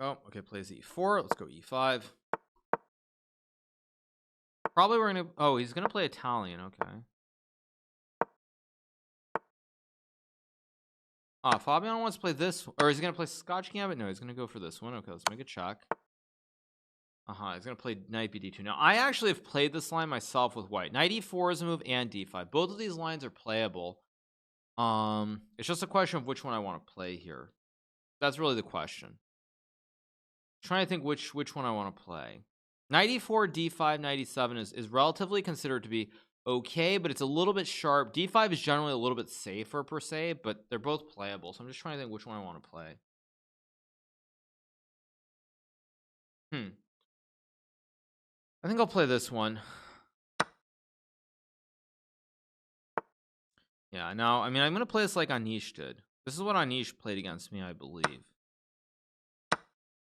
Oh, okay, plays e4. Let's go e5. Probably we're gonna. Oh, he's gonna play Italian. Okay. Fabiano wants to play this, or is he gonna play Scotch Gambit? No, he's gonna go for this one. Okay, let's make a check. He's gonna play knight bd2. Now, I actually have played this line myself with white. Knight e4 is a move, and d5. Both of these lines are playable. It's just a question of which one I want to play here. That's really the question. I'm trying to think which one I want to play. Knight e4, d5, knight e7 is relatively considered to be okay, but it's a little bit sharp. d5 is generally a little bit safer per se, but they're both playable. So I'm just trying to think which one I want to play. I think I'll play this one. Yeah, now, I mean, I'm going to play this like Anish did. This is what Anish played against me, I believe.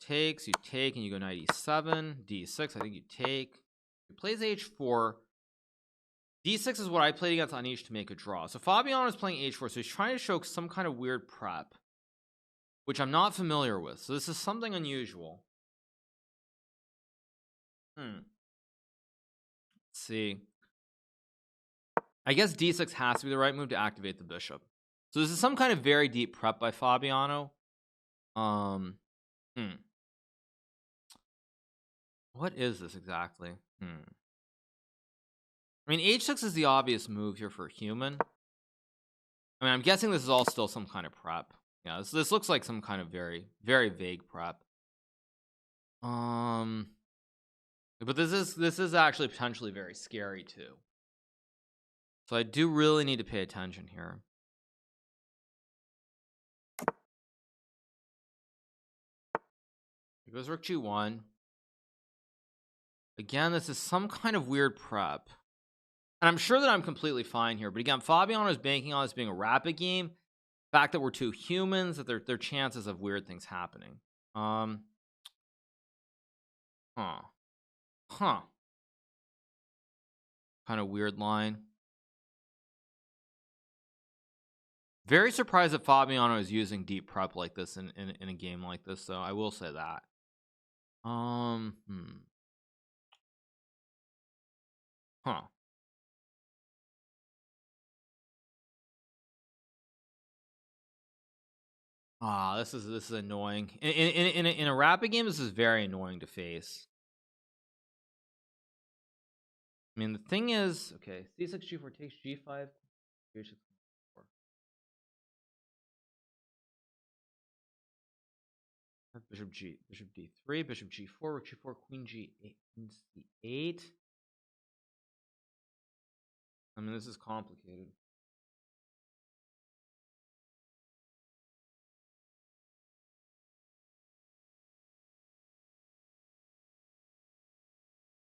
Takes, you take, and you go knight e7, d6, I think you take. He plays h4. d6 is what I played against Anish to make a draw. So Fabiano is playing h4, so he's trying to show some kind of weird prep, which I'm not familiar with. So this is something unusual. Let's see. I guess d6 has to be the right move to activate the bishop. So this is some kind of very deep prep by Fabiano. What is this exactly? I mean, h6 is the obvious move here for a human. I mean, I'm guessing this is all still some kind of prep. Yeah, this looks like some kind of very, very vague prep. But this is actually potentially very scary too. So I do really need to pay attention here. Here goes rook g1. Again, this is some kind of weird prep. And I'm sure that I'm completely fine here. But again, Fabiano is banking on this being a rapid game. The fact that we're two humans, that there are chances of weird things happening. Kind of weird line. Very surprised that Fabiano is using deep prep like this in a game like this, though. I will say that. This is annoying. In a rapid game, this is very annoying to face. I mean, the thing is, okay, c6 g4 takes g5, h6 4. Bishop d3, bishop g4, rook g4, queen g8, queen c8. I mean, this is complicated.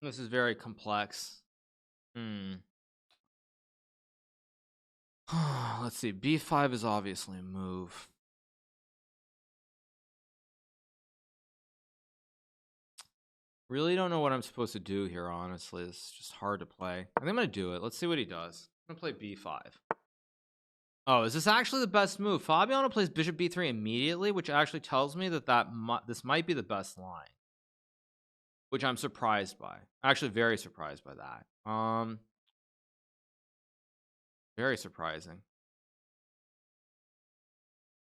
This is very complex. Let's see. b5 is obviously a move. Really don't know what I'm supposed to do here, honestly. It's just hard to play. I think I'm going to do it. Let's see what he does. I'm going to play b5. Oh, is this actually the best move? Fabiano plays bishop b3 immediately, which actually tells me that this might be the best line. Which I'm surprised by. Actually, very surprised by that. Very surprising.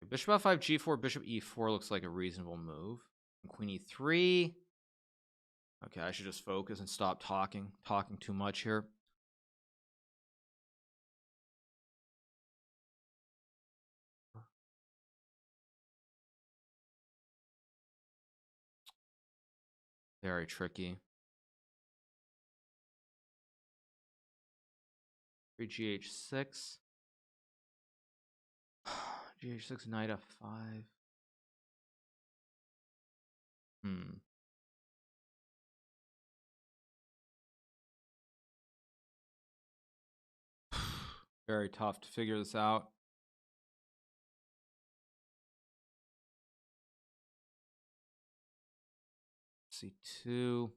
Bishop f5, g4, bishop e4 looks like a reasonable move. And queen e3. Okay, I should just focus and stop talking too much here. Very tricky. 3gh6. gh6, knight f5. Very tough to figure this out. c2.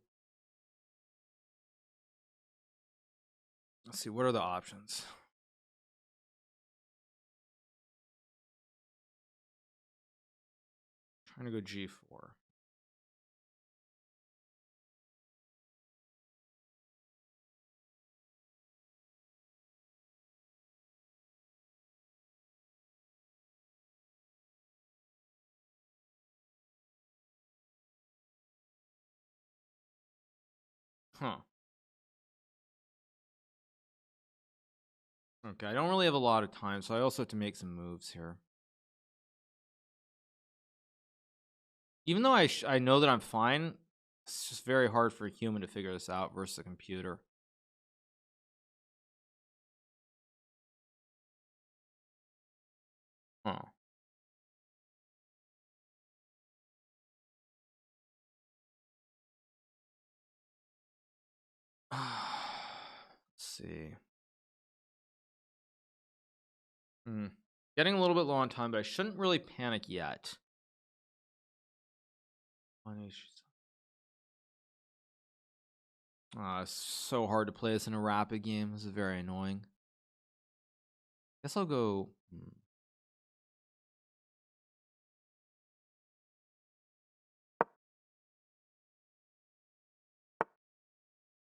Let's see, what are the options? Trying to go g4. Huh. Okay, I don't really have a lot of time, so I also have to make some moves here. Even though I know that I'm fine, it's just very hard for a human to figure this out versus a computer. Huh. Let's see. Getting a little bit low on time, but I shouldn't really panic yet. It's so hard to play this in a rapid game. This is very annoying. Guess I'll go.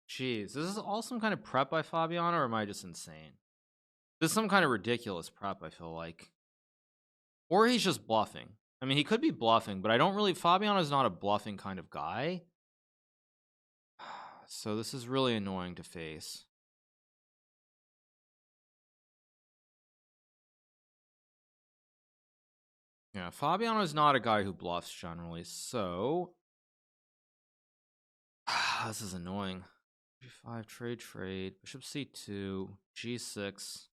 Jeez, this is all some kind of prep by Fabiano, or am I just insane? This is some kind of ridiculous prep, I feel like. Or he's just bluffing. I mean, he could be bluffing, but I don't really... Fabiano's not a bluffing kind of guy. So this is really annoying to face. Yeah, Fabiano's not a guy who bluffs generally, so... This is annoying. G5, trade, bishop c2, g6.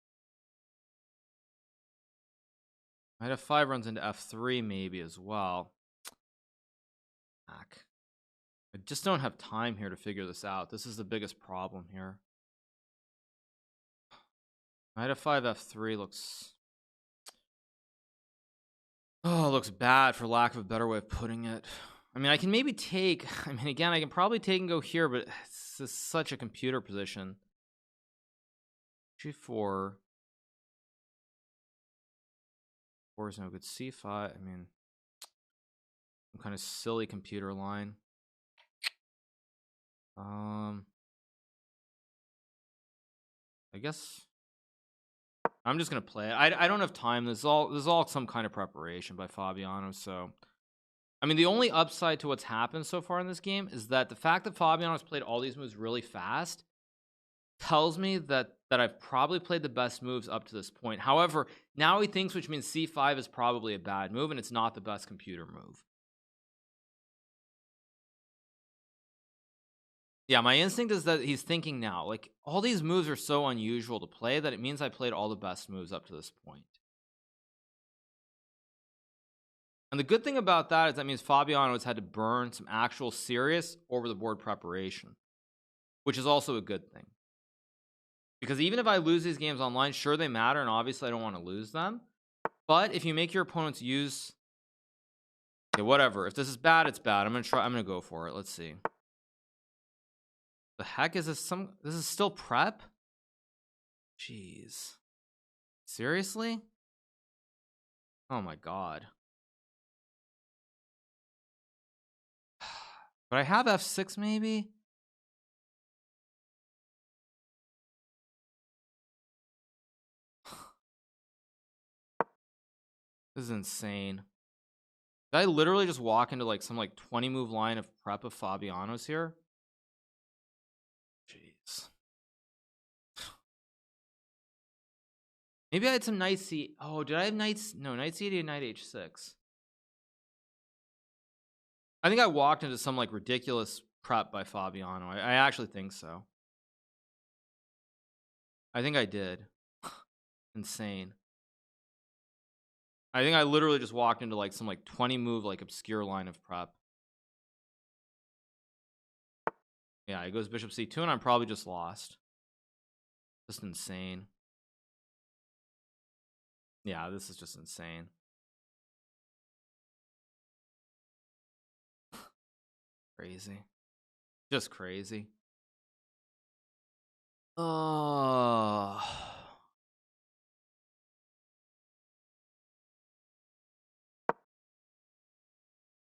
Knight f5 runs into f3 maybe as well. Back. I just don't have time here to figure this out. This is the biggest problem here. Knight f5, f3 looks... Oh, it looks bad for lack of a better way of putting it. I mean, I can maybe take... I mean, again, I can probably take and go here, but it's such a computer position. G4. 4 is no good. C5. I mean, some kind of silly computer line. I guess I'm just gonna play it. I don't have time. This is all some kind of preparation by Fabiano. So, I mean, the only upside to what's happened so far in this game is that the fact that Fabiano has played all these moves really fast tells me that I've probably played the best moves up to this point. However, now he thinks, which means C5 is probably a bad move, and it's not the best computer move. Yeah, my instinct is that he's thinking now, like, all these moves are so unusual to play that it means I played all the best moves up to this point. And the good thing about that is that means Fabiano has had to burn some actual serious over-the-board preparation, which is also a good thing. Because even if I lose these games online, sure, they matter, and obviously I don't want to lose them. But if you make your opponents use... Okay, whatever. If this is bad, it's bad. I'm gonna go for it. Let's see. The heck is this? This is still prep? Jeez. Seriously? Oh my god. But I have f6 maybe? This is insane. Did I literally just walk into like some 20 move line of prep of Fabiano's here? Jeez. Maybe I had some knight c... Oh, did I have knights? No, knight c8 and knight h6. I think I walked into some ridiculous prep by Fabiano. I actually think so. I think I did. Insane. I think I literally just walked into some 20 move obscure line of prep. Yeah, it goes bishop c2 and I'm probably just lost. Just insane. Yeah, this is just insane. Crazy. Just crazy.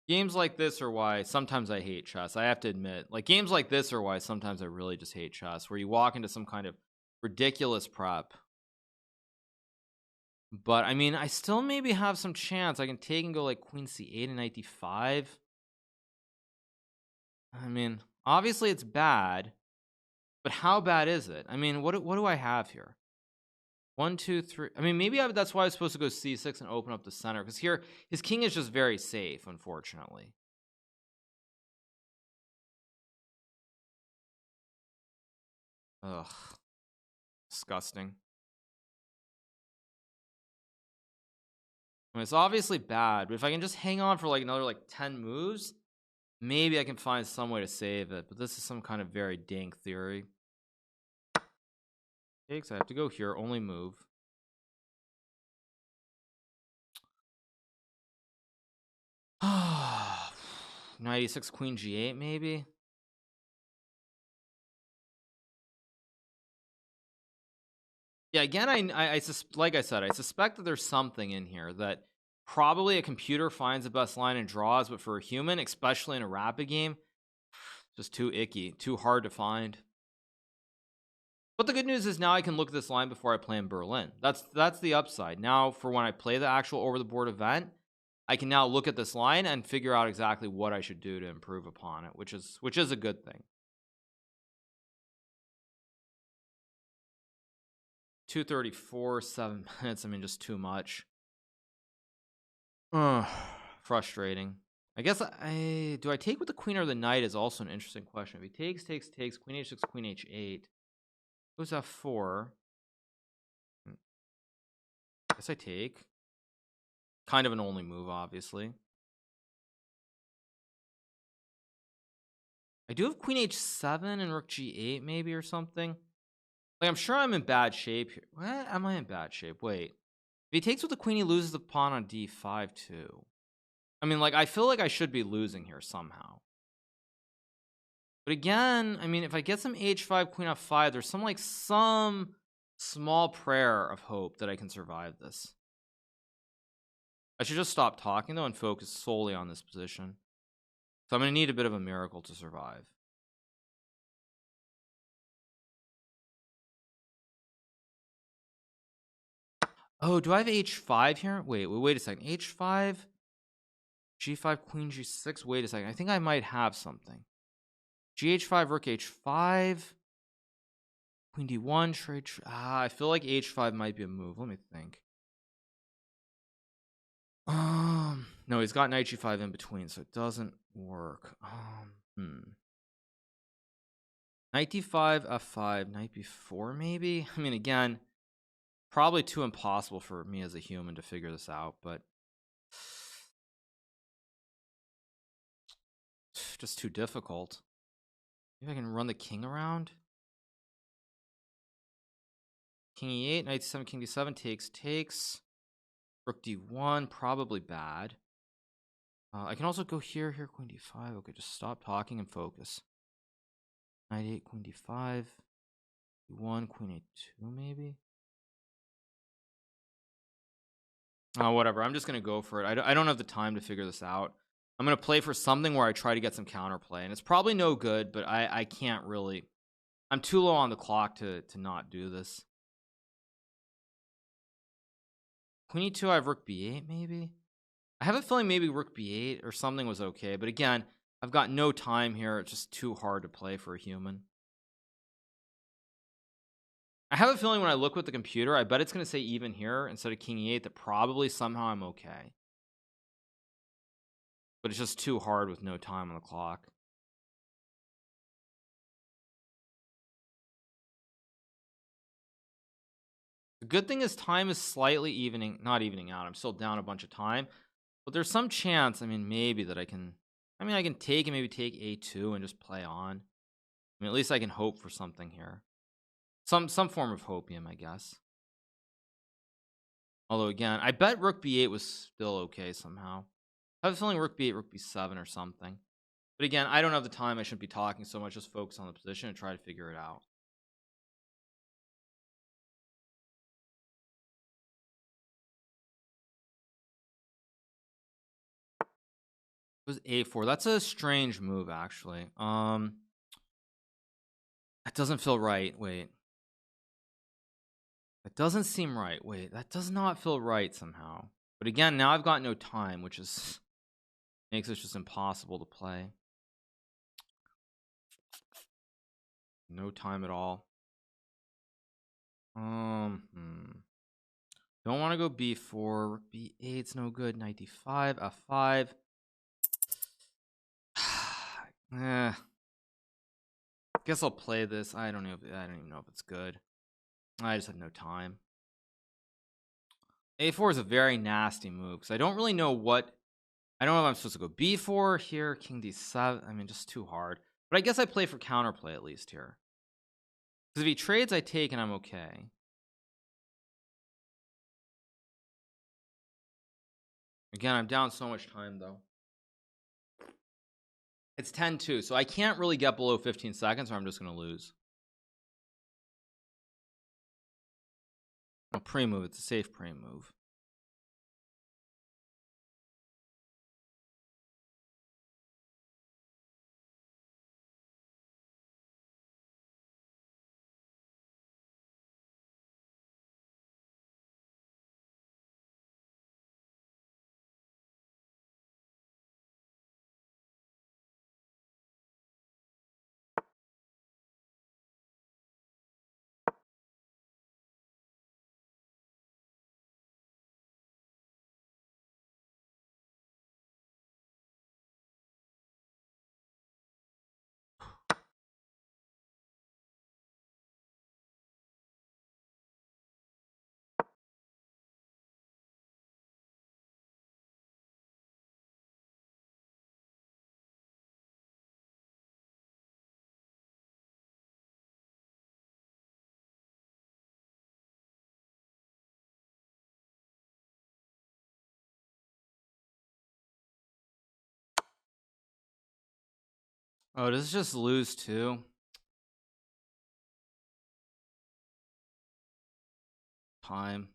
Games like this are why sometimes I hate chess. I have to admit, games like this are why sometimes I really just hate chess, where you walk into some kind of ridiculous prep. But I mean, I still maybe have some chance. I can take and go queen c8 and knight d5. I mean, obviously it's bad. But how bad is it? I mean, what do I have here? 1, 2, 3. I mean, maybe that's why I was supposed to go c6 and open up the center, because here his king is just very safe, unfortunately. Ugh, disgusting. I mean, it's obviously bad, but if I can just hang on for like another like 10 moves, maybe I can find some way to save it. But this is some kind of very dank theory. Takes. I have to go here. Only move. Knight e6, queen g8, maybe. Yeah, again, like I said, I suspect that there's something in here that probably a computer finds the best line and draws, but for a human, especially in a rapid game, just too icky, too hard to find. But the good news is now I can look at this line before I play in Berlin. That's the upside. Now, for when I play the actual over-the-board event, I can now look at this line and figure out exactly what I should do to improve upon it, which is a good thing. 2:34, 7 minutes. I mean, just too much. Frustrating. I guess do I take with the queen or the knight is also an interesting question. If he takes, queen h6, queen h8. Goes f4. I guess I take. Kind of an only move, obviously. I do have queen h7 and rook g8 maybe or something. Like, I'm sure I'm in bad shape here. What? Am I in bad shape? Wait. If he takes with the queen, he loses the pawn on d5 too. I mean, like, I feel like I should be losing here somehow. But again, I mean, if I get some h5, queen f5, there's some small prayer of hope that I can survive this. I should just stop talking, though, and focus solely on this position. So I'm going to need a bit of a miracle to survive. Oh, do I have h5 here? Wait a second. h5, g5, queen g6. Wait a second. I think I might have something. gh5, rook h5, queen d1, trade. I feel like h5 might be a move. Let me think. No, he's got knight g5 in between, so it doesn't work. Knight d5, f5, knight b4, maybe. I mean, again, probably too impossible for me as a human to figure this out, but just too difficult. Maybe I can run the king around. King e8, knight c7, king d7, takes. Rook d1, probably bad. I can also go here, queen d5. Okay, just stop talking and focus. Knight 8, queen d5, d1, queen a2, maybe. Oh, whatever. I'm just gonna go for it. I don't have the time to figure this out. I'm gonna play for something where I try to get some counterplay, and it's probably no good, but I can't really. I'm too low on the clock to not do this. Queen e2, I have rook b8, maybe. I have a feeling maybe rook b8 or something was okay, but again, I've got no time here. It's just too hard to play for a human. I have a feeling when I look with the computer, I bet it's going to say even here instead of king e8 that probably somehow I'm okay. But it's just too hard with no time on the clock. The good thing is time is slightly not evening out. I'm still down a bunch of time. But there's some chance, I mean, maybe that I can take and maybe take a2 and just play on. I mean, at least I can hope for something here. Some form of hopium, I guess. Although, again, I bet rook b8 was still okay somehow. I have a feeling rook b8, rook b7 or something. But again, I don't have the time. I shouldn't be talking so much. Just focus on the position and try to figure it out. It was a4. That's a strange move, actually. That doesn't feel right. Wait. That doesn't seem right. Wait, that does not feel right somehow. But again, now I've got no time, which makes it just impossible to play. No time at all. Don't want to go b4. Rook b8's no good. Knight d5, f5. Guess I'll play this. I don't even know if it's good. I just have no time. a4 is a very nasty move because I don't really know what. I don't know if I'm supposed to go b4 here. King d7. I mean, just too hard. But I guess I play for counterplay at least here. Because if he trades, I take and I'm okay. Again, I'm down so much time though. It's 10-2, so I can't really get below 15 seconds or I'm just going to lose. No, pre-move. It's a safe pre-move. Oh, does this just lose too? Time.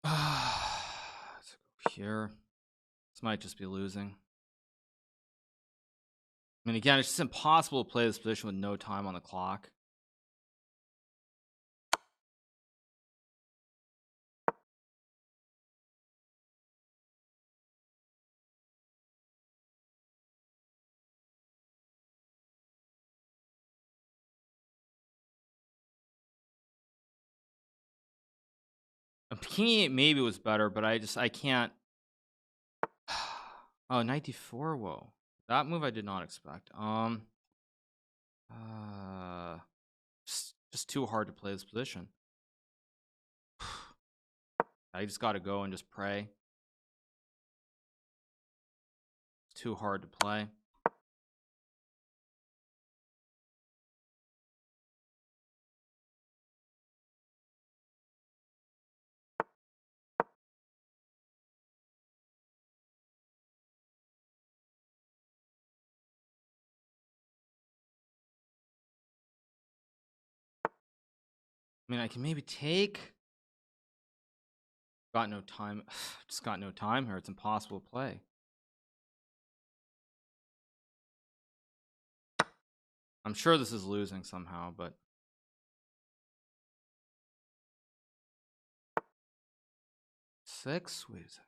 Let's go here. This might just be losing. I mean, again, it's just impossible to play this position with no time on the clock. King e8 maybe was better, but I can't. Oh, knight d4. Whoa, that move I did not expect. Just too hard to play this position. I just got to go and just pray. It's too hard to play. I mean, I can maybe take. Got no time. Just got no time here. It's impossible to play. I'm sure this is losing somehow, but six. Wait a second.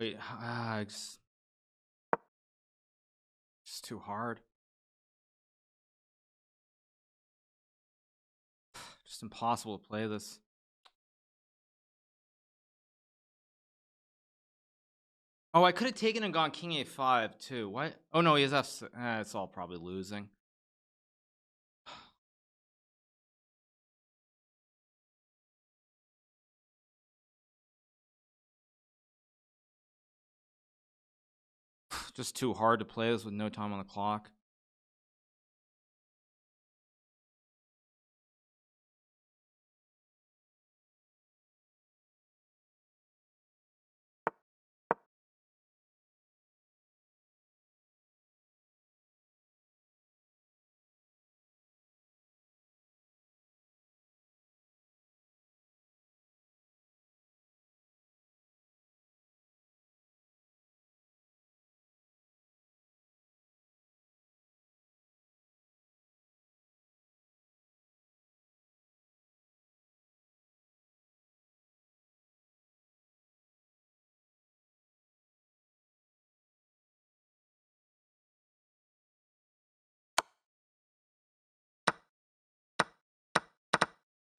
Wait, it's too hard. Just impossible to play this. Oh, I could have taken and gone king a5 too. What? Oh no, he has f6. It's all probably losing. Just too hard to play this with no time on the clock.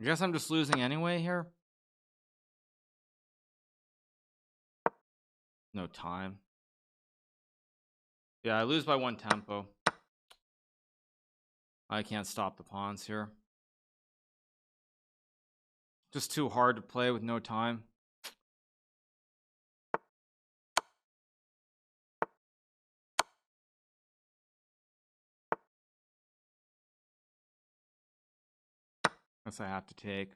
I guess I'm just losing anyway here. No time. Yeah, I lose by 1 tempo. I can't stop the pawns here. Just too hard to play with no time. Guess I have to take.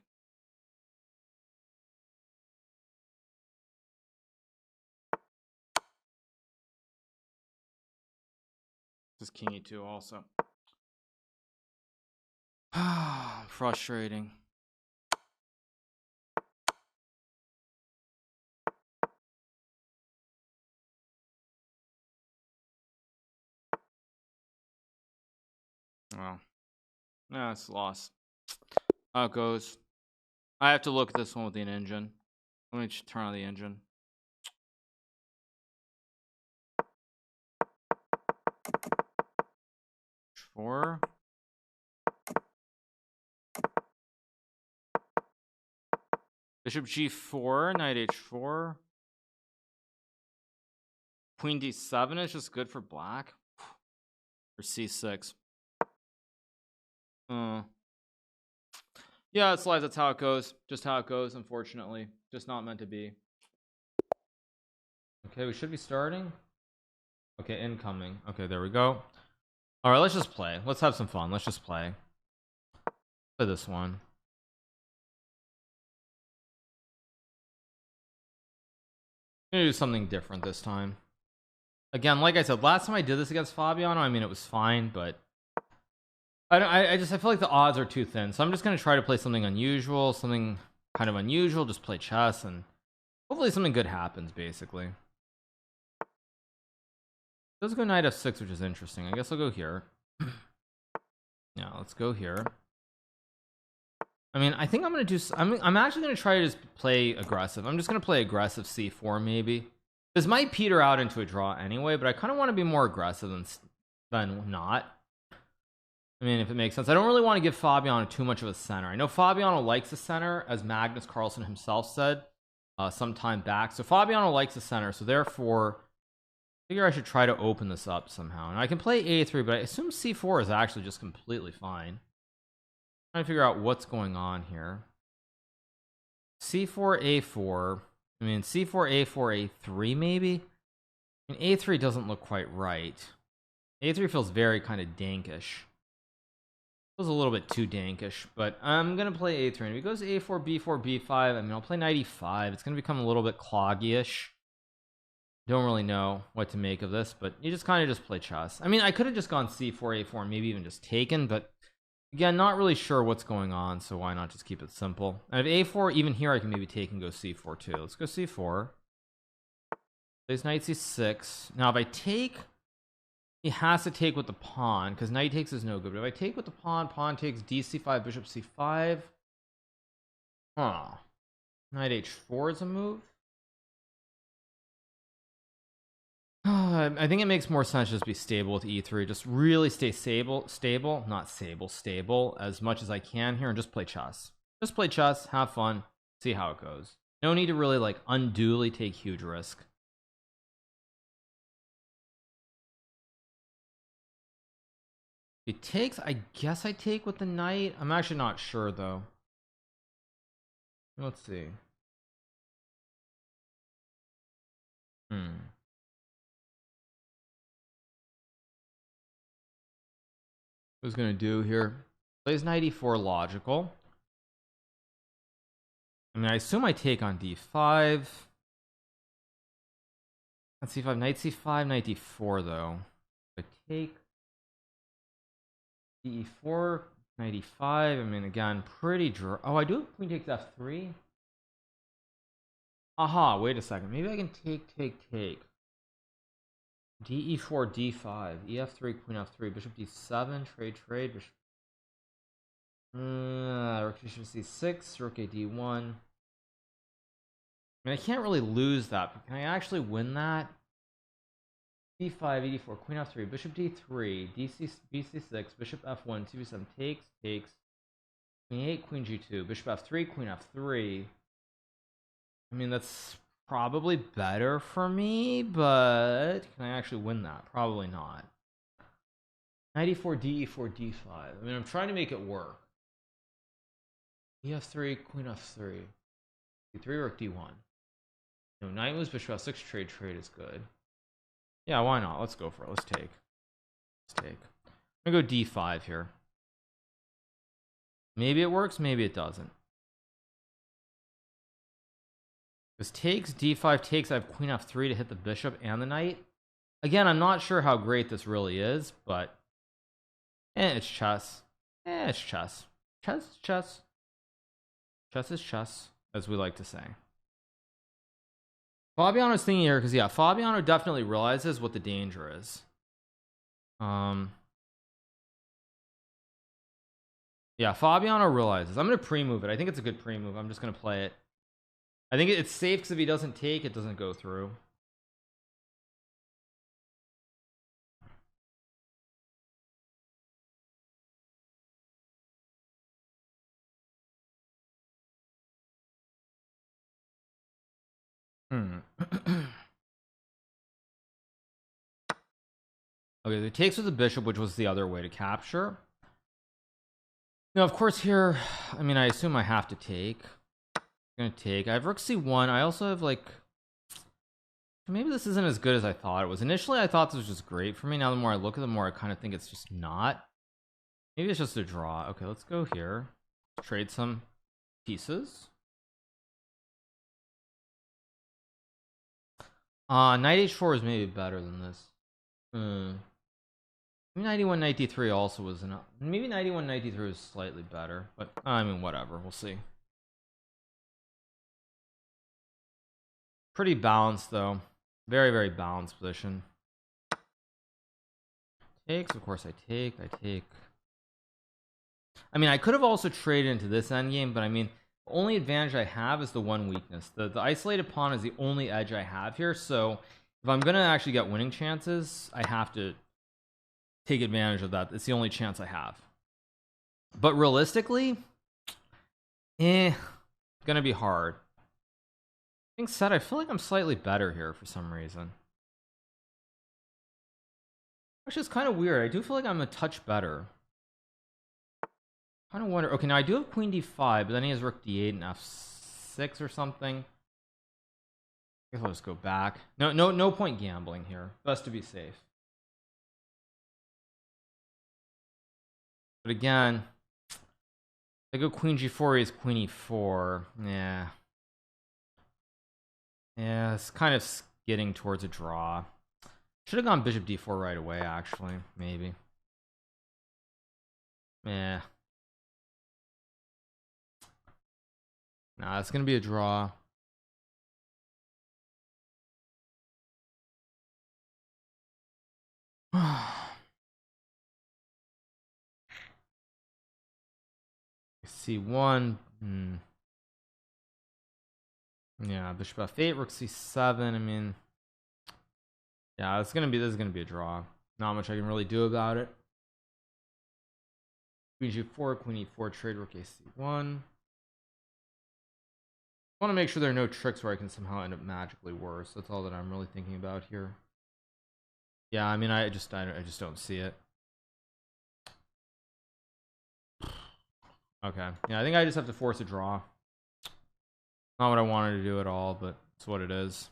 This is king e2 also. Frustrating. Well, yeah, it's a loss. How it goes. I have to look at this one with the engine. Let me just turn on the engine. Four. Bishop g4, knight h4. Queen d7 is just good for black. Or c6. Yeah, it's live. That's how it goes. Just how it goes, unfortunately. Just not meant to be. Okay, we should be starting. Okay, incoming. Okay, there we go. All right, let's just play. Let's have some fun. Let's just play. Play this one. I'm gonna do something different this time. Again, like I said, last time I did this against Fabiano, I mean, it was fine, but I feel like the odds are too thin. So I'm just gonna try to play something unusual, something kind of unusual. Just play chess, and hopefully something good happens. Basically, let's go knight f6, which is interesting. I guess I'll go here. Yeah, let's go here. I mean, I think I'm gonna do. I'm actually gonna try to just play aggressive. I'm just gonna play aggressive c4 maybe. This might peter out into a draw anyway, but I kind of want to be more aggressive than not. I mean, if it makes sense. I don't really want to give Fabiano too much of a center. I know Fabiano likes a center, as Magnus Carlsen himself said some time back. So Fabiano likes a center, so therefore I figure I should try to open this up somehow. And I can play a3, but I assume c4 is actually just completely fine. Trying to figure out what's going on here. c4 a4. I mean, c4 a4 a3 maybe. I mean, a3 doesn't look quite right. a3 feels very kind of dankish. Feels a little bit too dankish, but I'm gonna play a3. And if he goes a4 b4 b5, I mean, I'll play knight e5. It's gonna become a little bit cloggy-ish. Don't really know what to make of this, but you just kind of just play chess. I mean, I could have just gone c4 a4 and maybe even just taken, but again, not really sure what's going on, so why not just keep it simple? And if a4, even here I can maybe take and go c4 too. Let's go c4. Plays knight c6. Now if I take, he has to take with the pawn, because knight takes is no good. But if I take with the pawn, pawn takes dc5, bishop c5. Knight h4 is a move. I think it makes more sense to just be stable with e3. Just really stay stable as much as I can here, and just play chess. Just play chess, have fun, see how it goes. No need to really like unduly take huge risk. If he takes, I guess I take with the knight. I'm actually not sure though. Let's see. What's gonna do here? Plays knight e4 logical. I mean, I assume I take on d5. Let's c5, knight c5, knight d4 though. I take e4, knight e5. I mean, again, pretty draw. Oh, I do have queen takes f3. Aha, wait a second. Maybe I can take. de4, d5, ef3, queen f3, bishop d7, trade, bishop. Rook c6, rook a d1. I mean, I can't really lose that, but can I actually win that? d5, e4, queen f3, bishop d3, bc6, bishop f1, c7, takes. Queen 8, Queen G2, Bishop F3, Queen F3. I mean, that's probably better for me, but can I actually win that? Probably not. Knight E4, D4, D5. I mean, I'm trying to make it work. EF3, Queen F3. D3 or D1. No, knight moves, Bishop F6, trade is good. Yeah, why not? Let's go for it. Let's take. I'm gonna go D5 here. Maybe it works, maybe it doesn't. This takes, D5 takes, I have Queen F3 to hit the bishop and the knight. Again, I'm not sure how great this really is, but it's chess. It's chess. Chess is chess. Chess is chess, as we like to say. Fabiano's thinking here, because yeah, Fabiano definitely realizes what the danger is. Yeah, Fabiano realizes. I'm going to pre-move it. I think it's a good pre-move. I'm just going to play it. I think it's safe because if he doesn't take, it doesn't go through. Okay, so he takes with the bishop, which was the other way to capture. Now, of course, here, I mean, I assume I have to take. I'm going to take. I have rook c1. I also have, like... Maybe this isn't as good as I thought it was. Initially, I thought this was just great for me. Now, the more I look at it, the more I kind of think it's just not. Maybe it's just a draw. Okay, let's go here. Trade some pieces. Knight h4 is maybe better than this. Maybe knight e1, knight d3 also was enough. Maybe knight e1, knight d3 was slightly better, but I mean, whatever. We'll see. Pretty balanced, though. Very, very balanced position. Takes, of course, I take. I mean, I could have also traded into this endgame, but I mean, the only advantage I have is the one weakness. The isolated pawn is the only edge I have here, so if I'm going to actually get winning chances, I have to take advantage of that. It's the only chance I have. But realistically, it's going to be hard. Being said, I feel like I'm slightly better here for some reason. Which is kind of weird. I do feel like I'm a touch better. I kind of wonder. Okay, now I do have Queen D5, but then he has Rook D8 and F6 or something. I guess I'll just go back. No point gambling here. Best to be safe. But again, if I go Queen G4, he has Queen E4. Yeah. Yeah, it's kind of getting towards a draw. Should have gone Bishop D4 right away, actually. Maybe. Yeah. Nah, it's going to be a draw. C1. Yeah, Bishop F8, Rook C7. I mean, yeah, this is gonna be a draw. Not much I can really do about it. Queen G4, Queen E4, trade Rook AC1. I want to make sure there are no tricks where I can somehow end up magically worse. That's all that I'm really thinking about here. Yeah, I mean, I just don't see it. Okay, yeah, I think I just have to force a draw. Not what I wanted to do at all, but it's what it is.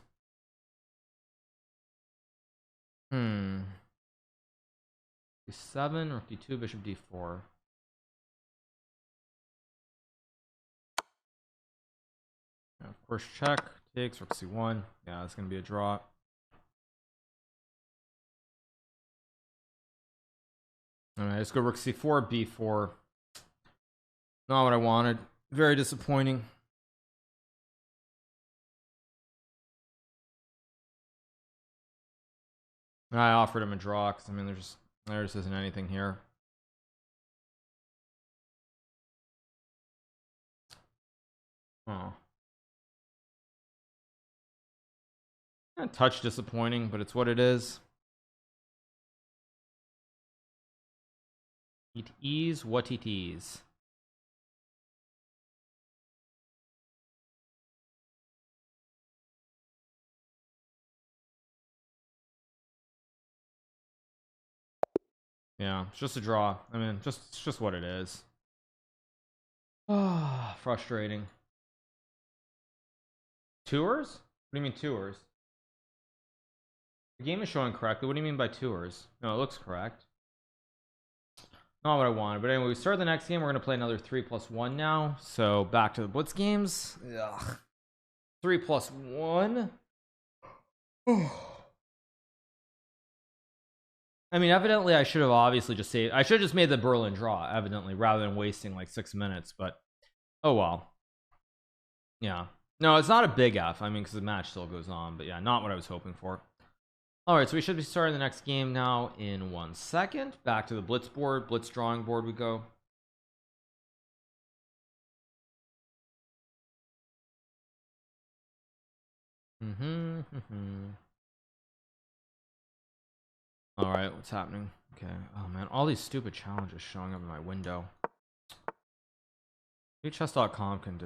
D7, Rook D2, Bishop D4. Now, of course, check. Takes, Rook C1. Yeah, it's going to be a draw. Alright, let's go Rook C4, B4. Not what I wanted. Very disappointing. I offered him a draw because I mean there just isn't anything here. Oh. A touch disappointing, but it's what it is. It is what it is. Yeah, it's just a draw. I mean, it's just what it is. Ah, frustrating. Tours? What do you mean tours? The game is showing correctly. What do you mean by tours? No, it looks correct. Not what I wanted. But anyway, we start the next game. We're going to play another 3+1 now. So back to the Blitz games. Ugh. 3+1. I mean, evidently, I should have obviously just saved. I should have just made the Berlin draw, evidently, rather than wasting like 6 minutes. But oh well. Yeah. No, it's not a big F. I mean, because the match still goes on. But yeah, not what I was hoping for. All right, so we should be starting the next game now in 1 second. Back to the Blitz board, Blitz drawing board we go. All right, what's happening? Okay. Oh man, all these stupid challenges showing up in my window. Chess.com can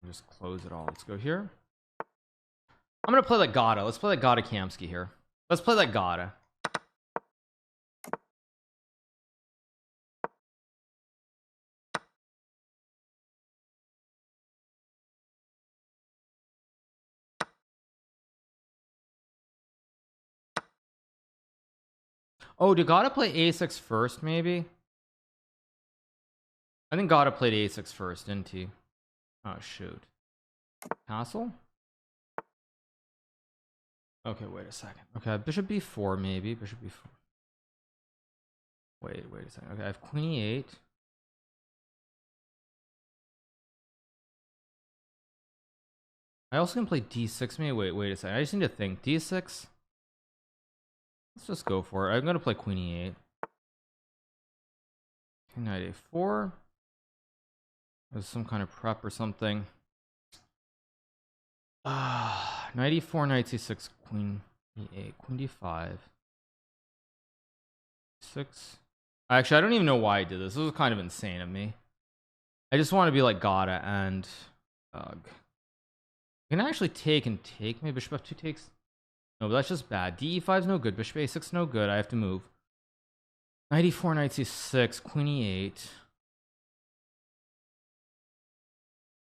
just close it all. Let's go here. I'm gonna play like Gata. Let's play like Gata Kamsky here. Let's play like Gata. Oh, did Gata play a6 first, maybe? I think Gata played a6 first, didn't he? Oh, shoot. Castle? Okay, wait a second. Okay, bishop b4, maybe. Bishop b4. Wait a second. Okay, I have queen e8. I also can play d6, maybe. Wait a second. I just need to think. d6? Let's just go for it. I'm going to play queen e8. Okay, knight a4. There's some kind of prep or something. Knight e4, knight c6, queen e8, queen d5. 6. Actually, I don't even know why I did this. This was kind of insane of me. I just want to be like Gata and I can actually take and take. Maybe bishop f2 takes. No, but that's just bad. de5 is no good. Bishop a6 no good. I have to move. Knight e4, knight c6, queen e8.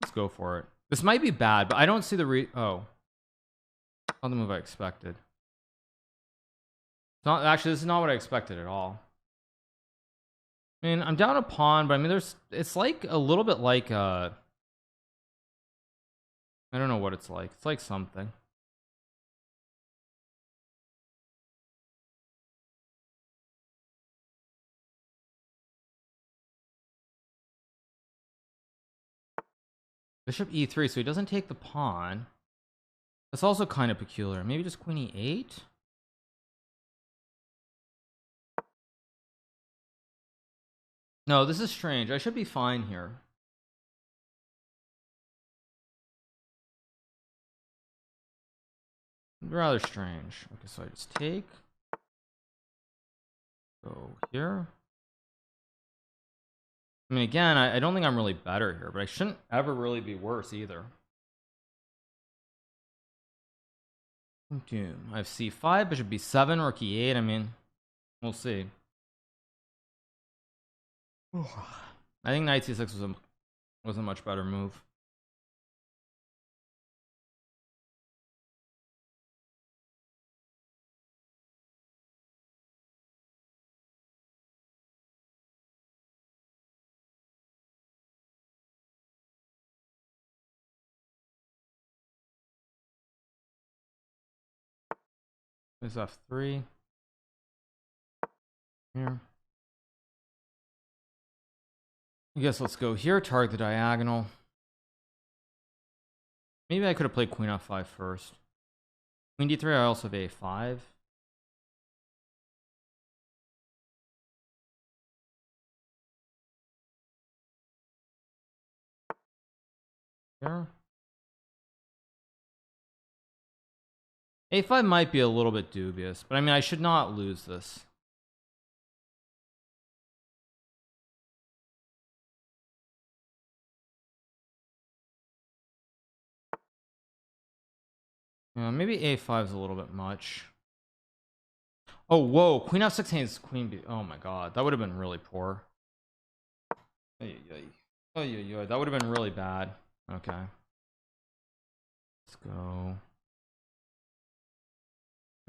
Let's go for it. This might be bad, but I don't see the oh. Not the move I expected. It's not actually, this is not what I expected at all. I mean, I'm down a pawn, but I mean it's like a little bit like I don't know what it's like. It's like something. Bishop e3, so he doesn't take the pawn. That's also kind of peculiar. Maybe just queen e8? No, this is strange. I should be fine here. Rather strange. Okay, so I just take. Go here. I mean, again, I don't think I'm really better here, but I shouldn't ever really be worse either. I have c5, bishop b7, rook e8. I mean, we'll see. I think knight c6 was a much better move. There's f3 here. I guess let's go here, target the diagonal. Maybe I could have played queen f5 first. Queen d3, I also have a5. Here. a5 might be a little bit dubious, but I mean, I should not lose this. Yeah, maybe a5 is a little bit much. Oh, whoa. Queen f6 hangs queen b. Oh my god, that would have been really poor. That would have been really bad. Okay, let's go.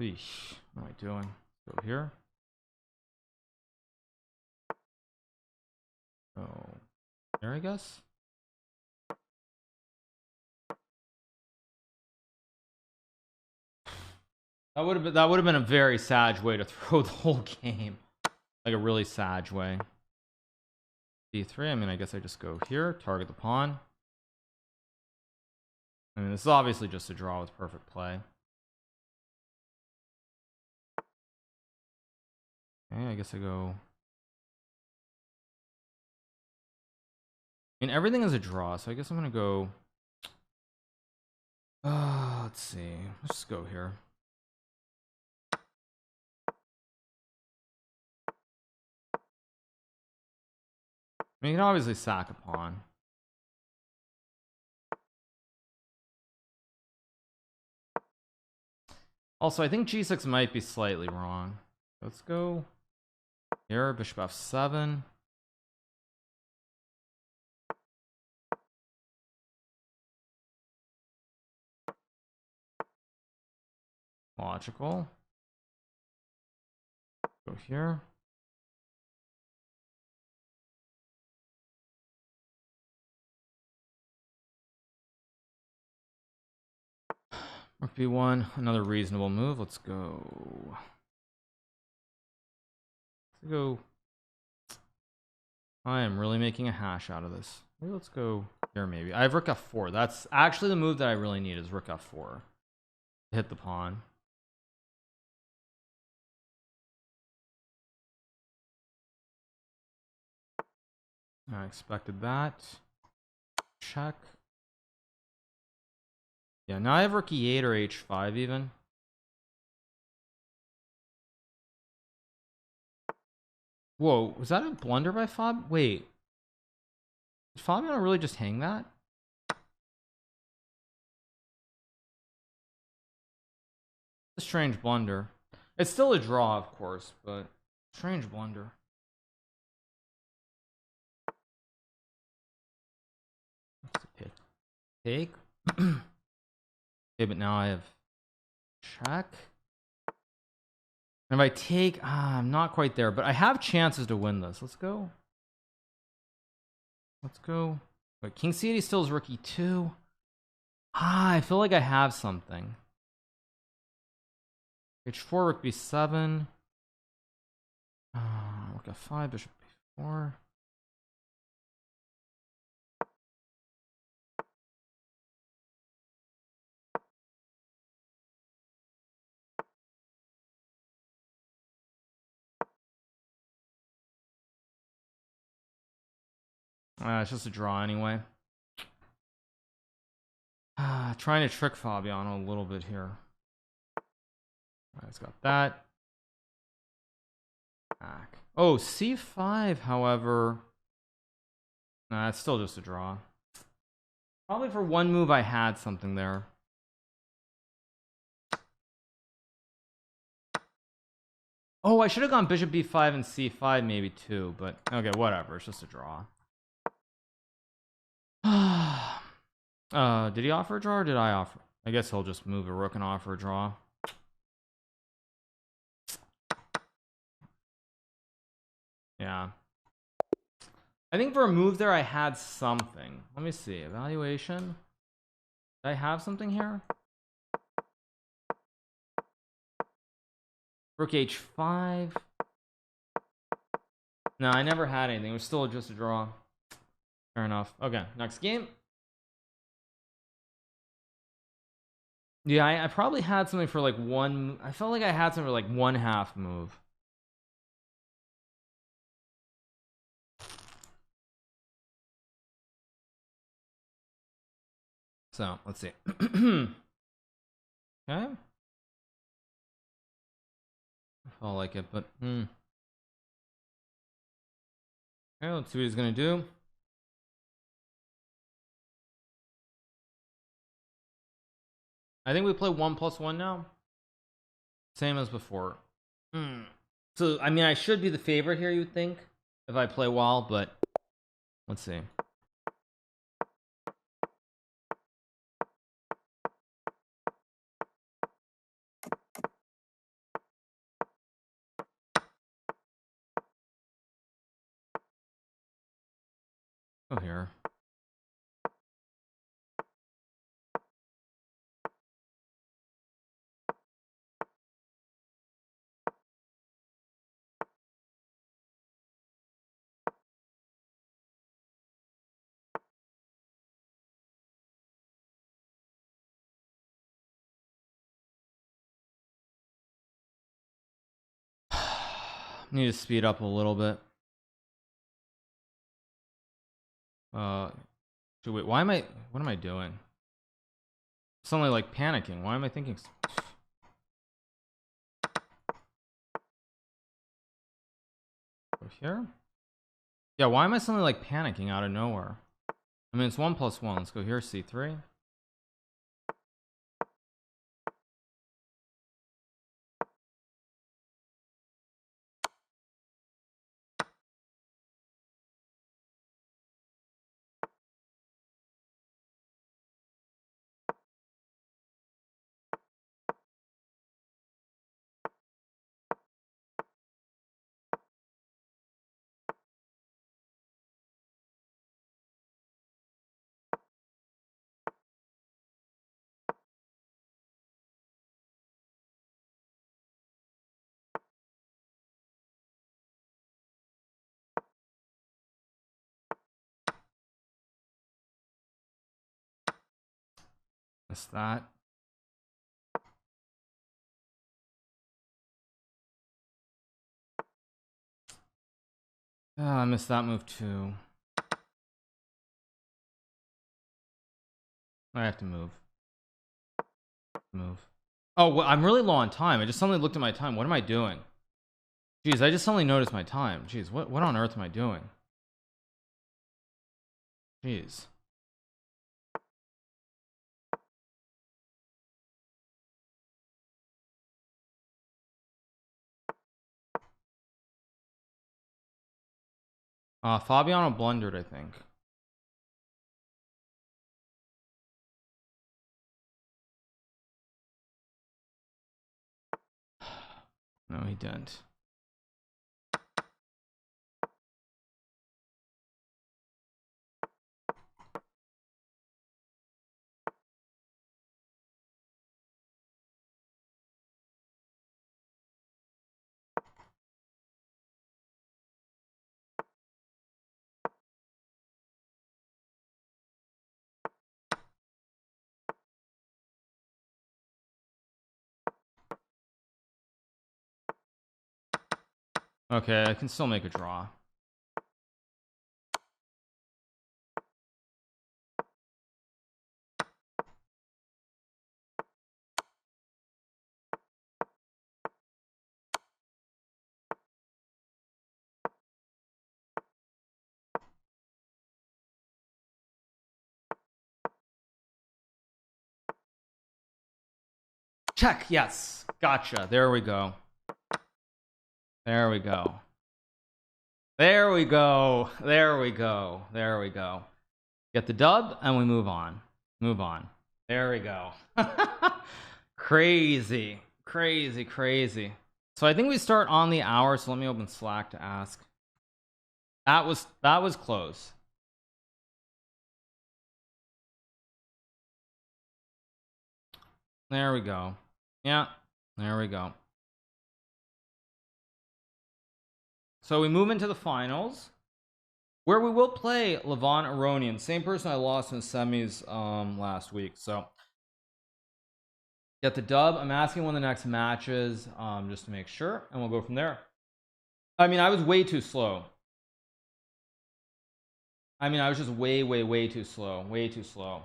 Eesh, what am I doing? Go here. Oh, there, I guess. That would have been a very sad way to throw the whole game. Like a really sad way. D3. I mean, I guess I just go here, target the pawn. I mean, this is obviously just a draw with perfect play. Okay, I guess I go. I mean, everything is a draw, so I guess I'm gonna go. Let's see. Let's just go here. I mean, you can obviously sack a pawn. Also, I think g6 might be slightly wrong. Let's go here, bishop f7. Logical. Go here. Rook b1, another reasonable move. Let's go. Let's go. I am really making a hash out of this. Maybe let's go here. Maybe I have rook f4. That's actually the move that I really need, is rook f4. Hit the pawn. I expected that. Check. Yeah, now I have rook e8 or h5 even. Whoa, was that a blunder by Fab? Wait. Did Fabiano really just hang that? A strange blunder. It's still a draw, of course, but strange blunder. Take. Okay, but now I have check. And if I take, I'm not quite there, but I have chances to win this. Let's go. Let's go. Wait, king c8 still is rook e2. I feel like I have something. h4, rook b7. Rook f5, bishop b4. It's just a draw anyway. Trying to trick Fabiano a little bit here. It's got that. Back. Oh, c5, however. Nah, it's still just a draw. Probably for one move I had something there. Oh, I should have gone bishop b5 and c5 maybe too, but okay, whatever. It's just a draw. Did he offer a draw or did I offer? I guess he'll just move a rook and offer a draw. Yeah. I think for a move there I had something. Let me see. Evaluation. Did I have something here? Rook h5. No, I never had anything. It was still just a draw. Fair enough. Okay, next game. Yeah, I probably had something for like one. I felt like I had something for like one half move. So let's see. Okay. I felt like it, but okay, let's see what he's gonna do. I think we play 1+1 now. Same as before. So I mean, I should be the favorite here, you would think, if I play well, but let's see. Oh, here. Need to speed up a little bit. Wait, why am I? What am I doing? Suddenly, like panicking. Why am I thinking? Go here. Yeah, why am I suddenly like panicking out of nowhere? I mean, it's 1+1. Let's go here. C3. Missed that. I missed that move too. I have to move. Oh, well, I'm really low on time. I just suddenly looked at my time. What am I doing? Jeez, I just suddenly noticed my time. Jeez, what on earth am I doing? Jeez. Fabiano blundered, I think. No, he didn't. Okay, I can still make a draw. Check. Yes. Gotcha. There we go. There we go. There we go. There we go. There we go. Get the dub and we move on. Move on. There we go. Crazy. Crazy. Crazy. So I think we start on the hour. So let me open Slack to ask. That was close. There we go. Yeah. There we go. So we move into the finals, where we will play Levon Aronian, same person I lost in the semis last week. So get the dub. I'm asking when the next match is, just to make sure, and we'll go from there. I mean, I was way too slow. I mean, I was just way too slow. Way too slow.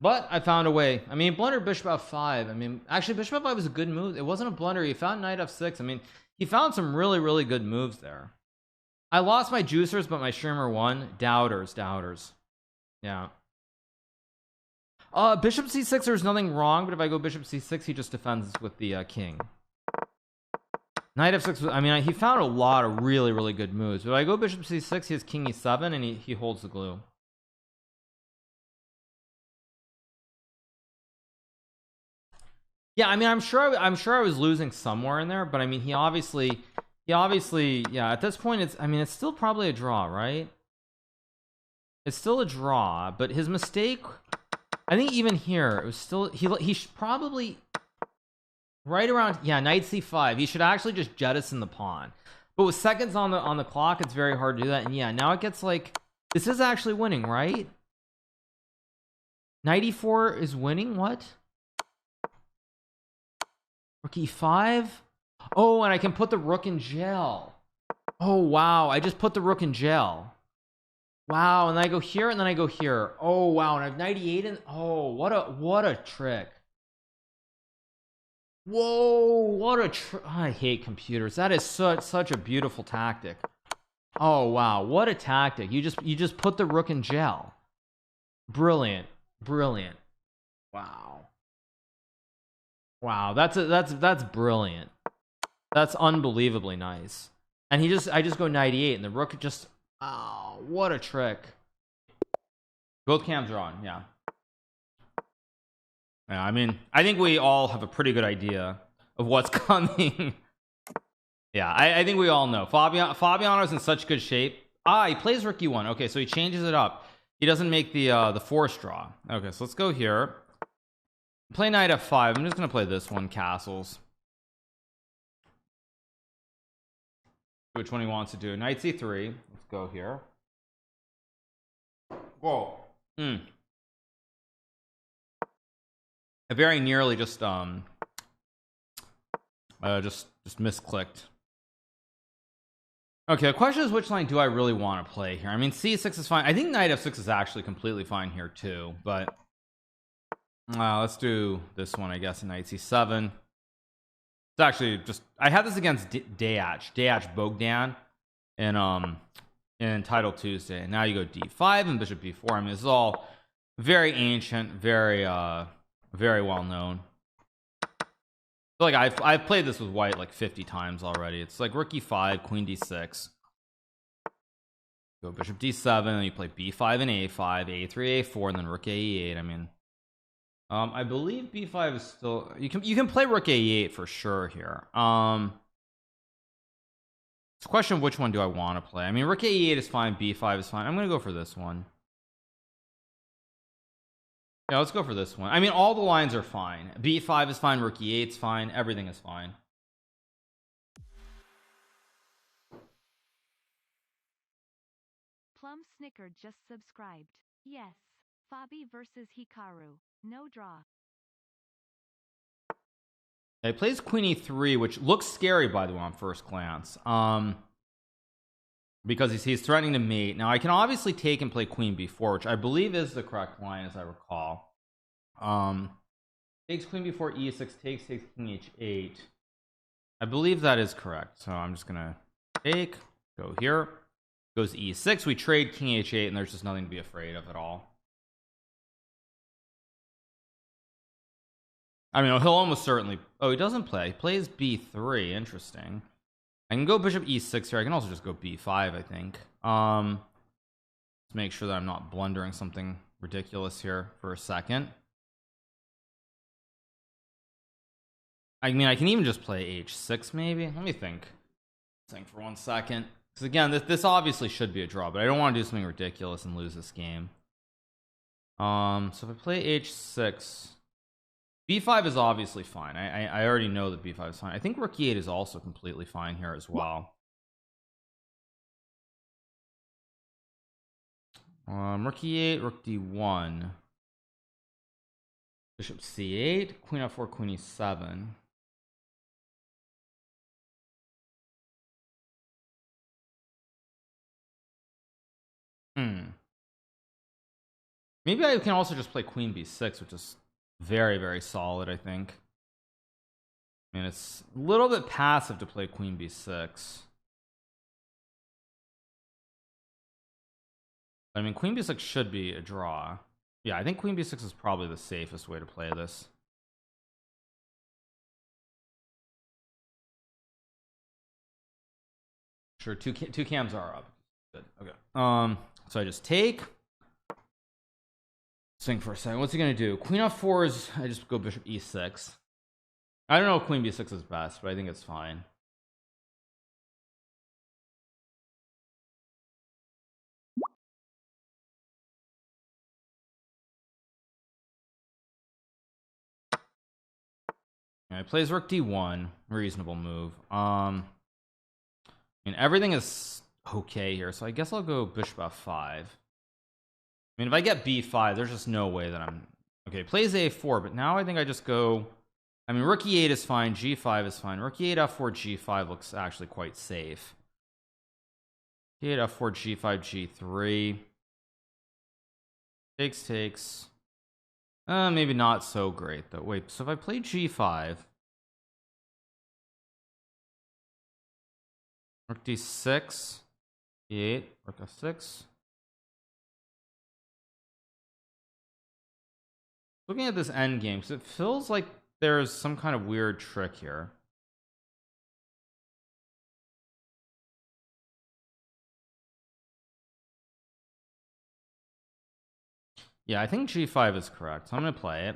But I found a way. I mean, blunder bishop f5. I mean, actually, bishop f5 was a good move. It wasn't a blunder. He found knight f6. I mean, he found some really good moves there. I lost my juicers, but my streamer won. Doubters. Yeah. Bishop c6, there's nothing wrong, but if I go bishop c6, he just defends with the king. Knight f6. I mean, he found a lot of really good moves. But if I go bishop c6, he has king e7, and he holds the glue. Yeah, I mean, I'm sure I was losing somewhere in there, but I mean, he obviously, yeah. At this point, it's, I mean, it's still probably a draw, right? It's still a draw, but his mistake, I think, even here, it was still he should probably right around, yeah, knight c5. He should actually just jettison the pawn, but with seconds on the clock, it's very hard to do that. And yeah, now it gets like, this is actually winning, right? Knight e4 is winning. What? Rook e5. Oh, and I can put the rook in jail. Oh wow, I just put the rook in jail. Wow, and then I go here, and then I go here. Oh wow, and I have knight e8, and oh, what a trick. Whoa, what a trick. I hate computers. That is such a beautiful tactic. Oh wow, what a tactic. You just put the rook in jail. Brilliant. Wow, that's brilliant. That's unbelievably nice. And I just go knight e8, and the rook just, oh, what a trick. Both cams are on. Yeah, I mean, I think we all have a pretty good idea of what's coming. Yeah, I think we all know. Fabiano's in such good shape. He plays rook e1. Okay, so he changes it up. He doesn't make the force draw. Okay, so let's go here. Play knight f5. I'm just gonna play this one, castles. Which one he wants to do? Knight c3. Let's go here. Whoa. I very nearly just misclicked. Okay, the question is, which line do I really want to play here? I mean, c6 is fine. I think knight f6 is actually completely fine here too, but let's do this one, I guess. Knight c7. It's actually just, I had this against Dayach Bogdan in Titled Tuesday, and now you go d5 and bishop b4. I mean, this is all very ancient, very well known. I feel like I've played this with white like 50 times already. It's like rook e5, queen d6, go bishop d7, and you play b5 and a5, a3, a4, and then rook a8. I mean, I believe b5 is still, you can play rook a8 for sure here. It's a question of which one do I want to play. I mean, rook a8 is fine, b5 is fine. I'm gonna go for this one. Yeah, let's go for this one. I mean, all the lines are fine. b5 is fine, rook e8 is fine, everything is fine. Plum Snicker just subscribed. Yes, Fabi versus Hikaru. No draw. He plays queen e3, which looks scary, by the way, on first glance. Because he's threatening to mate. Now I can obviously take and play queen b4, which I believe is the correct line, as I recall. Takes queen b4, e6, takes king h8. I believe that is correct. So I'm just gonna take, go here, goes e6. We trade king h8, and there's just nothing to be afraid of at all. I mean, he'll almost certainly, oh, he doesn't play, he plays b3. Interesting. I can go bishop e6 here. I can also just go b5, I think. Let's make sure that I'm not blundering something ridiculous here for a second. I mean, I can even just play h6 maybe. Let me think for 1 second, because again, this obviously should be a draw, but I don't want to do something ridiculous and lose this game. So if I play h6, b5 is obviously fine. I already know that b5 is fine. I think rook e8 is also completely fine here as well. Rook e8, rook d1, bishop c8, queen f4, queen e7. Maybe I can also just play queen b6, which is very solid, I think. I mean, it's a little bit passive to play queen b6. I mean, queen b6 should be a draw. Yeah, I think queen b6 is probably the safest way to play this. Sure, two cams are up. Good. Okay. So I just take. Swing for a second. What's he gonna do? Queen f4 is. I just go bishop e6. I don't know if queen b6 is best, but I think it's fine. He plays rook d1, reasonable move. I mean everything is okay here, so I guess I'll go bishop f5. I mean if I get b5, there's just no way that I'm okay. Plays a4, but now I think I just go. I mean rook e8 is fine, g5 is fine. Rook e8 f4 g5 looks actually quite safe. E8 f4 g5 g3 takes. Maybe not so great though. Wait, so if I play g5, rook d6, e8, rook f6. Looking at this endgame, because it feels like there's some kind of weird trick here. Yeah, I think g5 is correct, so I'm going to play it.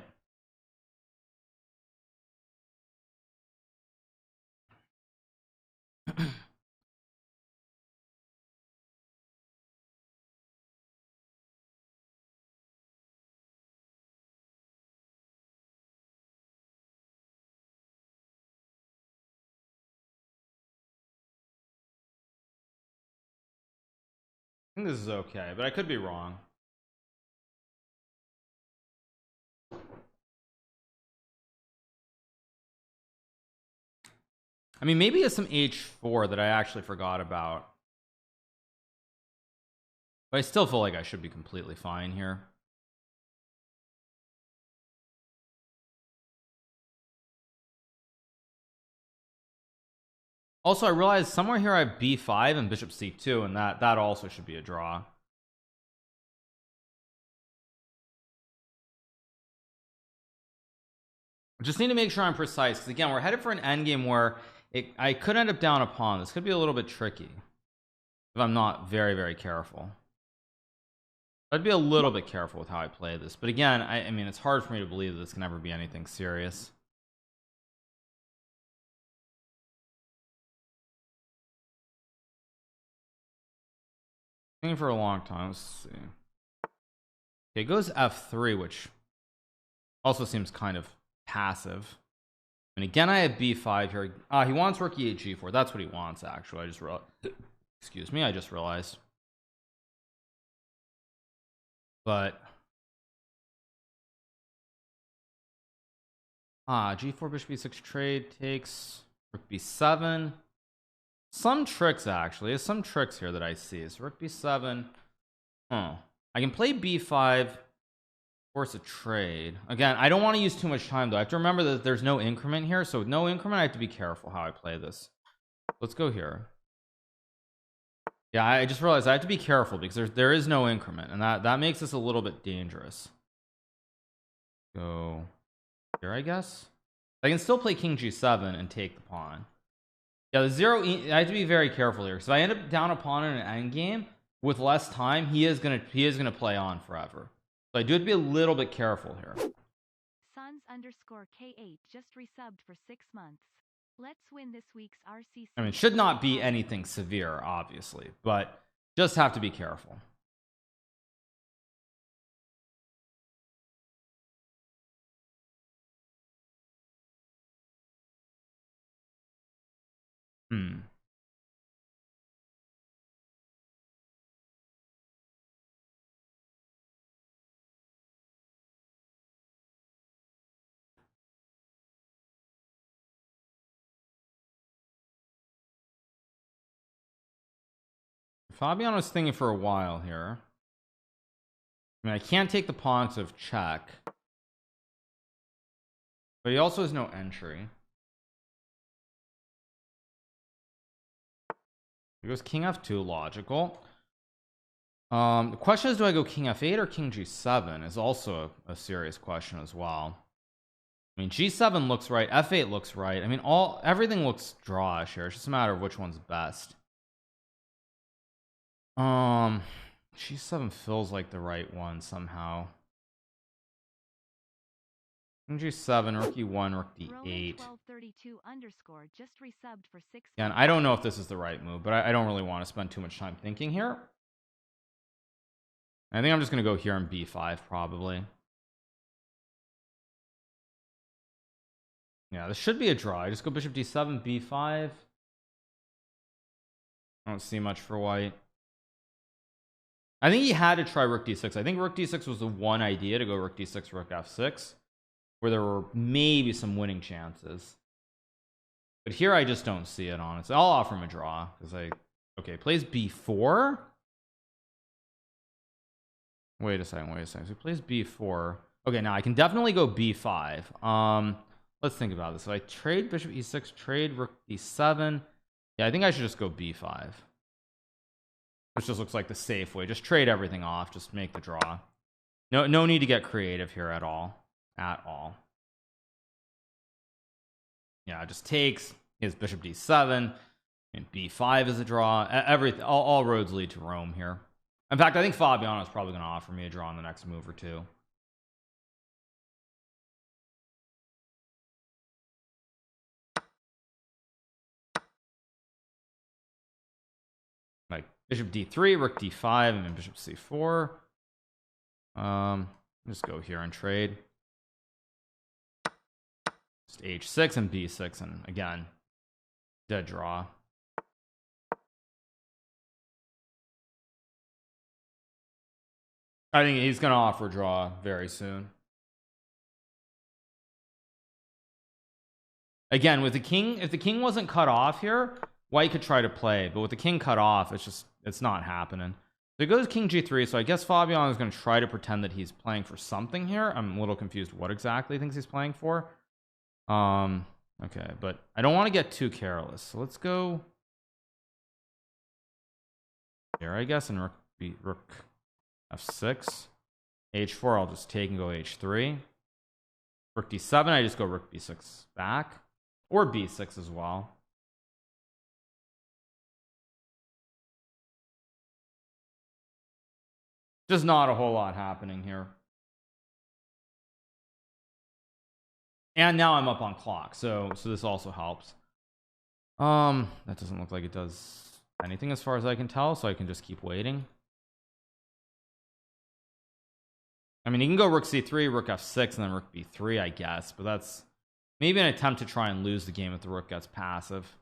I think this is okay, but I could be wrong. I mean, maybe it's some h4 that I actually forgot about. But I still feel like I should be completely fine here. Also, I realized somewhere here I have b5 and bishop c2, and that also should be a draw. Just need to make sure I'm precise, because again, we're headed for an endgame where I could end up down a pawn. This could be a little bit tricky if I'm not very, very careful. I'd be a little bit careful with how I play this, but again, I mean, it's hard for me to believe that this can ever be anything serious. Thinking for a long time. Let's see. Okay, it goes f3, which also seems kind of passive. And again, I have b5 here. He wants rook e8 g4. That's what he wants, actually. I just realized. Excuse me, I just realized. But g4 bishop b6 trade takes rook b7. Some tricks actually. There's some tricks here that I see. So rook b7. I can play b5. Force a trade. Again, I don't want to use too much time though. I have to remember that there's no increment here. So with no increment, I have to be careful how I play this. Let's go here. Yeah, I just realized I have to be careful because there is no increment, and that makes this a little bit dangerous. Go here, I guess. I can still play king g7 and take the pawn. Yeah, I have to be very careful here because if I end up down a pawn in an endgame with less time, he is gonna play on forever. So I do have to be a little bit careful here. Sons_K8 just resubbed for 6 months. Let's win this week's RCC. I mean, it should not be anything severe, obviously, but just have to be careful. Fabiano's thinking for a while here. I mean, I can't take the pawn to check, but he also has no entry. He goes king f2, logical. The question is, do I go king f8 or king g7 is also a serious question as well. I mean, g7 looks right, f8 looks right. I mean, everything looks drawish here. It's just a matter of which one's best. G7 feels like the right one somehow. G7, rook E1, rook D8. Just resubbed for 6. Again, I don't know if this is the right move, but I don't really want to spend too much time thinking here. I think I'm just going to go here on B5 probably. Yeah, this should be a draw. I just go bishop D7, B5. I don't see much for white. I think he had to try rook D6. I think rook D6 was the one idea to go rook D6, rook F6, where there were maybe some winning chances. But here I just don't see it, honestly. I'll offer him a draw because okay, plays B4. Wait a second. So he plays B4. Okay, now I can definitely go B5. Let's think about this. So I trade bishop E6, trade rook D7. Yeah, I think I should just go B5. Which just looks like the safe way. Just trade everything off. Just make the draw. No need to get creative here at all. Yeah, it just takes his bishop D7 and B5 is a draw. Everything, all roads lead to Rome here. In fact, I think Fabiano is probably going to offer me a draw on the next move or two. Like bishop D3, rook D5, and then bishop C4. Just go here and trade. Just H6 and B6, and again, dead draw. I think he's going to offer a draw very soon. Again, with the king, if the king wasn't cut off here, white could try to play, but with the king cut off, it's not happening. So he goes king G3, so I guess Fabiano is going to try to pretend that he's playing for something here. I'm a little confused what exactly he thinks he's playing for. Okay, but I don't want to get too careless. So let's go here, I guess, and rook F6. H4, I'll just take and go H3. Rook D7, I just go rook B6 back. Or B6 as well. Just not a whole lot happening here. And now I'm up on clock, so this also helps. That doesn't look like it does anything as far as I can tell, so I can just keep waiting. I mean, he can go rook C3, rook F6, and then rook B3, I guess, but that's maybe an attempt to try and lose the game if the rook gets passive.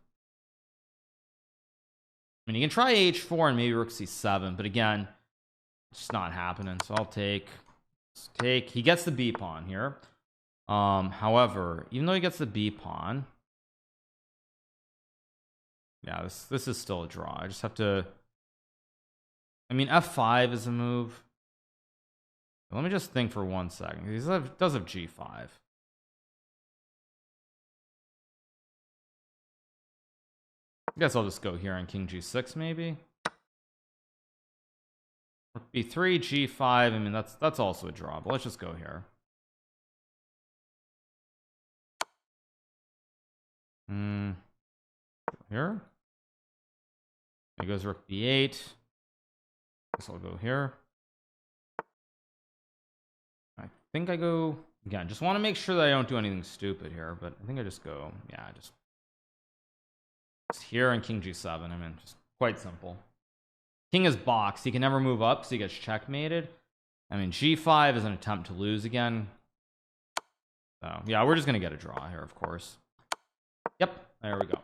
I mean, you can try H4 and maybe rook C7, but again, it's just not happening, so I'll take. He gets the B pawn here. However, even though he gets the B pawn, yeah, this is still a draw. I just have to. I mean, F5 is a move. Let me just think for 1 second. He does have G5. I guess I'll just go here on king G6 maybe. Rook B3, G5. I mean, that's also a draw, but let's just go here. Here. It goes rook B8. Guess I'll go here. I think I go again. Just want to make sure that I don't do anything stupid here, but I think I just go. Yeah, just here and king G7. I mean, just quite simple. King is boxed. He can never move up, so he gets checkmated. I mean, G5 is an attempt to lose again. So yeah, we're just gonna get a draw here, of course. Yep, there we go.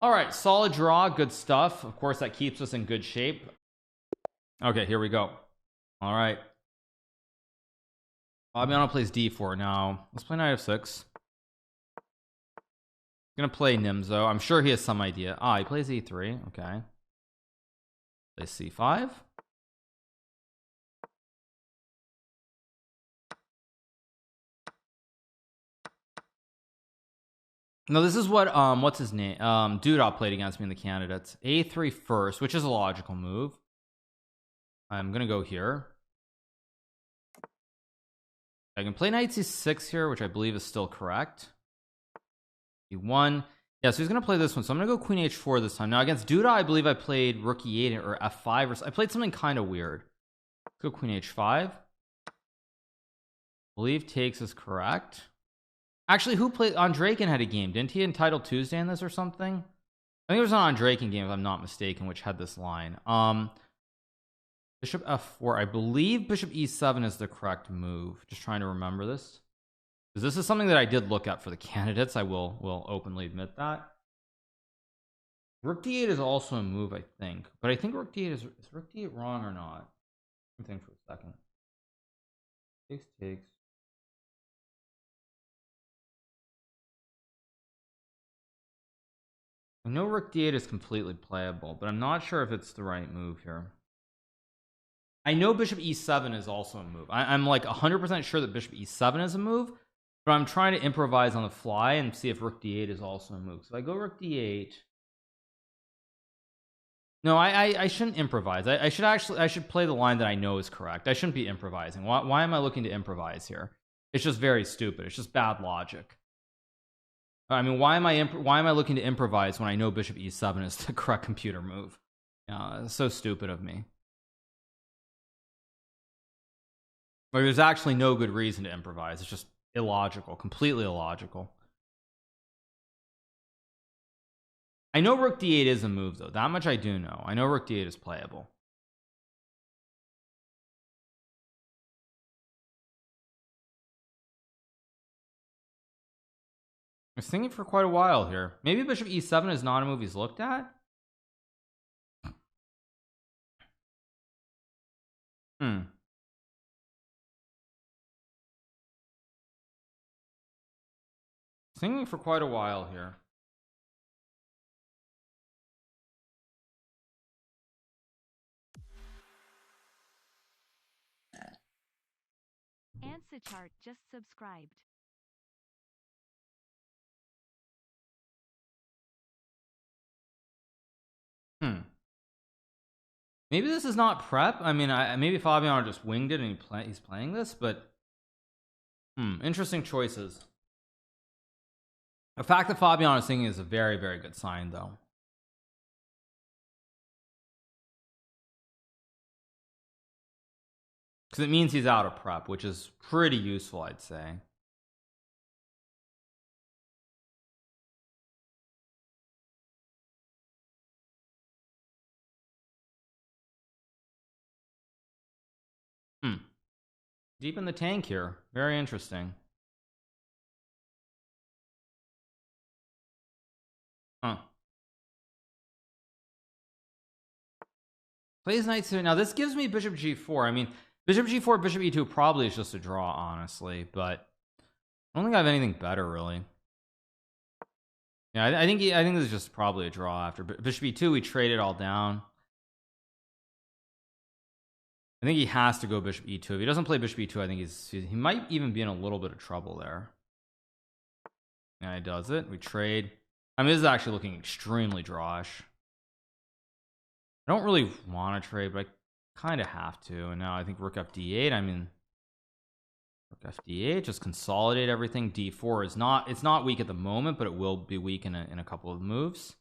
All right, solid draw, good stuff. Of course, that keeps us in good shape. Okay, here we go. All right. Fabiano plays D4 now. Let's play knight F6. Gonna play Nimzo. I'm sure he has some idea. He plays E3. Okay. Plays C5. No, this is what what's his name? Dudop played against me in the candidates. A3 first, which is a logical move. I'm gonna go here. I can play knight C6 here, which I believe is still correct. E1. Yeah, so he's gonna play this one. So I'm gonna go Queen H4 this time. Now against Duda, I believe I played Rook E8 or F5 or I played something kind of weird. Let's go Queen H5. I believe takes is correct. Actually, who played Andreykin had a game? Didn't he entitle Tuesday in this or something? I think it was an Andreykin game, if I'm not mistaken, which had this line. Bishop F4. I believe Bishop E7 is the correct move. Just trying to remember this. Because this is something that I did look at for the candidates. I will openly admit that. Rook D8 is also a move, I think. But I think Rook D8 is Rook D8 wrong or not? Let me think for a second. Takes. I know Rook D8 is completely playable, but I'm not sure if it's the right move here. I know Bishop E7 is also a move. I'm like 100% sure that Bishop E7 is a move, but I'm trying to improvise on the fly and see if Rook D8 is also a move. So I go Rook D8. No, I shouldn't improvise. I should play the line that I know is correct. I shouldn't be improvising. Why am I looking to improvise here? It's just very stupid. It's just bad logic. I mean, why am I looking to improvise when I know Bishop E7 is the correct computer move? It's so stupid of me. Like, there's actually no good reason to improvise. It's just illogical, completely illogical. I know Rook D8 is a move, though. That much I do know. I know Rook D8 is playable. I was thinking for quite a while here. Maybe Bishop E7 is not a move he's looked at? Thinking for quite a while here. Answer chart just subscribed. Maybe this is not prep. I mean, maybe Fabiano just winged it and he's playing this, but interesting choices. The fact that Fabiano is singing is a very, very good sign, though. Because it means he's out of prep, which is pretty useful, I'd say. Deep in the tank here. Very interesting. Plays knight c. Now this gives me Bishop G4. I mean, Bishop G4, Bishop E2 probably is just a draw, honestly, but I don't think I have anything better, really. Yeah, I think this is just probably a draw after Bishop E2. We trade it all down. I think he has to go Bishop E2. If he doesn't play Bishop E2, I think he might even be in a little bit of trouble there. Yeah, he does it. We trade. I mean, this is actually looking extremely drawish. I don't really want to trade, but I kind of have to. And now I think Rook F8. I mean, Rook F8, just consolidate everything. D4 is not, it's not weak at the moment, but it will be weak in a couple of moves.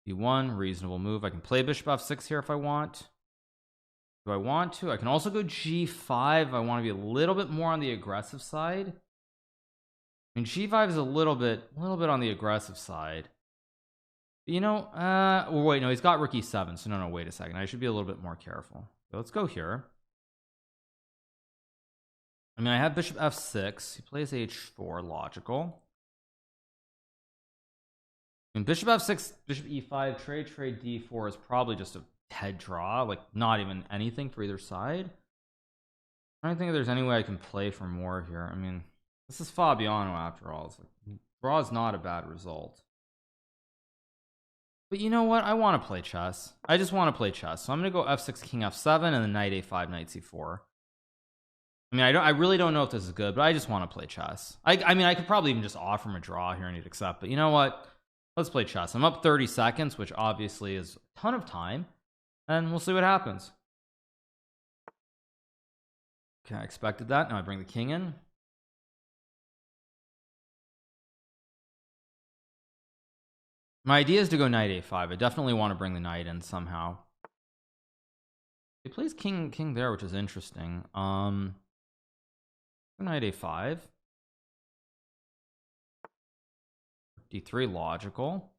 D1, reasonable move. I can play Bishop F6 here if I want. Do I want to? I can also go G5. I want to be a little bit more on the aggressive side. I mean, G5 is a little bit on the aggressive side. You know, well, wait, no, he's got Rook E7, so no, wait a second. I should be a little bit more careful. So let's go here. I mean, I have Bishop F6. He plays H4, logical. And Bishop F6, Bishop E5, trade D4 is probably just a head draw, like not even anything for either side. I don't think there's any way I can play for more here. I mean, this is Fabiano after all. It's like, draw is not a bad result. But you know what? I want to play chess. I just want to play chess. So I'm going to go F6, King F7, and then Knight A5, Knight C4. I mean, I really don't know if this is good, but I just want to play chess. I mean, I could probably even just offer him a draw here and he'd accept. But you know what? Let's play chess. I'm up 30 seconds, which obviously is a ton of time. And we'll see what happens. Okay, I expected that. Now I bring the king in. My idea is to go knight a5. I definitely want to bring the knight in somehow. He plays king there, which is interesting. Knight a5. d3 logical.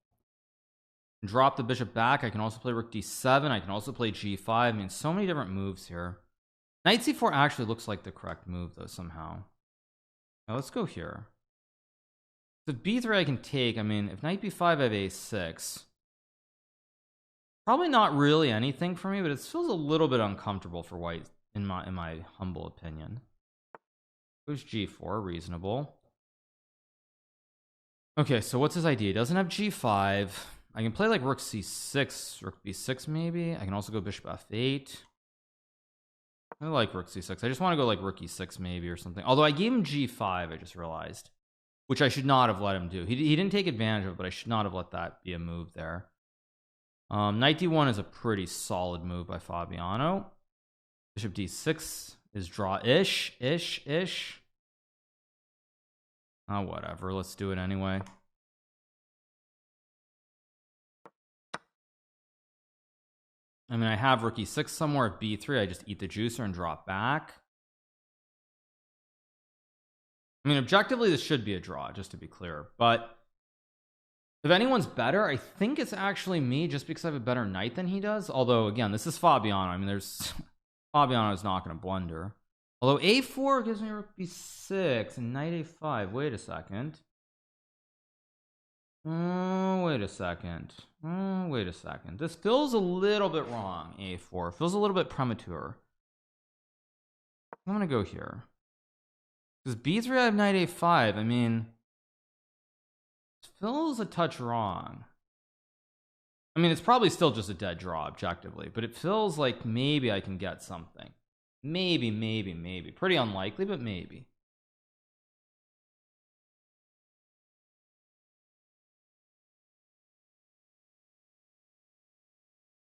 Drop the bishop back. I can also play rook d7. I can also play g5. I mean, so many different moves here. Knight c4 actually looks like the correct move though somehow. Now let's go here. So b3 I can take. I mean, if knight b5 I have a6. Probably not really anything for me, but it feels a little bit uncomfortable for white in my humble opinion. Goes g4, reasonable. Okay, so what's his idea? He doesn't have g5. I can play like rook c6, rook b6 maybe. I can also go bishop f8. I like rook c6. I just want to go like rook e6 maybe or something. Although I gave him g5, I just realized, which I should not have let him do. He didn't take advantage of it, but I should not have let that be a move there. Knight d1 is a pretty solid move by Fabiano. Bishop d6 is draw-ish. Oh, whatever. Let's do it anyway. I mean, I have rook e6 somewhere at b3. I just eat the juicer and drop back. I mean, objectively, this should be a draw, just to be clear. But if anyone's better, I think it's actually me, just because I have a better knight than he does. Although, again, this is Fabiano. I mean, Fabiano is not going to blunder. Although a4 gives me rook b6 and knight a5. Wait a second. Wait a second. This feels a little bit wrong. A4 feels a little bit premature. I'm gonna go here because b3 I have knight a5. I mean, it feels a touch wrong. I mean, it's probably still just a dead draw objectively, but it feels like maybe I can get something. Maybe. Pretty unlikely, but maybe.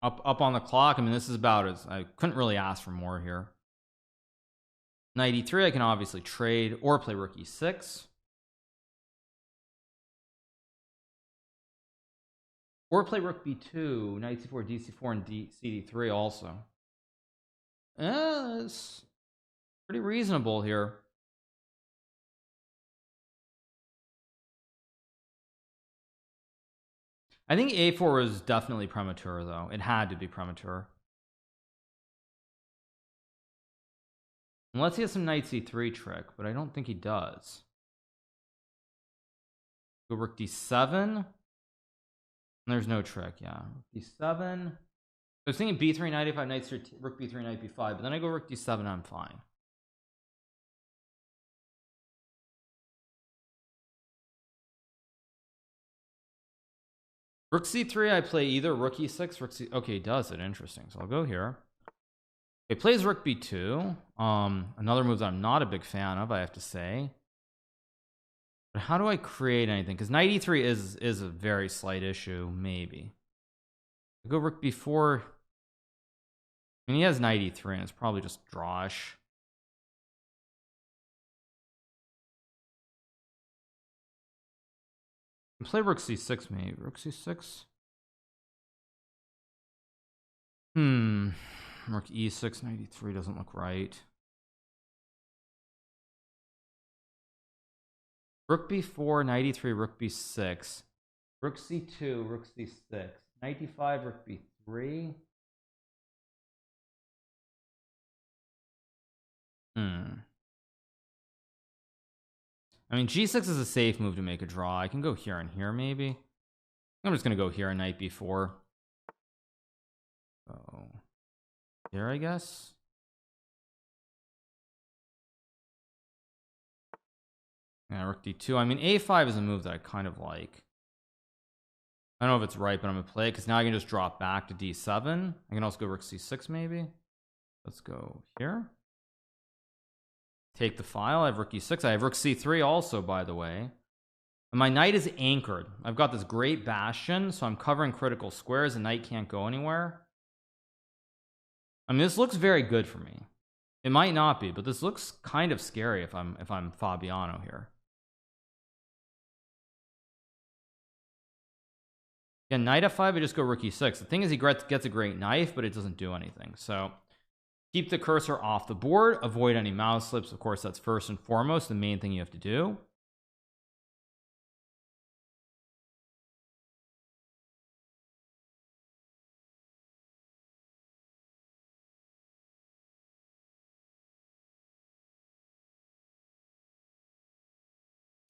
Up on the clock. I mean, this is about as I couldn't really ask for more here. Knight e3 I can obviously trade or play rook e6. Or play rook b2, knight c4, dc4, and cd3 also. It's pretty reasonable here. I think a4 was definitely premature, though. It had to be premature. Unless he has some knight c3 trick, but I don't think he does. Go rook d7. There's no trick, yeah. Rook d7. I was thinking b3, knight a5, knight c3, rook b3, knight b5, but then I go rook d7, I'm fine. Rook c3, I play either rook e6, rook c. Okay, he does it. Interesting. So I'll go here. He plays rook b2. Another move that I'm not a big fan of, I have to say. But how do I create anything? Because knight e3 is a very slight issue. Maybe. I go rook b4. I mean, he has knight e3, and it's probably just drawish. Play rook c6 maybe. Rook c6. Rook e6, knight e3 doesn't look right. Rook b4, knight e3, rook b6. Rook c2, rook c6. Knight d5, rook b3. I mean, g6 is a safe move to make a draw. I can go here and here, maybe. I'm just going to go here and knight b4. Oh, here, I guess. Yeah, rook d2. I mean, a5 is a move that I kind of like. I don't know if it's right, but I'm going to play it because now I can just drop back to d7. I can also go rook c6, maybe. Let's go here. Take the file. I have rook e6. I have rook c3 also, by the way. And my knight is anchored. I've got this great bastion, so I'm covering critical squares. The knight can't go anywhere. I mean, this looks very good for me. It might not be, but this looks kind of scary if I'm Fabiano here. Yeah, knight f5, I just go rook e6. The thing is, he gets a great knife, but it doesn't do anything. So keep the cursor off the board, avoid any mouse slips. Of course, that's first and foremost the main thing you have to do.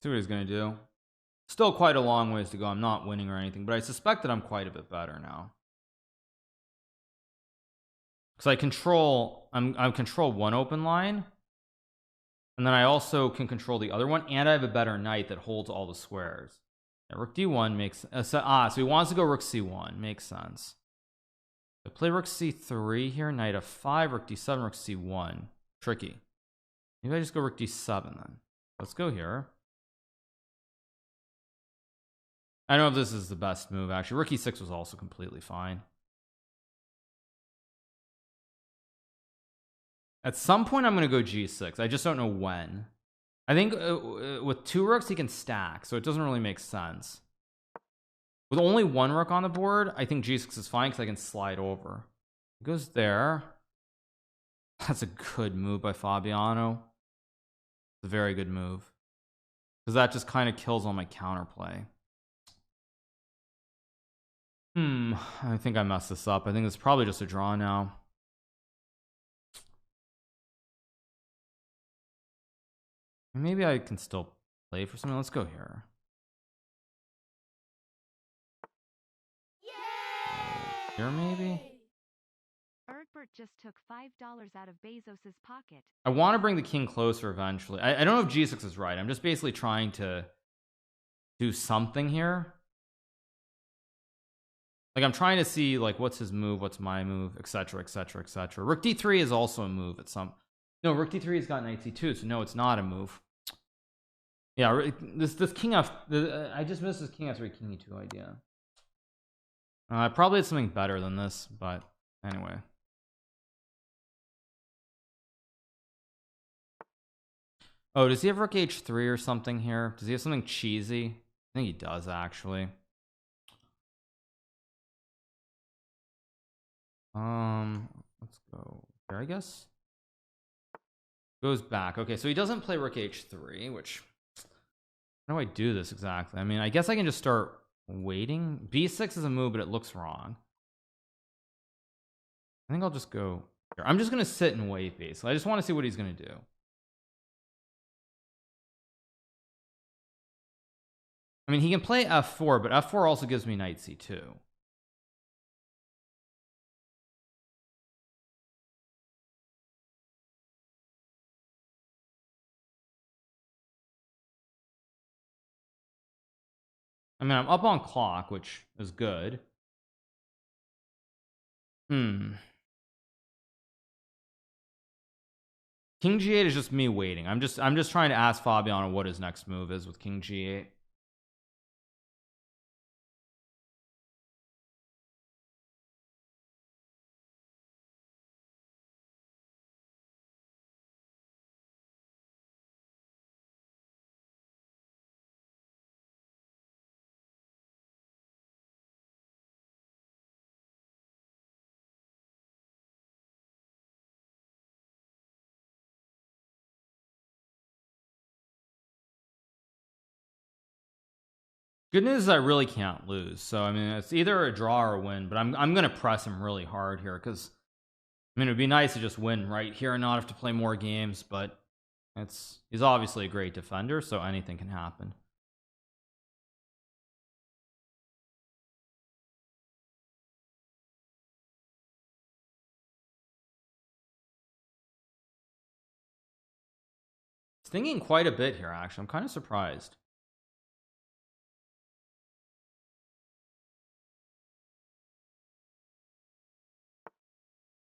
See what he's gonna do. Still quite a long ways to go. I'm not winning or anything, but I suspect that I'm quite a bit better now. Because I control one open line, and then I also can control the other one, and I have a better knight that holds all the squares. Yeah, rook d1 makes so he wants to go rook c1. Makes sense. I play rook c3 here, knight f5, rook d7, rook c1. Tricky. Maybe I just go rook d7 then. Let's go here. I don't know if this is the best move, actually. Rook e6 was also completely fine. At some point, I'm going to go g6. I just don't know when. I think with two rooks, he can stack, so it doesn't really make sense. With only one rook on the board, I think g6 is fine because I can slide over. It goes there. That's a good move by Fabiano. It's a very good move. Because that just kind of kills all my counterplay. I think I messed this up. I think it's probably just a draw now. Maybe I can still play for something. Let's go here. Yay! Here maybe? Egbert just took $5 out of Bezos's pocket. I want to bring the king closer eventually. I don't know if g6 is right. I'm just basically trying to do something here. Like I'm trying to see like what's his move, what's my move, etc, etc, etc. Rook d3 is also a move at some. No, rook d3 has got knight c2, so no, it's not a move. Yeah, this king f. I just missed this king f3, king e2 idea. I probably had something better than this, but anyway. Oh, does he have rook h3 or something here? Does he have something cheesy? I think he does actually. Let's go here, I guess. Goes back. Okay, so he doesn't play rook h3, which how do I do this exactly? I mean, I guess I can just start waiting. b6 is a move, but it looks wrong. I think I'll just go here. I'm just gonna sit and wait basically. I just want to see what he's gonna do. I mean, he can play f4, but f4 also gives me knight c2. I mean, I'm up on clock, which is good. King g8 is just me waiting. I'm just trying to ask Fabiano what his next move is with king g8. Good news is I really can't lose. So I mean, it's either a draw or a win, but I'm gonna press him really hard here because I mean it'd be nice to just win right here and not have to play more games, but he's obviously a great defender, so anything can happen. He's thinking quite a bit here, actually. I'm kind of surprised.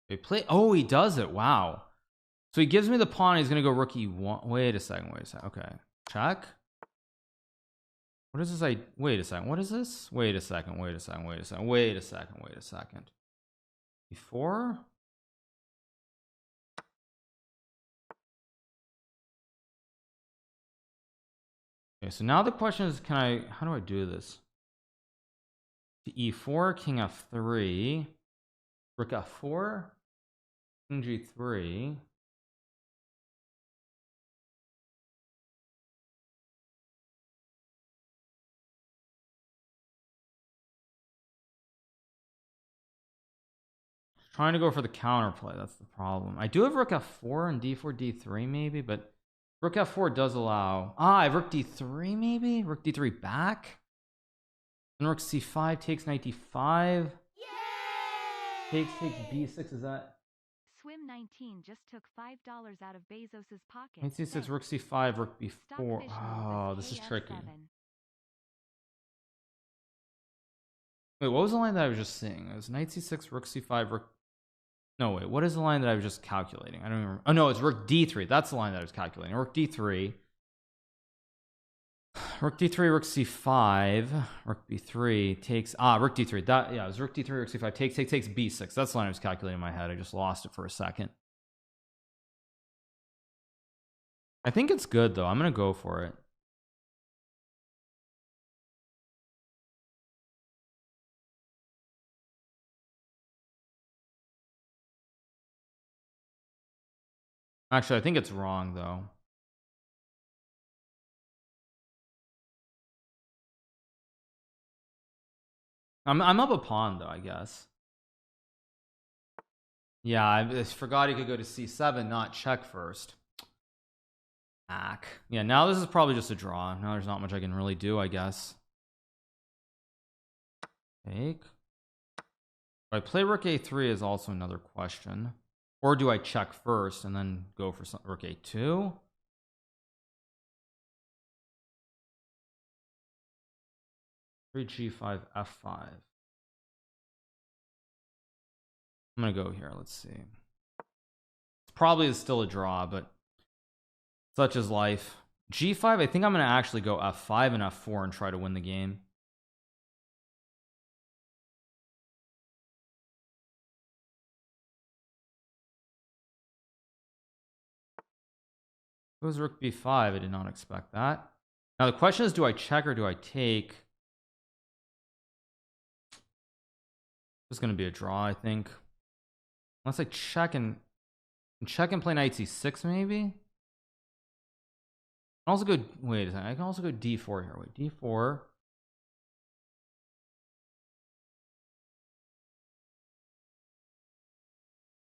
They play. Oh, he does it. Wow. So he gives me the pawn. He's gonna go rook e1. Wait a second. Okay. Check. What is this? Wait a second. What is this? Wait a second. Before. Okay. So now the question is, how do I do this? to e4, king f3, rook f4, king g3. Trying to go for the counterplay. That's the problem. I do have rook f4 and d4, d3 maybe, but rook f4 does allow. I have rook d3 maybe? Rook d3 back? And rook c5 takes knight d5. Takes b6. Is that? Swim 19 just took $5 out of Bezos's pocket. Knight c6, rook c5, rook b4. Oh, this is tricky. Wait, what was the line that I was just seeing? It was knight c6, rook c5, rook. No, wait, what is the line that I was just calculating? I don't even remember. Oh, no, it's rook d3. That's the line that I was calculating. Rook d3. Rook d3, rook c5, rook b3 takes rook d3. That it was rook d3, rook c5 takes b6. That's the line I was calculating in my head. I just lost it for a second. I think it's good though. I'm gonna go for it. Actually, I think it's wrong though. I'm up a pawn though, I guess. Yeah, I forgot he could go to c7, not check first. Yeah, now this is probably just a draw. Now there's not much I can really do, I guess. Take. Do I play rook a3 is also another question. Or do I check first and then go for some rook a2? G5 f5. I'm gonna go here. Let's see. It's probably still a draw, but such is life. G5. I think I'm gonna actually go f5 and f4 and try to win the game. Goes rook b5. I did not expect that. Now the question is, do I check or do I take? This is going to be a draw, I think. Unless I check and play knight c6 maybe. I can also go. Wait a second. I can also go d4 here. Wait, d4.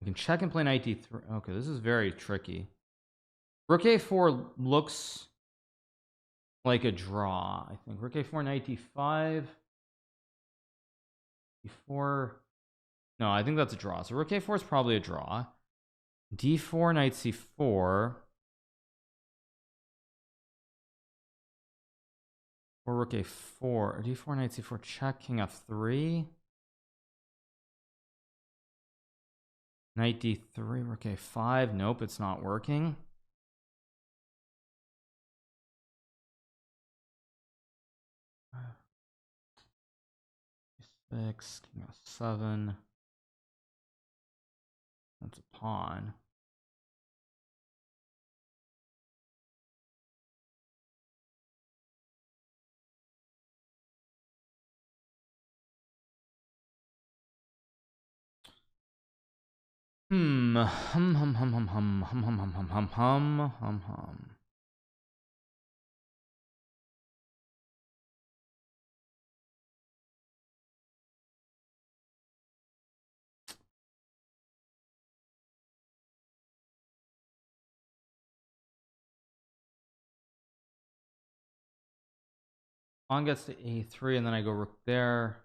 I can check and play knight d3. Okay, this is very tricky. Rook a4 looks like a draw, I think. Rook a4, knight d5. d4. No, I think that's a draw. So rook a4 is probably a draw. d4, knight c4. Or rook a4. d4, knight c4, check, king f3. Knight d3, rook a5. Nope, it's not working. Six, king f7. That's a pawn. Pawn gets to a3 and then I go rook there.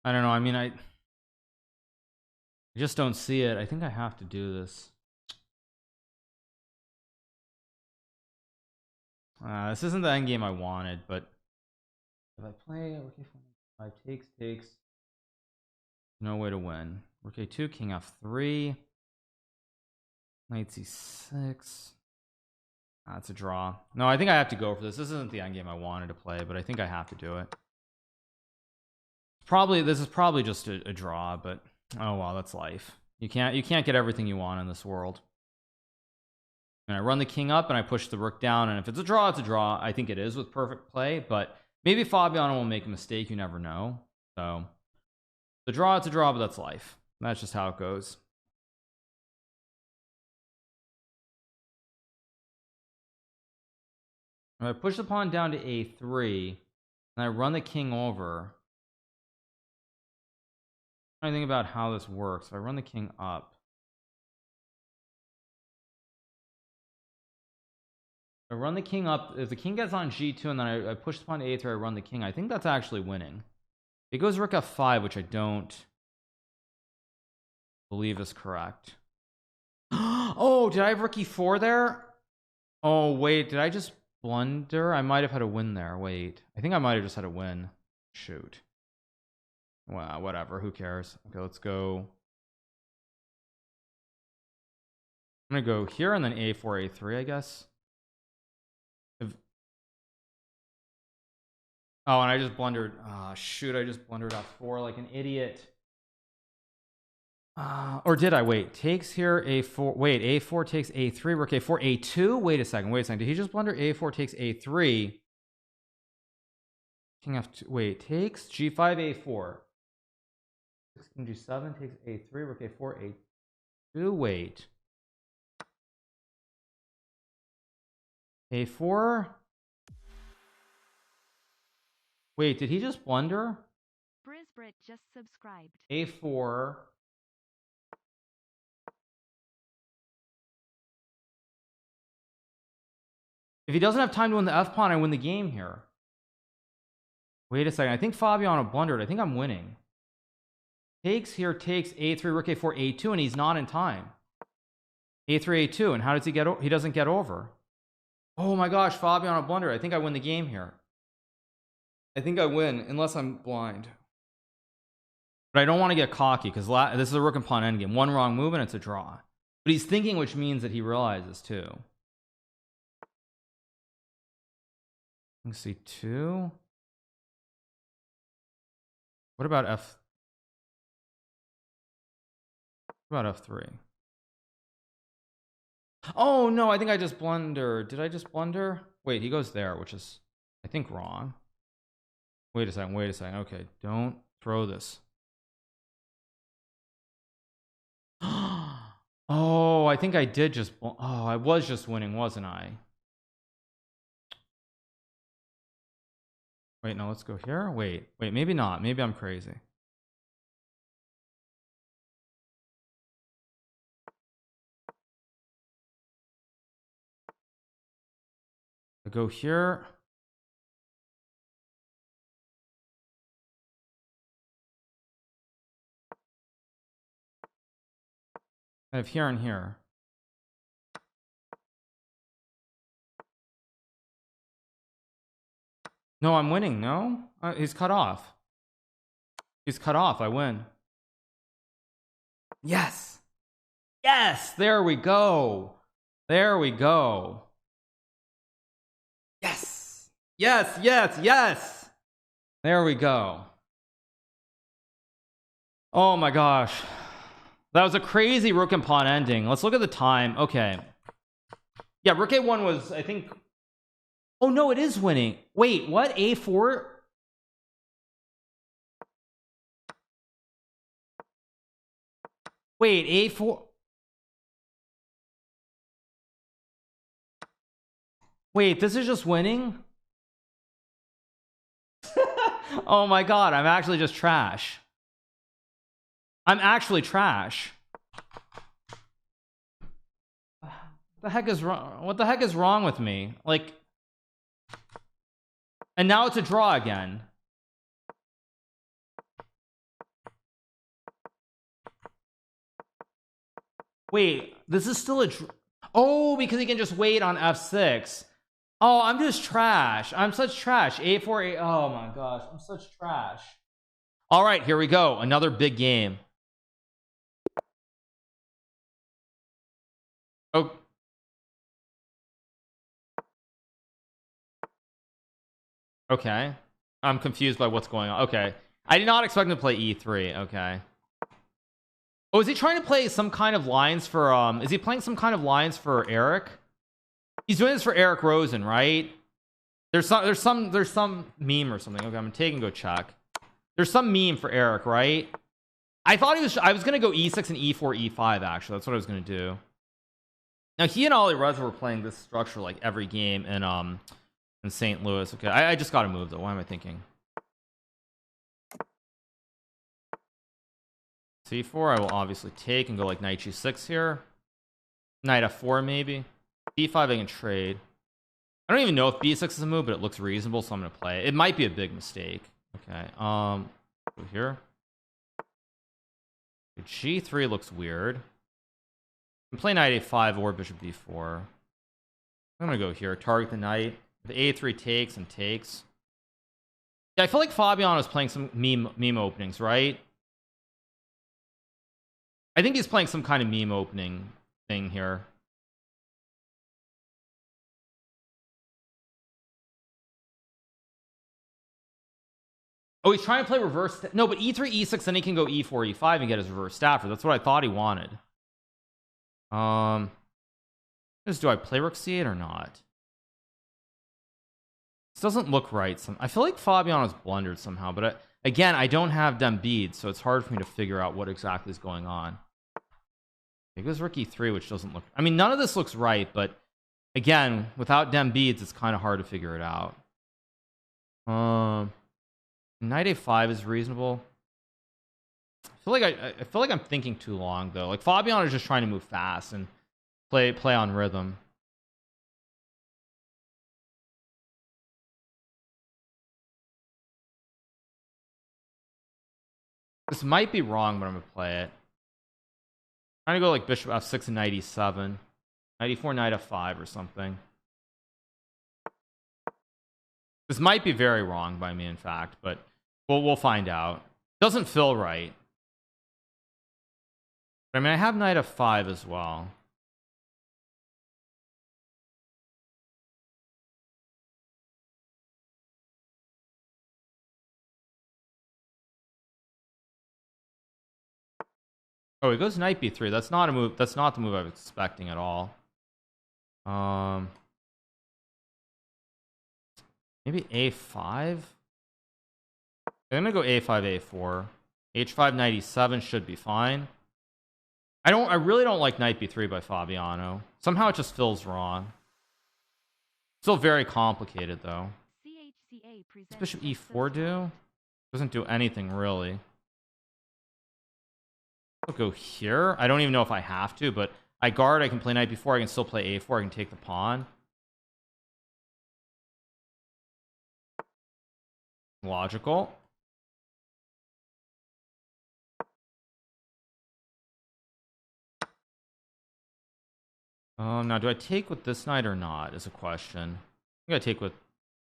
I don't know. I mean, I just don't see it. I think I have to do this. This isn't the endgame I wanted, but if I play rook a5 takes, no way to win. Rook a2, king f3, knight c6. That's a draw. No, I think I have to go for this. This isn't the endgame I wanted to play, but I think I have to do it. This is probably just a draw, but oh wow, that's life. You can't get everything you want in this world. And I run the king up and I push the rook down, and if it's a draw, it's a draw. I think it is with perfect play, but Maybe Fabiano will make a mistake, you never know. So the draw, it's a draw, but that's life. That's just how it goes. If I push the pawn down to a3 and I run the king over, I'm trying to think about how this works. If I run the king up, I run the king up. If the king gets on g2 and then I push the pawn to a3, I run the king. I think that's actually winning. It goes rook f5, which I don't believe is correct. Oh, did I have rook e4 there? Oh, wait, did I just blunder? I might have had a win there. Wait, I think I might have just had a win. Shoot. Well, whatever. Who cares? Okay, let's go. I'm gonna go here and then a4, a3, I guess. Oh, and I just blundered. Oh, shoot, I just blundered f4 like an idiot. Or did I? Wait, takes here a4. Wait, a4 takes a3, rook a4, a2. Wait a second. Did he just blunder a4 takes a3? King f2. Wait, takes g5, a4. King g7 takes a3, rook a4, a2. Wait. a4. Wait, did he just blunder? Brisbrit just subscribed. a4. If he doesn't have time to win the f pawn, I win the game here. Wait a second. I think Fabiano blundered. I think I'm winning. Takes here, takes a3, rook a4, a2, and he's not in time. a3, a2, and how does he get? He doesn't get over. Oh my gosh, Fabiano blundered. I think I win the game here. I think I win, unless I'm blind. But I don't want to get cocky, because this is a rook and pawn endgame. One wrong move and it's a draw. But he's thinking, which means that he realizes too. Let's see, 2. What about What about f3? Oh no, I think I just blundered. Did I just blunder? Wait, he goes there, which is, I think, wrong. Wait a second. Okay, don't throw this. Oh, I think I did just. Oh, I was just winning, wasn't I? Wait, no, let's go here. Wait, maybe not. Maybe I'm crazy. I go here. I have here and here. No, I'm winning. No, he's cut off. He's cut off. I win. Yes. Yes. There we go. There we go. Yes. Yes. Yes. Yes. There we go. Oh my gosh. That was a crazy rook and pawn ending. Let's look at the time. Okay. Yeah, rook a1 was, I think. Oh no, it is winning. Wait, what? a4? Wait, a4. Wait, this is just winning? Oh my god, I'm actually just trash. I'm actually trash. What the heck is wrong? What the heck is wrong with me? Like, and now it's a draw again. Wait, this is still a oh, because he can just wait on f6. Oh, I'm just trash. I'm such trash. a4, oh my gosh, I'm such trash. All right, here we go. Another big game. Oh. Okay. I'm confused by what's going on. Okay. I did not expect him to play e3. Okay. Oh, is he trying to play some kind of lines for is he playing some kind of lines for Eric? He's doing this for Eric Rosen, right? There's some meme or something. Okay, I'm gonna take and go check. There's some meme for Eric, right? I thought I was gonna go e6 and e4 e5 actually. That's what I was gonna do. Now he and Ollie Reza were playing this structure like every game in St. Louis. Okay, I just gotta move though. Why am I thinking? c4 I will obviously take and go like knight g6 here. Knight f4 maybe. d5 I can trade. I don't even know if b6 is a move, but it looks reasonable, so I'm gonna play it. It might be a big mistake. Okay, go here. g3 looks weird. I'm playing knight a5 or bishop b4. I'm gonna go here, target the knight. The a3 takes and takes. Yeah, I feel like Fabiano is playing some meme openings, right? I think he's playing some kind of meme opening thing here. Oh, he's trying to play reverse. No, but e3, e6, then he can go e4, e5 and get his reverse stafford. That's what I thought he wanted. Do I play rook c8 or not? This doesn't look right. I feel like Fabiano's blundered somehow, but again, I don't have them beads, so it's hard for me to figure out what exactly is going on. It goes rook e3, which doesn't look. I mean, none of this looks right, but again, without dem beads, it's kind of hard to figure it out. Knight a5 is reasonable. I feel like I'm thinking too long though. Like Fabiano is just trying to move fast and play on rhythm. This might be wrong, but I'm gonna play it. I'm trying to go like bishop f6 and knight e7, knight e4, knight f5 or something. This might be very wrong by me, in fact, but we'll find out. Doesn't feel right. I mean, I have knight f5 as well. Oh, he goes knight b3. That's not a move. That's not the move I was expecting at all. Maybe a5. I'm gonna go a5, a4, h5, knight e7 should be fine. I really don't like knight b3 by Fabiano. Somehow it just feels wrong. Still very complicated though. Does bishop e4 do? Doesn't do anything really. I'll go here. I don't even know if I have to, but I guard. I can play knight b4. I can still play a4. I can take the pawn. Logical. Now do I take with this knight or not is a question. I think I take with.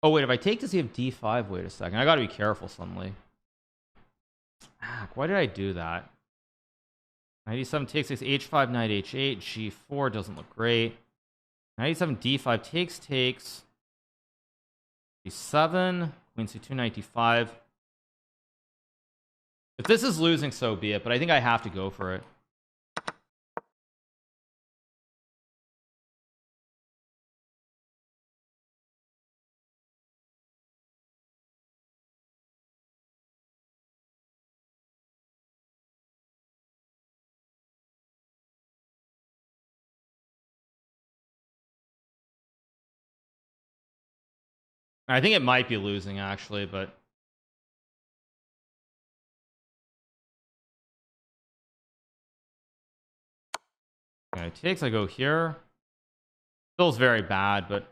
Oh wait, if I take, does he have d5? Wait a second. I gotta be careful suddenly. Why did I do that? Knight e7 takes h5, knight h8, g4 doesn't look great. Knight e7, d5 takes d7, queen c2, knight d5. If this is losing, so be it, but I think I have to go for it. I think it might be losing actually, but okay, takes. I go here. Feels very bad, but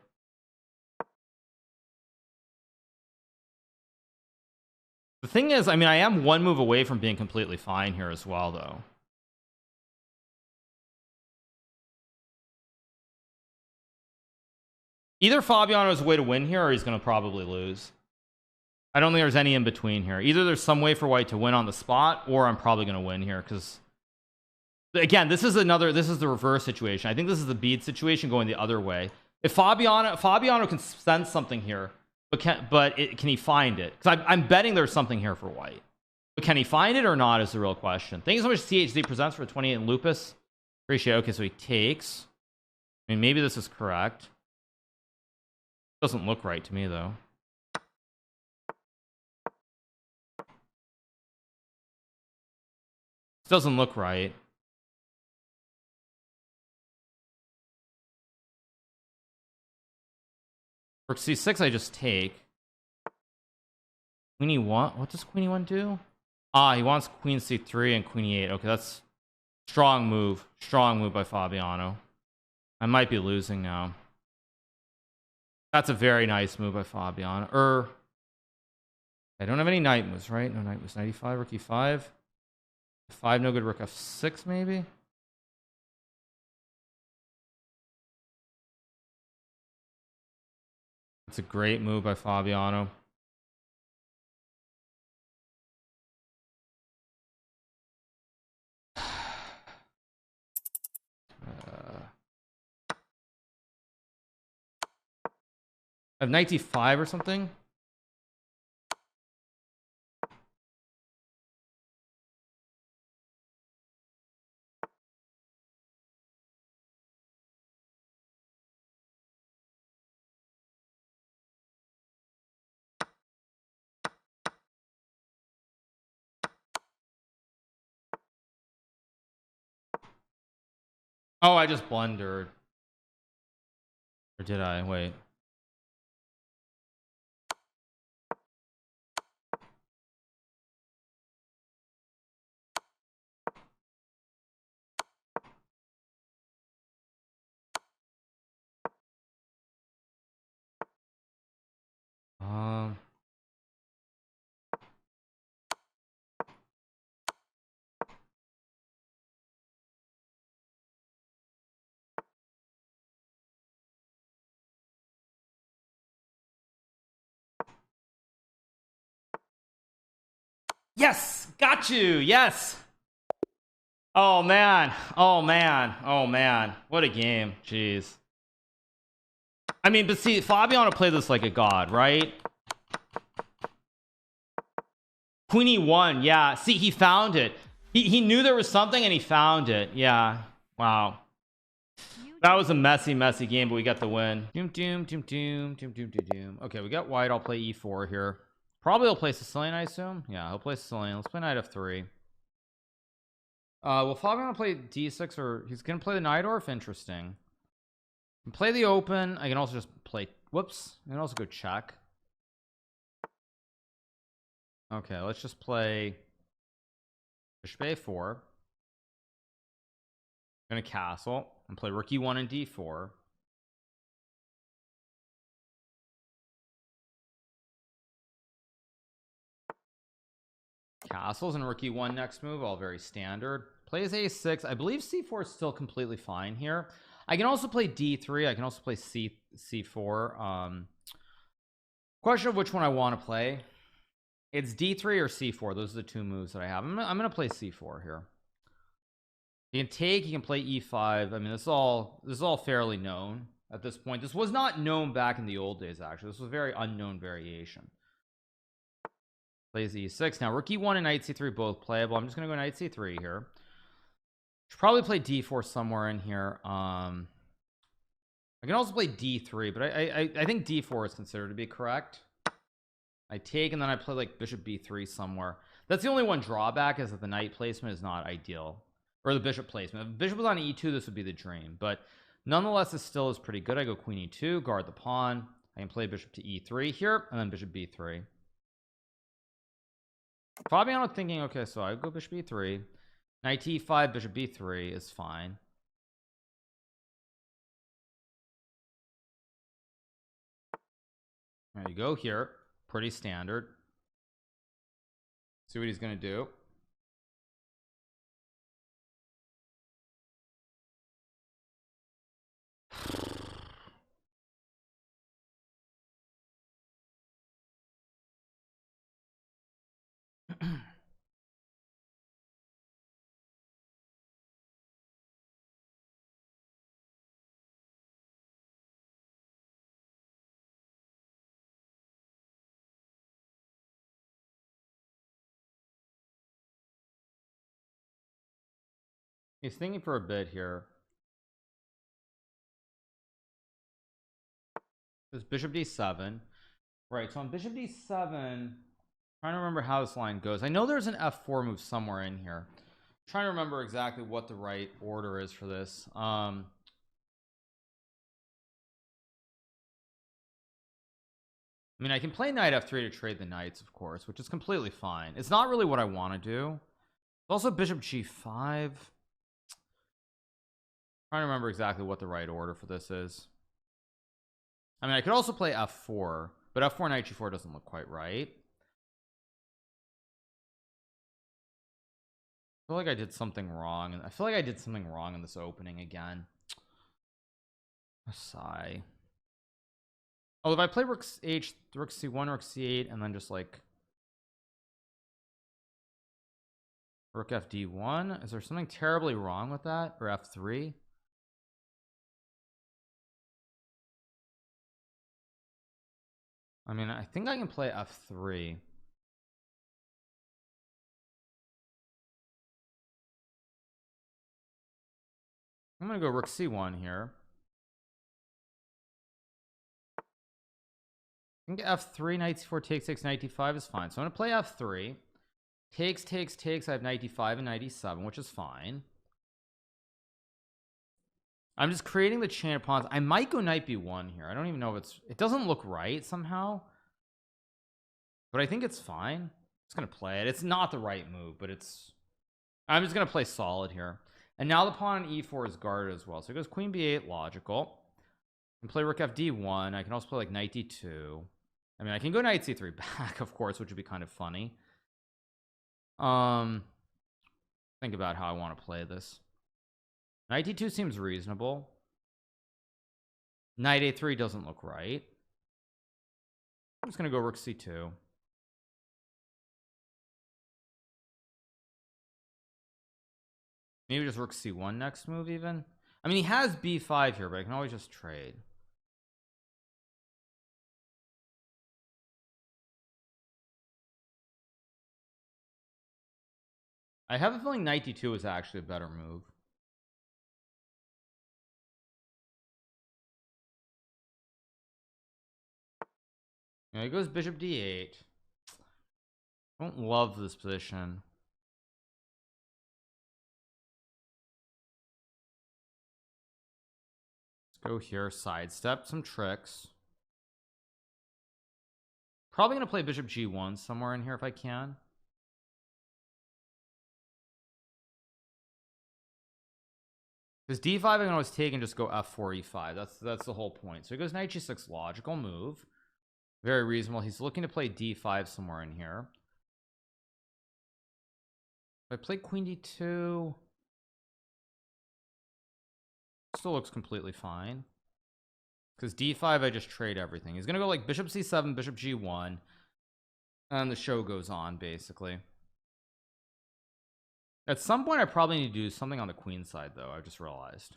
the thing is, I mean, I am one move away from being completely fine here as well, though. Either Fabiano has a way to win here, or he's going to probably lose. I don't think there's any in between here. Either there's some way for white to win on the spot, or I'm probably going to win here, because again, this is the reverse situation. I think this is the bead situation going the other way. If Fabiano can sense something here, but can he find it? Because I'm betting there's something here for white, but can he find it or not is the real question. Thank you so much, CHZ presents for 28 and Lupus. Appreciate it. Okay, so he takes. I mean, maybe this is correct. Doesn't look right to me though. Doesn't look right. Rook c6 I just take. Queen e1. What does queen e1 do? Ah, he wants queen c3 and queen e8. Okay, that's strong move. Strong move by Fabiano. I might be losing now. That's a very nice move by Fabiano. I don't have any knight moves, right? No knight moves. 95, rook e5. 5 no good, rook f6 maybe. It's a great move by Fabiano. I have knight d5 or something. Oh, I just blundered. Or did I? Wait. Yes, got you. Yes. Oh man. Oh man. Oh man. What a game. Jeez. I mean, but see, Fabiano played this like a god, right? Queen e1. Yeah. See, he found it. He knew there was something and he found it. Yeah. Wow. That was a messy game, but we got the win. Doom doom doom doom doom doom doom doom. Okay, we got white. I'll play e4 here. Probably he'll play Sicilian, I assume. Yeah, he'll play Sicilian. Let's play knight f3. Will Fabiano play d6 or he's gonna play the knight orf? Interesting. Play the open. I can also just play. Whoops. I can also go check. Okay, let's just play bishop a4. I'm gonna castle and play rook e1 and d4. Castles and rook e1 next move, all very standard. Plays a6. I believe c4 is still completely fine here. I can also play d3. I can also play c4. Question of which one I want to play. It's d3 or c4. Those are the two moves that I have. I'm gonna play c4 here. He can take. He can play e5. I mean, this is all fairly known at this point. This was not known back in the old days. Actually, this was a very unknown variation. Plays e6. Now rook e1 and knight c3 both playable. I'm just gonna go knight c3 here. Should probably play d4 somewhere in here. I can also play d3, but I think d4 is considered to be correct. I take and then I play like bishop b3 somewhere. That's the only one drawback, is that the knight placement is not ideal, or the bishop placement. If bishop was on e2, this would be the dream, but nonetheless it still is pretty good. I go queen e2, guard the pawn. I can play bishop to e3 here and then bishop b3. Fabiano thinking, okay, so I go bishop e3, knight e5, bishop b3 is fine. There you go. Here, pretty standard. See what he's gonna do. He's thinking for a bit here. There's bishop d7. Right, so on bishop d7, trying to remember how this line goes. I know there's an f4 move somewhere in here. Trying to remember exactly what the right order is for this. I mean, I can play knight f3 to trade the knights, of course, which is completely fine. It's not really what I want to do. Also bishop g5. Trying to remember exactly what the right order for this is. I mean, I could also play f4, but f4 knight g4 doesn't look quite right. I feel like I did something wrong, and I feel like I did something wrong in this opening again. A sigh. Oh, if I play rook h, rook c1, rook c8, and then just like rook fd1, is there something terribly wrong with that? Or f3? I mean, I think I can play f3. I'm gonna go rook c1 here. I think f3, knight c4, takes, knight d5 is fine. So I'm gonna play f3. Takes. I have knight d5 and knight d7, which is fine. I'm just creating the chain of pawns. I might go knight b1 here. I don't even know if it doesn't look right somehow, but I think it's fine. I'm just gonna play it. It's not the right move, but I'm just gonna play solid here. And now the pawn on e4 is guarded as well, so it goes queen b8, logical. I can play rook fd1. I can also play like knight d2. I mean, I can go knight c3 back, of course, which would be kind of funny. Think about how I want to play this. Knight d2 seems reasonable. Knight a3 doesn't look right. I'm just gonna go rook c2. Maybe just rook c1 next move even. I mean, he has b5 here, but I can always just trade. I have a feeling knight d2 is actually a better move. Yeah, he goes bishop d8. I don't love this position. Let's go here, sidestep some tricks. Probably gonna play bishop g1 somewhere in here if I can. Because d5 I can always take and just go f4 e5. That's the whole point. So he goes knight g6, logical move, very reasonable. He's looking to play d5 somewhere in here. If I play queen d2, still looks completely fine. Because d5 I just trade everything. He's gonna go like bishop c7, bishop g1, and the show goes on basically. At some point I probably need to do something on the queen side though. I just realized.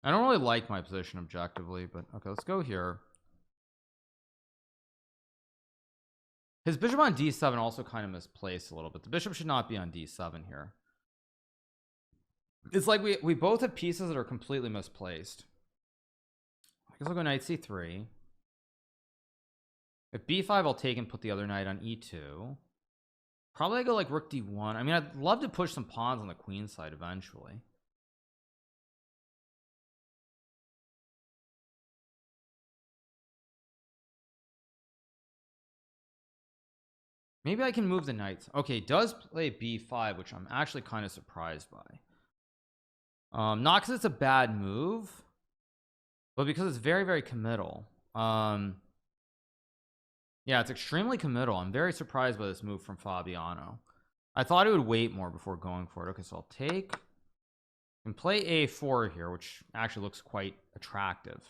I don't really like my position objectively, but okay, let's go here. His bishop on d7 also kind of misplaced a little bit. The bishop should not be on d7 here. It's like we both have pieces that are completely misplaced. I guess I'll go knight c3. If b5, I'll take and put the other knight on e2. Probably I go like rook d1. I mean, I'd love to push some pawns on the queen side eventually. Maybe I can move the knights. Okay, does play b5, which I'm actually kind of surprised by. Not because it's a bad move, but because it's very, very committal. Yeah, it's extremely committal. I'm very surprised by this move from Fabiano. I thought he would wait more before going for it. Okay, so I'll take and play a4 here, which actually looks quite attractive.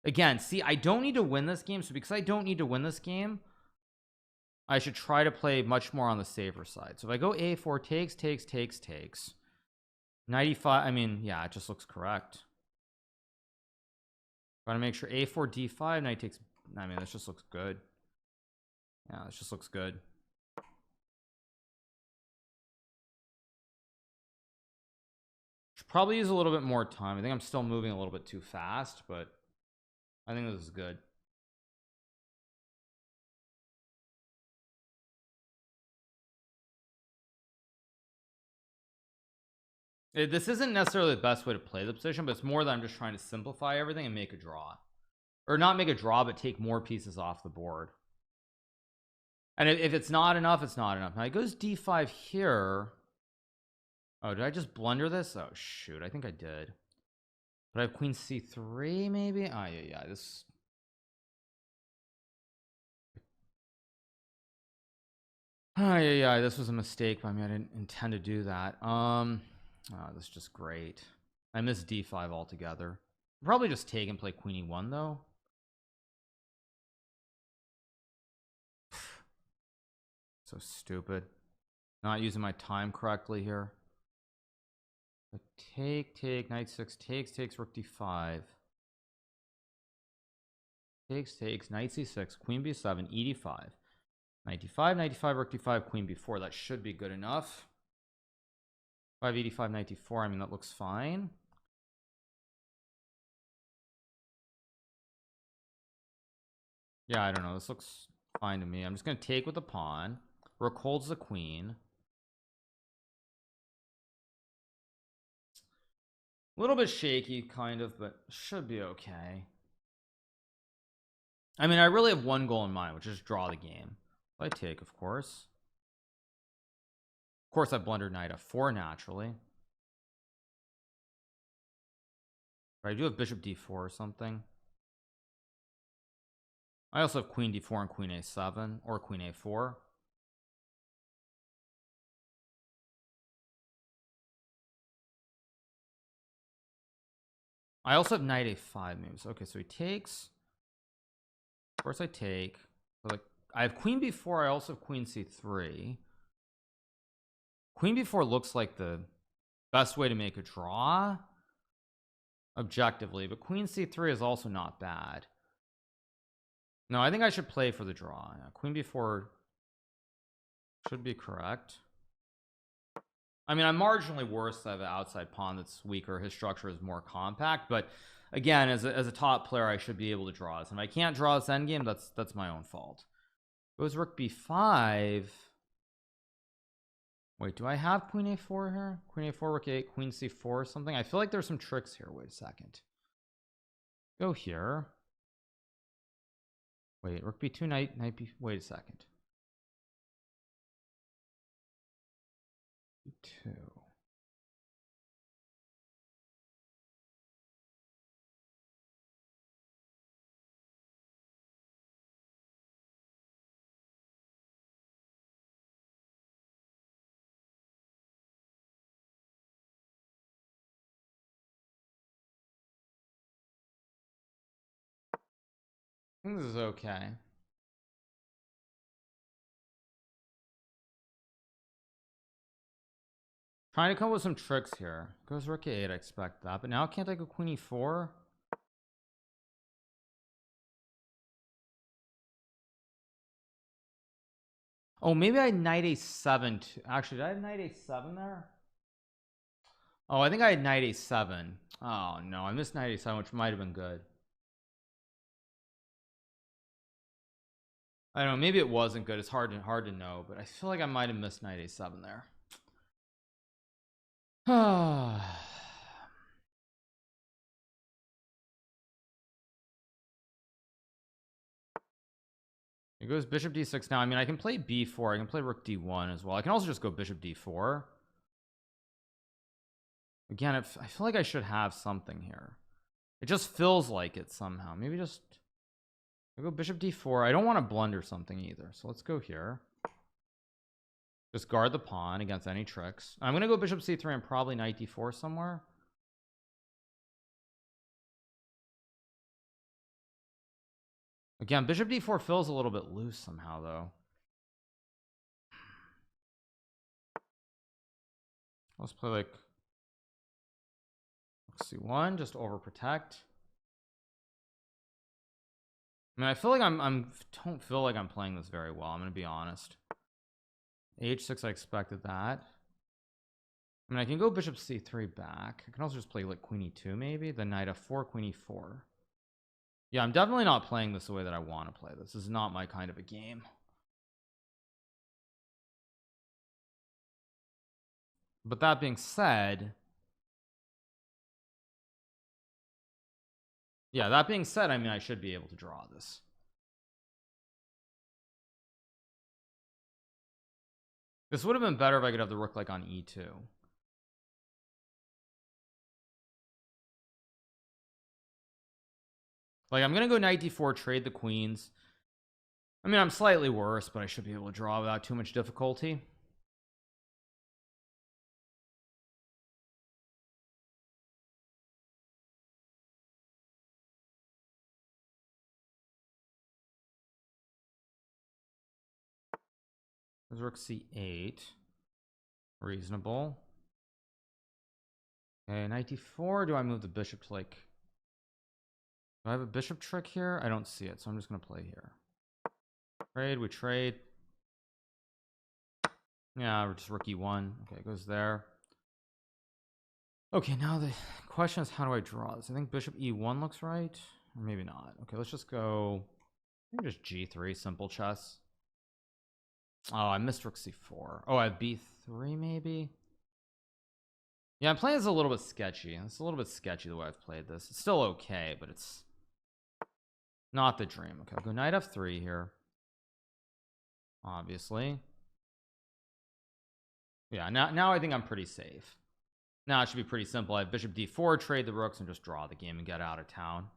Again, see, I don't need to win this game, so because I don't need to win this game, I should try to play much more on the safer side. So if I go a4, takes, knight e5, I mean, yeah, it just looks correct. Gotta make sure a4, d5, knight takes. I mean, this just looks good. Yeah, this just looks good. Probably use a little bit more time. I think I'm still moving a little bit too fast, but I think this is good. This isn't necessarily the best way to play the position, but it's more that I'm just trying to simplify everything and make a draw. Or not make a draw, but take more pieces off the board. And if it's not enough, it's not enough. Now he goes d5 here. Oh, did I just blunder this? Oh shoot, I think I did. But I have queen c3 maybe. Oh yeah, this. Oh yeah, this was a mistake by me. I didn't intend to do that. Oh, this is just great. I missed d5 altogether. Probably just take and play queen e1 though. So stupid. Not using my time correctly here. But take, knight 6 takes, rook d5. Takes, knight c6, queen b7, e d5. Knight d5, rook d5, queen b4. That should be good enough. 5 knight d4. I mean, that looks fine. Yeah, I don't know. This looks fine to me. I'm just going to take with the pawn. Rook holds the queen. A little bit shaky, kind of, but should be okay. I mean, I really have one goal in mind, which is draw the game. I take, of course. Of course, I blundered knight f4 naturally. But I do have bishop d4 or something. I also have queen d4 and queen a7 or queen a4. I also have knight a5 moves. Okay, so he takes. Of course I take. So like I have queen b4. I also have queen c3. Queen b4 looks like the best way to make a draw objectively, but queen c3 is also not bad. No, I think I should play for the draw. Yeah, queen b4 should be correct. I mean, I'm marginally worse. I have an outside pawn that's weaker. His structure is more compact, but again, as a top player, I should be able to draw this. And if I can't draw this endgame, that's my own fault. Goes rook b5. Wait, do I have queen a4 here? Queen a4, rook a8, queen c4 or something? I feel like there's some tricks here. Wait a second. Go here. Wait, rook b2, knight b. Wait a second. b2. I think this is okay. Trying to come up with some tricks here. Goes rook a8, I expect that. But now can't I go queen e4? Oh, maybe I had knight a7 too. Actually, did I have knight a7 there? Oh, I think I had knight a7. Oh no, I missed knight a7, which might have been good. I don't know, maybe it wasn't good. It's hard to know, but I feel like I might have missed knight a7 there. It goes bishop d6 now. I mean, I can play b4. I can play rook d1 as well. I can also just go bishop d4. Again, I feel like I should have something here. It just feels like it somehow. Maybe just I'll go bishop d4. I don't want to blunder something either. So let's go here. Just guard the pawn against any tricks. I'm going to go bishop c3 and probably knight d4 somewhere. Again, bishop d4 feels a little bit loose somehow, though. Let's play like c1, just overprotect. I mean, I feel like don't feel like I'm playing this very well. I'm going to be honest. h6, I expected that. I mean, I can go bishop c3 back. I can also just play like queen e2 maybe, then knight f4, queen e4. Yeah, I'm definitely not playing this the way that I want to play this. This is not my kind of a game. But that being said, yeah, that being said, I mean, I should be able to draw this. This would have been better if I could have the rook like on e2. Like, I'm gonna go knight d4, trade the queens. I mean, I'm slightly worse, but I should be able to draw without too much difficulty. There's rook c8. Reasonable. Okay, knight d4. Do I move the bishop to like... Do I have a bishop trick here? I don't see it, so I'm just going to play here. Trade, we trade. Yeah, we're just rook e1. Okay, it goes there. Okay, now the question is, how do I draw this? I think bishop e1 looks right. Or maybe not. Okay, let's just go... Maybe just g3, simple chess. Oh, I missed rook c4. Oh, I have b3 maybe? Yeah, I'm playing this a little bit sketchy. It's a little bit sketchy the way I've played this. It's still okay, but it's not the dream. Okay, I'll go knight f3 here. Obviously. Yeah, now I think I'm pretty safe. Now it should be pretty simple. I have bishop d4, trade the rooks, and just draw the game and get out of town.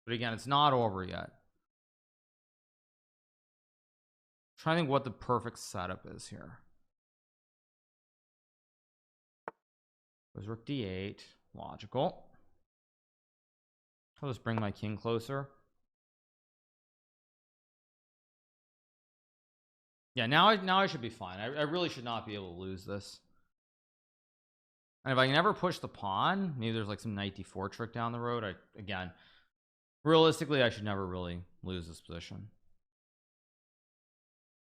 But again, it's not over yet. I'm trying to think what the perfect setup is here. Goes rook d8. Logical. I'll just bring my king closer. Yeah, now I should be fine. I really should not be able to lose this. And if I can ever push the pawn, maybe there's like some knight d4 trick down the road. Again, realistically, I should never really lose this position.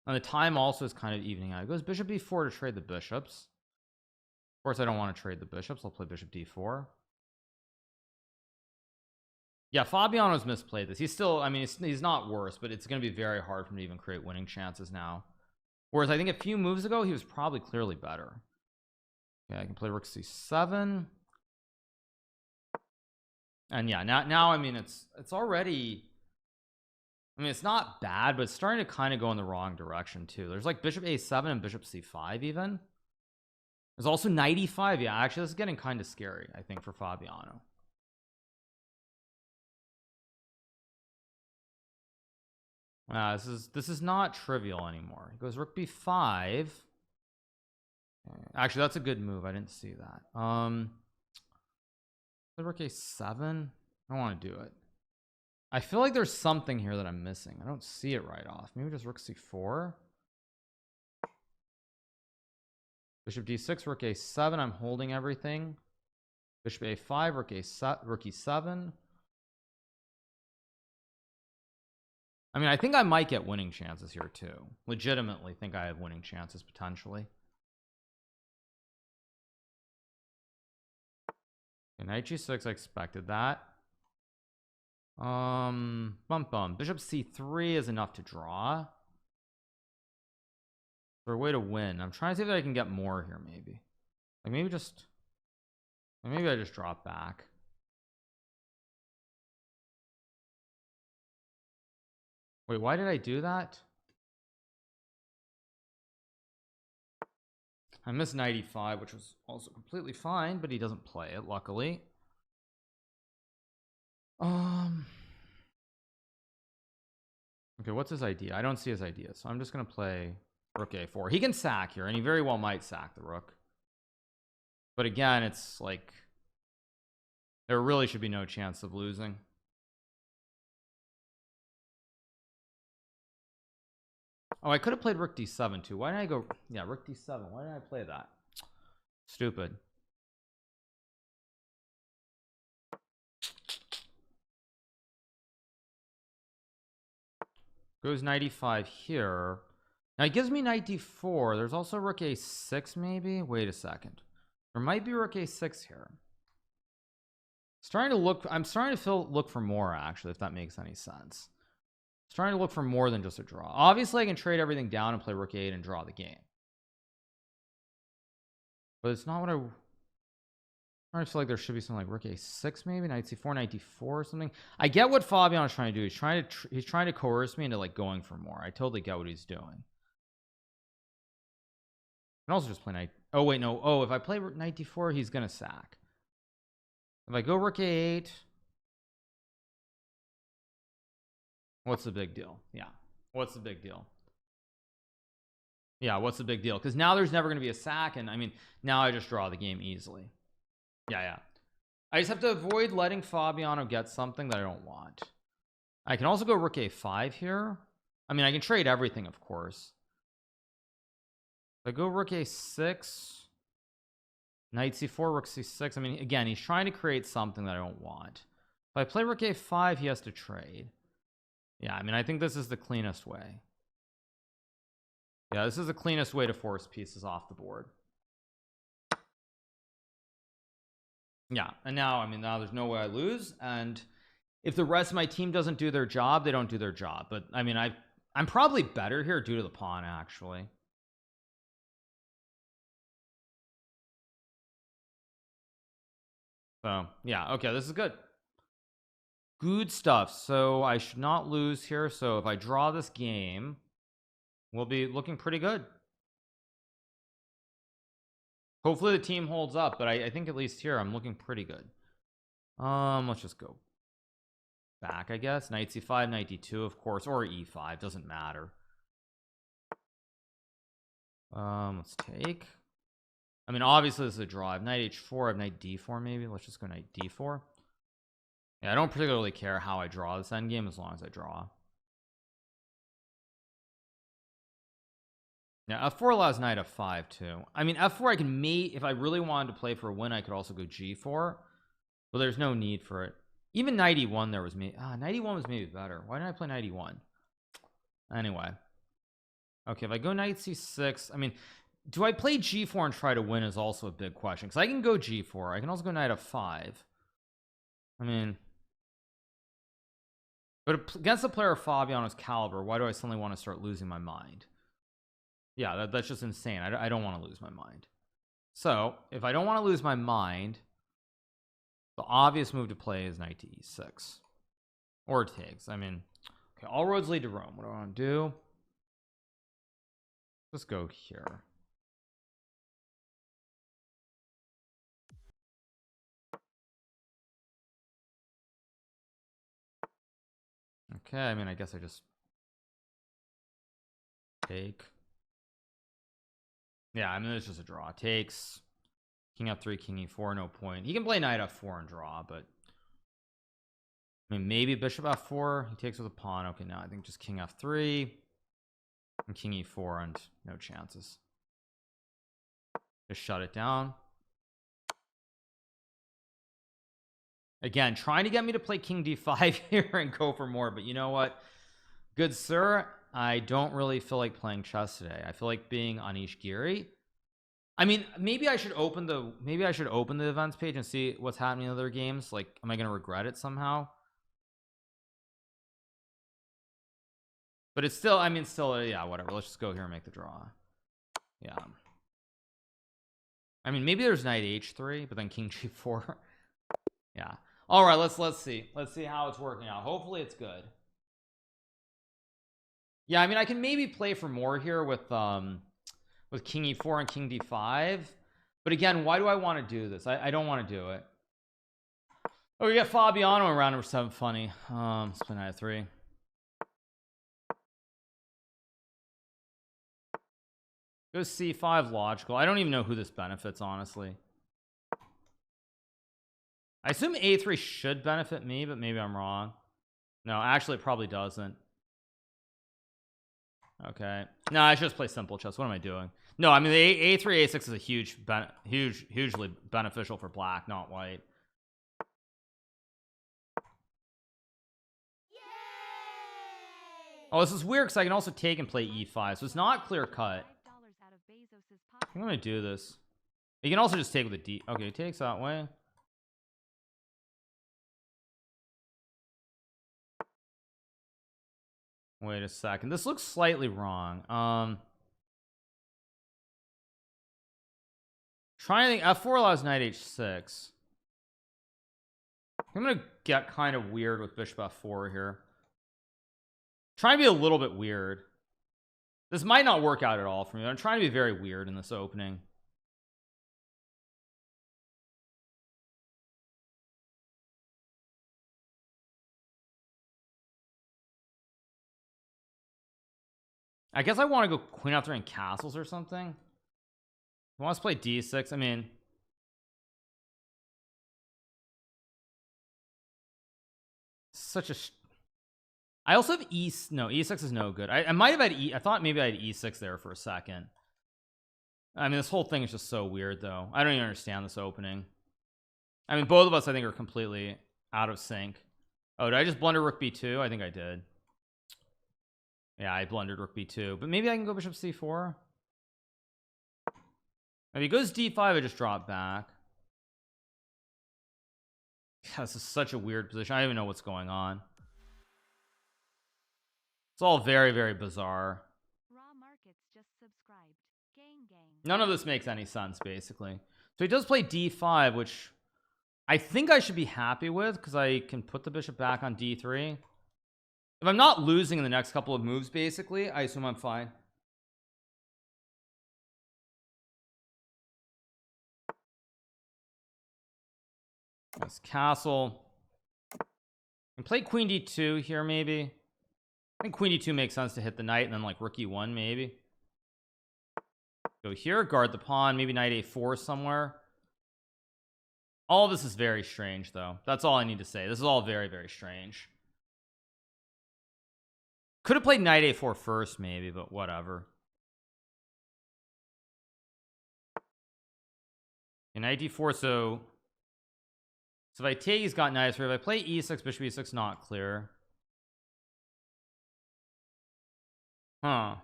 And the time also is kind of evening out. It goes bishop b4 to trade the bishops. Of course, I don't want to trade the bishops. I'll play bishop d4. Yeah, Fabiano's misplayed this. He's still, I mean, he's not worse, but it's going to be very hard for him to even create winning chances now. Whereas I think a few moves ago, he was probably clearly better. Okay, I can play rook c7. And yeah, now I mean, it's already... I mean, it's not bad, but it's starting to kind of go in the wrong direction too. There's like bishop a7 and bishop c5 even. There's also knight e5. Yeah, actually, this is getting kind of scary, I think, for Fabiano. This is not trivial anymore. He goes rook b5. Actually, that's a good move. I didn't see that. Rook a7. I don't want to do it. I feel like there's something here that I'm missing. I don't see it right off. Maybe just rook c4. Bishop d6, rook a7. I'm holding everything. Bishop a5, rook e7. I mean, I think I might get winning chances here too. Legitimately think I have winning chances potentially. Okay, knight g6, I expected that. Bishop c3 is enough to draw. For a way to win. I'm trying to see if I can get more here, maybe. Like maybe I just drop back. Wait, why did I do that? I missed knight e5, which was also completely fine, but he doesn't play it, luckily. Okay, what's his idea? I don't see his idea, so I'm just gonna play rook a4. He can sack here, and he very well might sack the rook. But again, it's like there really should be no chance of losing. Oh, I could have played rook d7 too. Why didn't I go? Yeah, rook d7. Why didn't I play that? Stupid. Goes knight e5 here. Now it gives me knight d4. There's also rook a6 maybe. Wait a second. There might be rook a6 here. I'm starting to look for more, actually, if that makes any sense. I'm trying to look for more than just a draw. Obviously I can trade everything down and play rook a8 and draw the game, but it's not what I feel like there should be something like rook a6 maybe, knight c4, knight d4 or something. I get what Fabiano's trying to do. He's trying to coerce me into like going for more. I totally get what he's doing. I can also just play knight. Oh wait, no. Oh, if I play knight d4, he's gonna sack. If I go rook a8, what's the big deal? Yeah, what's the big deal? Yeah, what's the big deal? Because now there's never going to be a sack, and I mean, now I just draw the game easily. Yeah. I just have to avoid letting Fabiano get something that I don't want. I can also go rook a5 here. I mean, I can trade everything, of course. If I go rook a6, knight c4, rook c6. I mean, again, he's trying to create something that I don't want. If I play rook a5, he has to trade. Yeah, I mean, I think this is the cleanest way. Yeah, this is the cleanest way to force pieces off the board. Yeah, and now, I mean, now there's no way I lose. And if the rest of my team doesn't do their job, they don't do their job. But I mean, I'm probably better here due to the pawn, actually. So yeah, okay, this is good. Good stuff. So I should not lose here. So if I draw this game, we'll be looking pretty good. Hopefully the team holds up, but I think at least here I'm looking pretty good. Let's just go back, I guess. Knight c5, knight d2, of course, or e5, doesn't matter. Let's take. I mean, obviously this is a draw. I have knight h4, I have knight d4 maybe. Let's just go knight d4. Yeah, I don't particularly care how I draw this endgame as long as I draw. Now f4 allows knight f5 too. I mean, f4 I can mate. If I really wanted to play for a win, I could also go g4, but there's no need for it. Even knight e1 there was me. Knight e1 was maybe better. Why didn't I play knight e1? Anyway, okay, if I go knight c6, I mean, do I play g4 and try to win is also a big question, because I can go g4. I can also go knight f5. I mean, but against a player of Fabiano's caliber, why do I suddenly want to start losing my mind? Yeah, that's just insane. I don't want to lose my mind. So if I don't want to lose my mind, the obvious move to play is knight to e6 or takes. I mean, okay, all roads lead to Rome. What do I want to do? Let's go here. Okay, I mean, I guess I just take. Yeah, I mean, it's just a draw. Takes. King f3, king e4, no point. He can play knight f4 and draw, but I mean, maybe bishop f4. He takes with a pawn. Okay, now I think just king f3 and king e4 and no chances. Just shut it down. Again, trying to get me to play king d5 here and go for more, but you know what, good sir, I don't really feel like playing chess today. I feel like being Anish Giri. I mean, maybe I should open the events page and see what's happening in other games. Like, am I going to regret it somehow? But it's still, I mean, still, yeah, whatever. Let's just go here and make the draw. Yeah. I mean, maybe there's knight h3, but then king g4. Yeah. All right, let's see how it's working out. Hopefully it's good. Yeah, I mean, I can maybe play for more here with king e4 and king d5, but again, why do I want to do this? I don't want to do it. Oh, we got Fabiano in round number 7. Funny. Let's play knight 3. Go c5, logical. I don't even know who this benefits, honestly. I assume a3 should benefit me, but maybe I'm wrong. No, actually it probably doesn't. Okay, no, I should just play simple chess. What am I doing? No, I mean, the a3 a6 is a hugely beneficial for black, not white. Oh, this is weird because I can also take and play e5, so it's not clear cut. I'm gonna do this. You can also just take with a D. Okay, takes that way. Wait a second. This looks slightly wrong. Trying to think. F4 allows knight h6. I'm gonna get kind of weird with bishop f4 here. Trying to be a little bit weird. This might not work out at all for me. I'm trying to be very weird in this opening. I guess I want to go queen f3 and castles or something. I want to play d6. I mean, such a I also have e6 is no good. I might have had I thought maybe I had e6 there for a second. I mean, this whole thing is just so weird though. I don't even understand this opening. I mean, both of us I think are completely out of sync. Oh, did I just blunder rook b2? I think I did. Yeah, I blundered rook b2, but maybe I can go bishop c4. If he goes d5, I just drop back. God, this is such a weird position. I don't even know what's going on. It's all very, very bizarre. Raw Markets just subscribed. Gang. None of this makes any sense, basically. So he does play d5, which I think I should be happy with because I can put the bishop back on d3. If I'm not losing in the next couple of moves, basically, I assume I'm fine. That's castle. And play queen d2 here, maybe. I think queen d2 makes sense to hit the knight, and then like rook e1, maybe. Go here, guard the pawn, maybe knight a4 somewhere. All of this is very strange, though. That's all I need to say. This is all very, very strange. Could have played knight a4 first, maybe, but whatever. And knight d4, so if I take, he's got knight a3. If I play e6, bishop e6, not clear. Huh.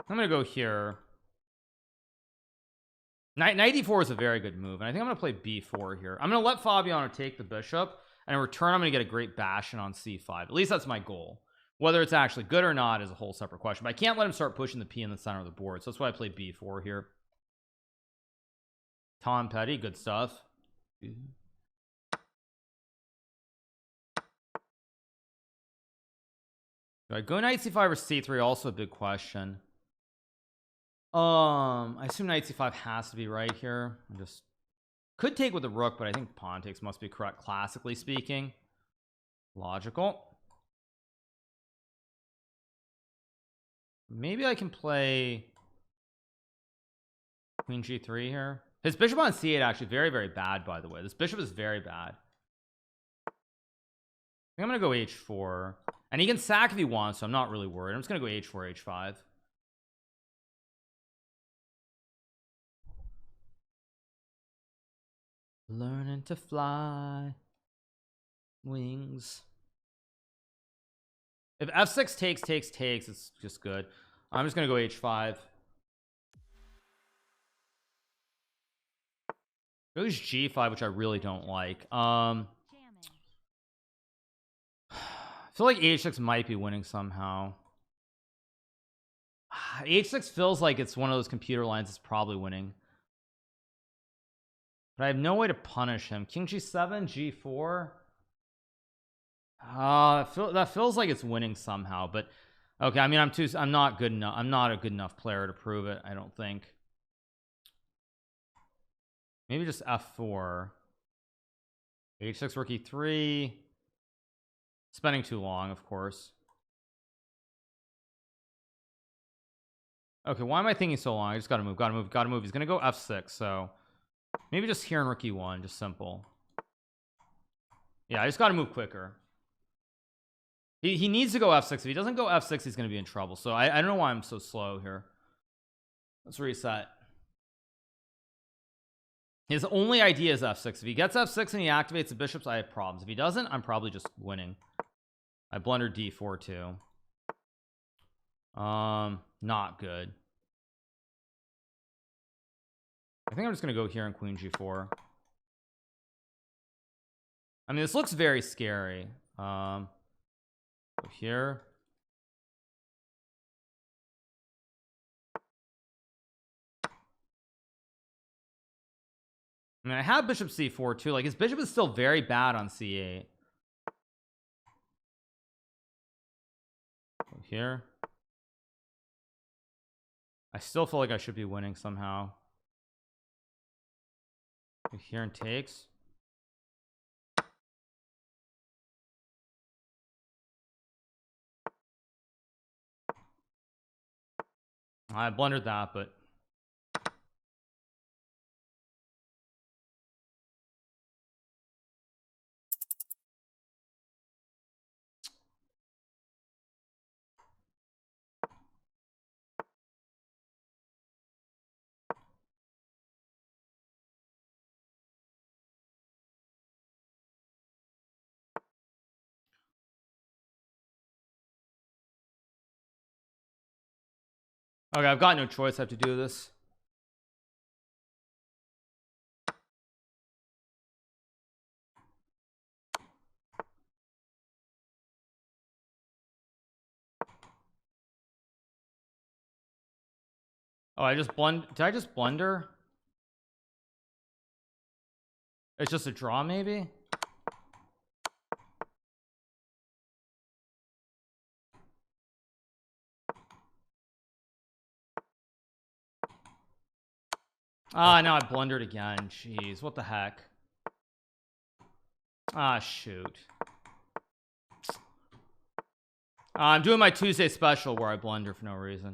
I'm gonna go here. Knight e4 is a very good move, and I think I'm gonna play b4 here. I'm gonna let Fabiano take the bishop, and in return I'm gonna get a great bastion on c5. At least that's my goal. Whether it's actually good or not is a whole separate question, but I can't let him start pushing the p in the center of the board, so that's why I play b4 here. Tom Petty, good stuff. Do I go knight c5 or c3? Also a big question. I assume knight c5 has to be right here. I just could take with the rook, but I think pawn takes must be correct, classically speaking. Logical. Maybe I can play queen g3 here. His bishop on c8 actually very, very bad, by the way. This bishop is very bad. I think I'm gonna go h4, and he can sack if he wants, so I'm not really worried. I'm just gonna go h4 h5. Learning to fly, wings. If f6 takes, it's just good. I'm just gonna go h5. Goes g5, which I really don't like. I feel like h6 might be winning somehow. H6 feels like it's one of those computer lines that's probably winning, but I have no way to punish him. King g7, g4. That feels like it's winning somehow, but okay. I mean, I'm not good enough. I'm not a good enough player to prove it, I don't think. Maybe just f4. h6 rook e3. Spending too long, of course. Okay, why am I thinking so long? I just gotta move. He's gonna go f6, so maybe just here in rook e1, just simple. Yeah, I just gotta move quicker. He needs to go f6. If he doesn't go f6, he's gonna be in trouble. So I don't know why I'm so slow here. Let's reset. His only idea is f6. If he gets f6 and he activates the bishops, I have problems. If he doesn't, I'm probably just winning. I blundered d4 too. Not good. I think I'm just gonna go here and queen g4. I mean, this looks very scary. Go here. I mean, I have bishop c4 too. Like, his bishop is still very bad on c8. Go here. I still feel like I should be winning somehow. Go here and takes. I blundered that, but okay, I've got no choice. I have to do this. Oh, I just did I just blunder? It's just a draw, maybe? Ah, now I blundered again. Jeez, what the heck? Ah, shoot. I'm doing my Tuesday special where I blunder for no reason.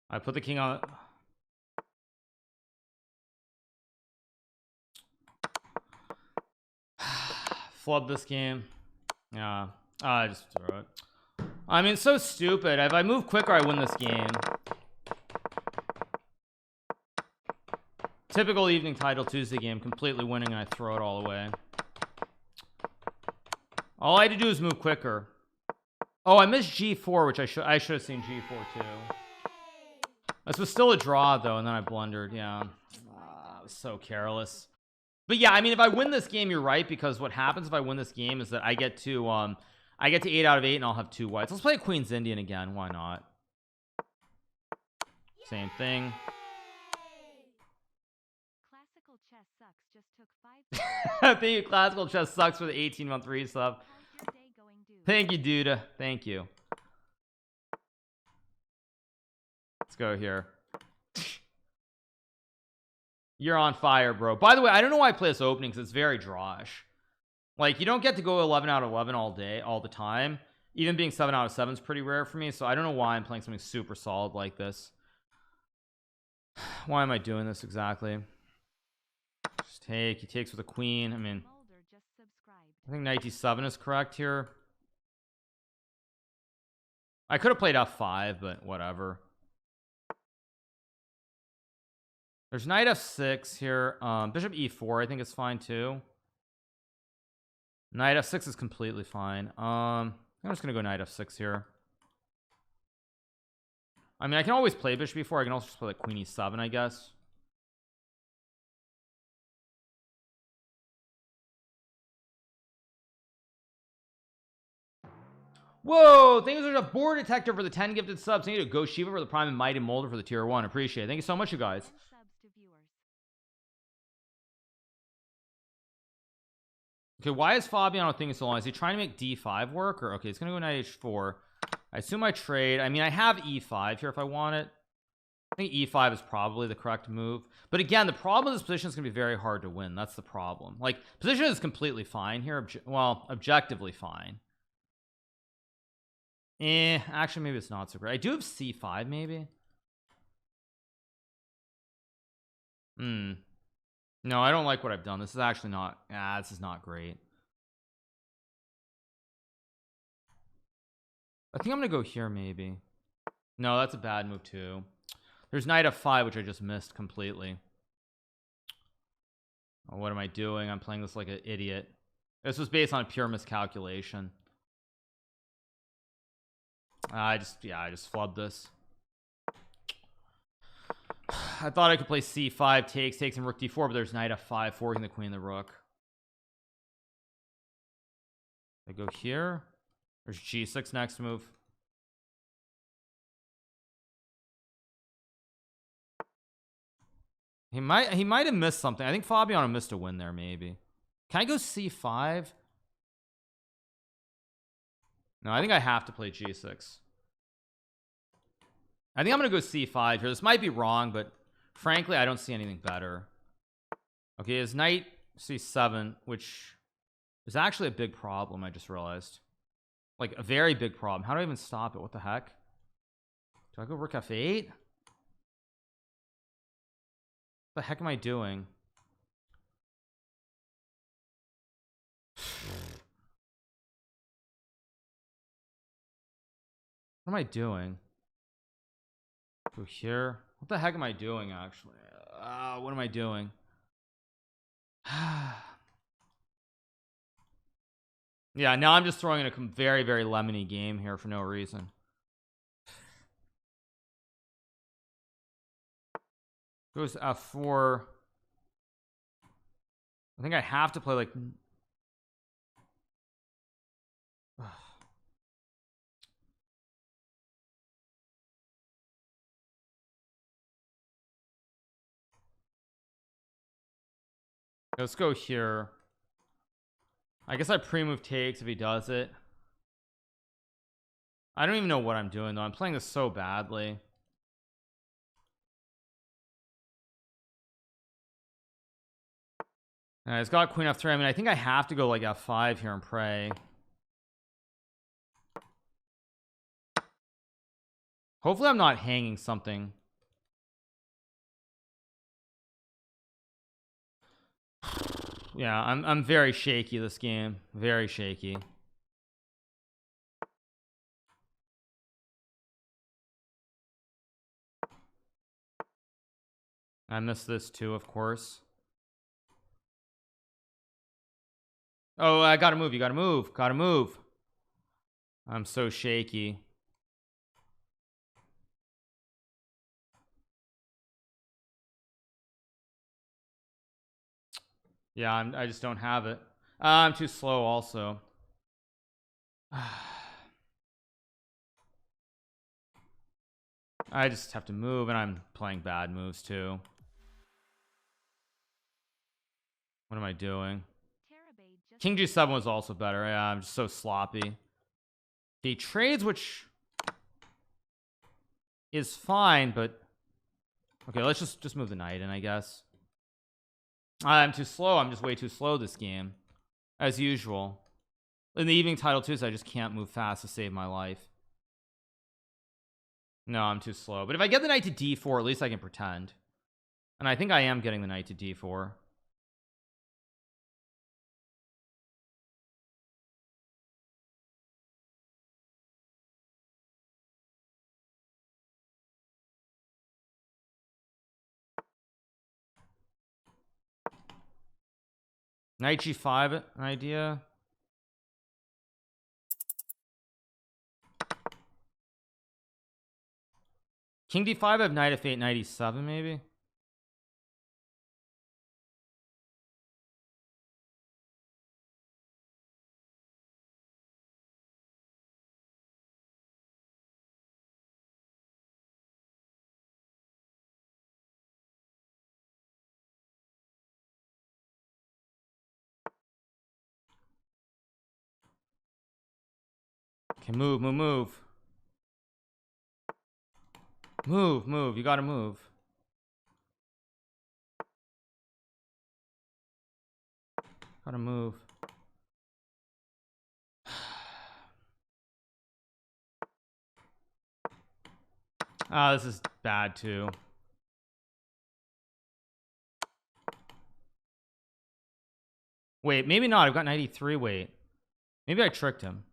I put the king on. Flub this game. Yeah, I just throw it. I mean, it's so stupid. If I move quicker, I win this game. Typical evening Titled Tuesday game, completely winning, and I throw it all away. All I had to do is move quicker. Oh, I missed g4, which I should have seen g4 too. This was still a draw though, and then I blundered. Yeah, I was so careless. But yeah, I mean, if I win this game, you're right, because what happens if I win this game is that I get to 8 out of 8 and I'll have 2 whites. Let's play Queen's Indian again. Why not? Same thing. Classical chess sucks just took 5. Thank you. Classical chess sucks for the 18-month resub. How's your day going, dude? Thank you, Duda. Thank you. Let's go here. You're on fire, bro. By the way, I don't know why I play this opening, because it's very drawish. Like, you don't get to go 11 out of 11 all day, all the time. Even being 7 out of 7 is pretty rare for me, so I don't know why I'm playing something super solid like this. Why am I doing this exactly? Just take. He takes with a queen. I mean, Mulder just subscribed. I think knight d7 is correct here. I could have played f5, but whatever. There's knight f6 here. Bishop e4 I think is fine too. Knight f6 is completely fine. I'm just gonna go knight f6 here. I mean, I can always play bishop e4. I can also just play like queen e7, I guess. Whoa, thank you so much, a board detector for the 10 gifted subs. Thank you to Go Shiva for the prime and Mighty Molder for the tier 1. Appreciate it. Thank you so much, you guys. Subs to viewers. Okay, why is Fabiano thinking so long? Is he trying to make d5 work? Or okay, he's gonna go knight h4. I assume I trade. I mean, I have e5 here if I want it. I think e5 is probably the correct move. But again, the problem with this position is gonna be very hard to win. That's the problem. Like, position is completely fine here. Well, objectively fine. Actually, maybe it's not so great. I do have c5 maybe. No, No, I don't like what I've done. This is actually not. This is not great. I think I'm gonna go here maybe. No, that's a bad move too. There's knight f5, which I just missed completely. Oh, what am I doing? I'm playing this like an idiot. This was based on pure miscalculation. I just flubbed this. I thought I could play c5, takes and rook d4, but there's knight f5, forking the queen and the rook. I go here. There's g6 next move. He might have missed something. I think Fabiano missed a win there maybe. Can I go c5? No, I think I have to play g6. I think I'm gonna go c5 here. This might be wrong, but frankly I don't see anything better. Okay, his knight c7, which is actually a big problem. I just realized, like a very big problem. How do I even stop it? What the heck? Do I go rook f8? What the heck am I doing? What am I doing? Go here. What the heck am I doing actually? What am I doing? Yeah, now I'm just throwing in a very, very lemony game here for no reason. Goes f4. I think I have to play like let's go here. I guess I pre-move takes if he does it. I don't even know what I'm doing though. I'm playing this so badly. It's got queen f3. I mean, I think I have to go like f5 here and pray. Hopefully I'm not hanging something. Yeah, I'm very shaky this game. Very shaky. I missed this too, of course. Oh, I gotta move. You gotta move. Gotta move. I'm so shaky. Yeah, I just don't have it. I'm too slow also. I just have to move, and I'm playing bad moves too. What am I doing? King g7 was also better. Yeah, I'm just so sloppy. He trades, which is fine, but okay, let's just move the knight in, I guess. I'm too slow. I'm just way too slow this game, as usual. In the evening Titled Tues, I just can't move fast to save my life. No, I'm too slow. But if I get the knight to d4, at least I can pretend. And I think I am getting the knight to d4. Knight g5, an idea. King d5, I have knight f8, knight e7 maybe. Okay, move. Move. You gotta move. Gotta move. This is bad too. Wait, maybe not. I've got 93. Wait, maybe I tricked him.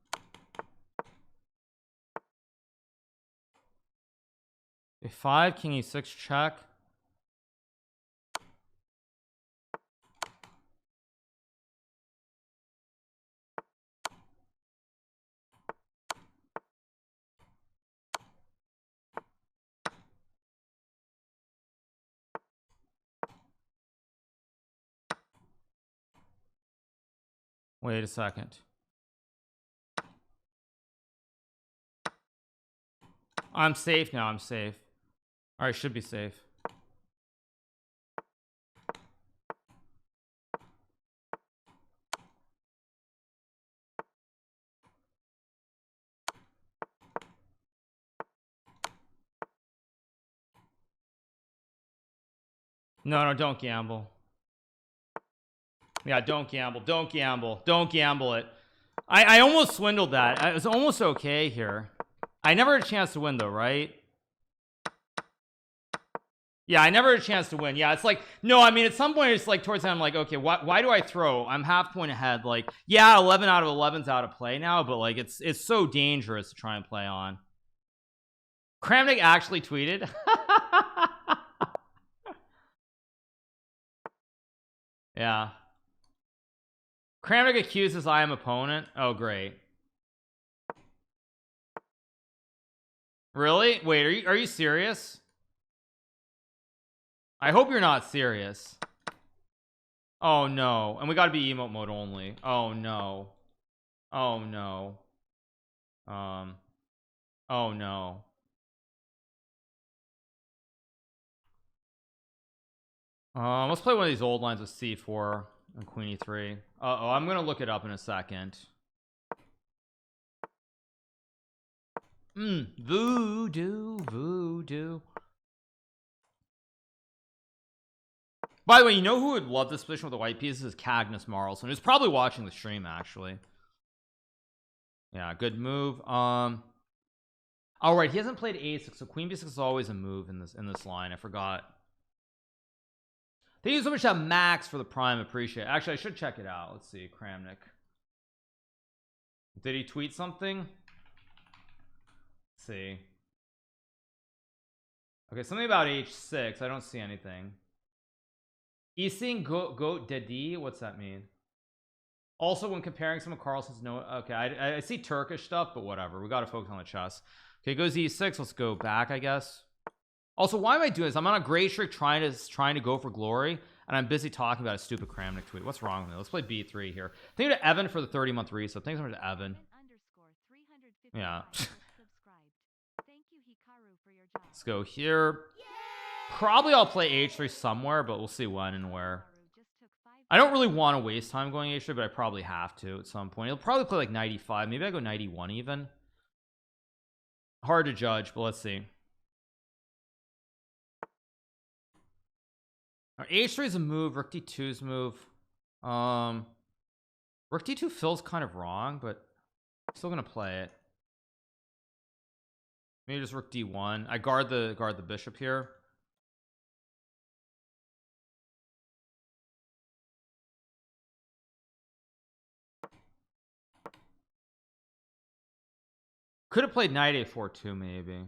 A5 king e6 check. Wait a second. I'm safe now. I'm safe. All right, should be safe. No, don't gamble. Yeah, don't gamble. Don't gamble. Don't gamble it. I almost swindled that. I was almost okay here. I never had a chance to win though, right? Yeah, I never had a chance to win. Yeah, it's like, no, I mean, at some point it's like towards the end, I'm like, okay, why do I throw? I'm half point ahead. Like, yeah, 11 out of 11's out of play now, but like it's so dangerous to try and play on. Kramnik actually tweeted. Yeah. Kramnik accuses I am opponent. Oh, great. Really? Wait, are you serious? I hope you're not serious. Oh no. And we gotta be emote mode only. Oh no. Oh no. Oh no. Let's play one of these old lines with c4 and queen e3. Uh-oh, I'm gonna look it up in a second. Voodoo. By the way, you know who would love this position with the white pieces is Cagnus Marlson, who's probably watching the stream actually. Yeah, good move. All right, he hasn't played a6, so queen b6 is always a move in this line. I forgot. Thank you so much to Max for the prime. Appreciate it. Actually, I should check it out. Let's see. Kramnik, did he tweet something? Let's see. Okay, something about h6. I don't see anything. Ising goat dedi. What's that mean? Also, when comparing some of Carlson's okay, I see Turkish stuff, but whatever. We got to focus on the chess. Okay, goes e6. Let's go back, I guess. Also, why am I doing this? I'm on a great streak trying to go for glory, and I'm busy talking about a stupid Kramnik tweet. What's wrong with me? Let's play b3 here. Thank you to Evan for the 30-month resub. Thanks so much to Evan. Yeah. Let's go here. Probably I'll play h3 somewhere, but we'll see when and where. I don't really want to waste time going h3, but I probably have to at some point. He'll probably play like 95. Maybe I go 91 even. Hard to judge, but let's see. Our h3 is a move. Rook d2 is a move. Rook d2 feels kind of wrong, but I'm still gonna play it. Maybe just rook d1. I guard the bishop here. Could have played knight a4 too, maybe.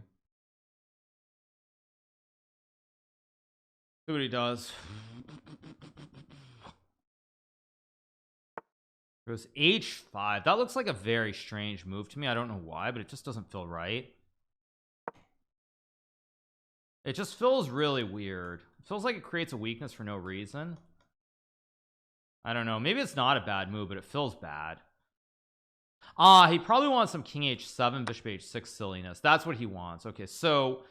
See what he does. Goes h5. That looks like a very strange move to me. I don't know why, but it just doesn't feel right. It just feels really weird. It feels like it creates a weakness for no reason. I don't know. Maybe it's not a bad move, but it feels bad. He probably wants some king h7, bishop h6 silliness. That's what he wants. Okay, so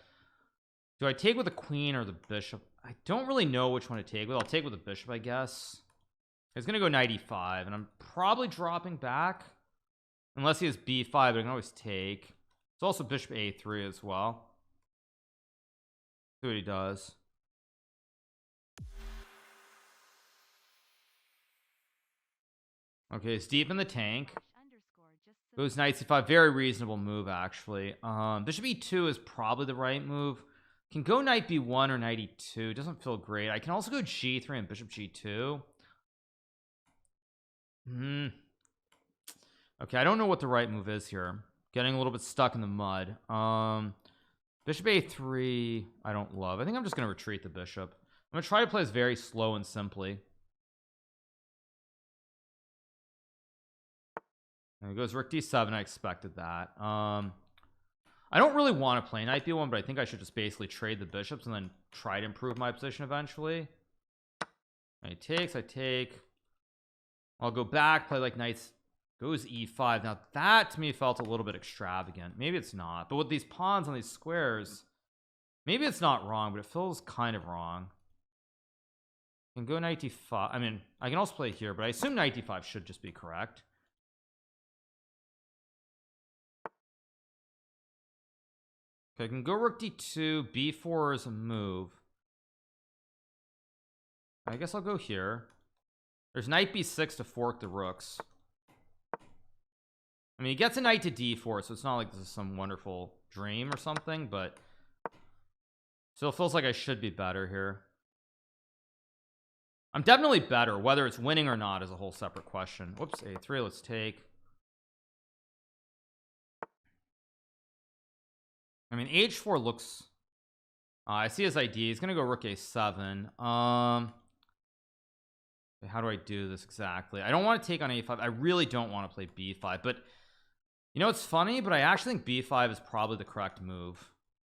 do I take with the queen or the bishop? I don't really know which one to take with. I'll take with the bishop, I guess. He's gonna go 95, and I'm probably dropping back unless he has b5, but I can always take. It's also bishop a3 as well. See what he does. Okay, it's deep in the tank. Goes knight c5. Very reasonable move, actually. Bishop e2 is probably the right move. Can go knight b1 or knight e2. Doesn't feel great. I can also go g3 and bishop g2. Hmm. Okay, I don't know what the right move is here. Getting a little bit stuck in the mud. Bishop a3 I don't love. I think I'm just gonna retreat the bishop. I'm gonna try to play this very slow and simply. And it goes rook d7. I expected that. I don't really want to play knight b1, but I think I should just basically trade the bishops and then try to improve my position eventually. And he takes, I take. I'll go back, play like knights. Goes e5. Now that to me felt a little bit extravagant. Maybe it's not, but with these pawns on these squares, maybe it's not wrong, but it feels kind of wrong. I can go knight d5. I mean, I can also play here, but I assume knight d5 should just be correct. Okay, I can go rook d2. b4 is a move. I guess I'll go here. There's knight b6 to fork the rooks. I mean, he gets a knight to d4, so it's not like this is some wonderful dream or something, but still feels like I should be better here. I'm definitely better. Whether it's winning or not is a whole separate question. Whoops, a3, let's take. I mean, h4 looks... I see his idea. He's going to go rook a7. How do I do this exactly? I don't want to take on a5. I really don't want to play b5, but you know, it's funny, but I actually think b5 is probably the correct move.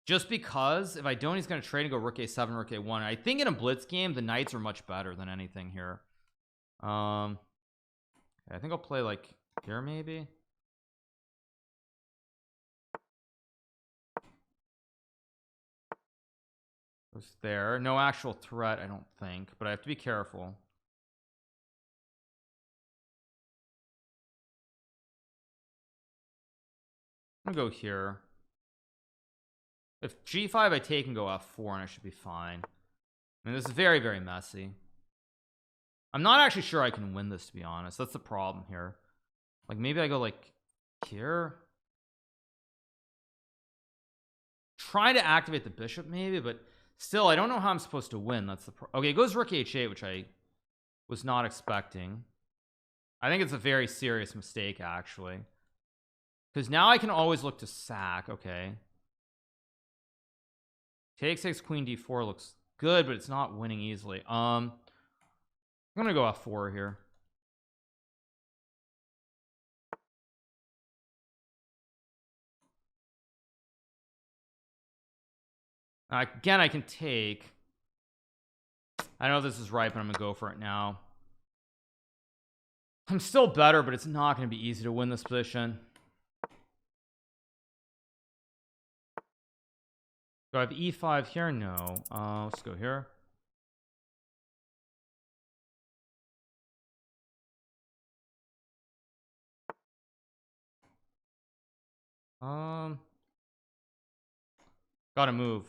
Just because if I don't, he's going to trade and go rook a7, rook a1. I think in a blitz game, the knights are much better than anything here. I think I'll play like here maybe. Goes there. No actual threat, I don't think, but I have to be careful. I'm gonna go here. If g5 I take and go f4 and I should be fine. I mean, this is very, very messy. I'm not actually sure I can win this, to be honest. That's the problem here. Like maybe I go like here. Try to activate the bishop maybe, but still I don't know how I'm supposed to win. That's the okay, it goes rook h8, which I was not expecting. I think it's a very serious mistake actually, because now I can always look to sack. Okay, take 6 queen d4 looks good, but it's not winning easily. I'm gonna go f4 here. Again, I can take. I know this is right, but I'm gonna go for it now. I'm still better, but it's not going to be easy to win this position. Do I have e5 here? No. Let's go here. Gotta move.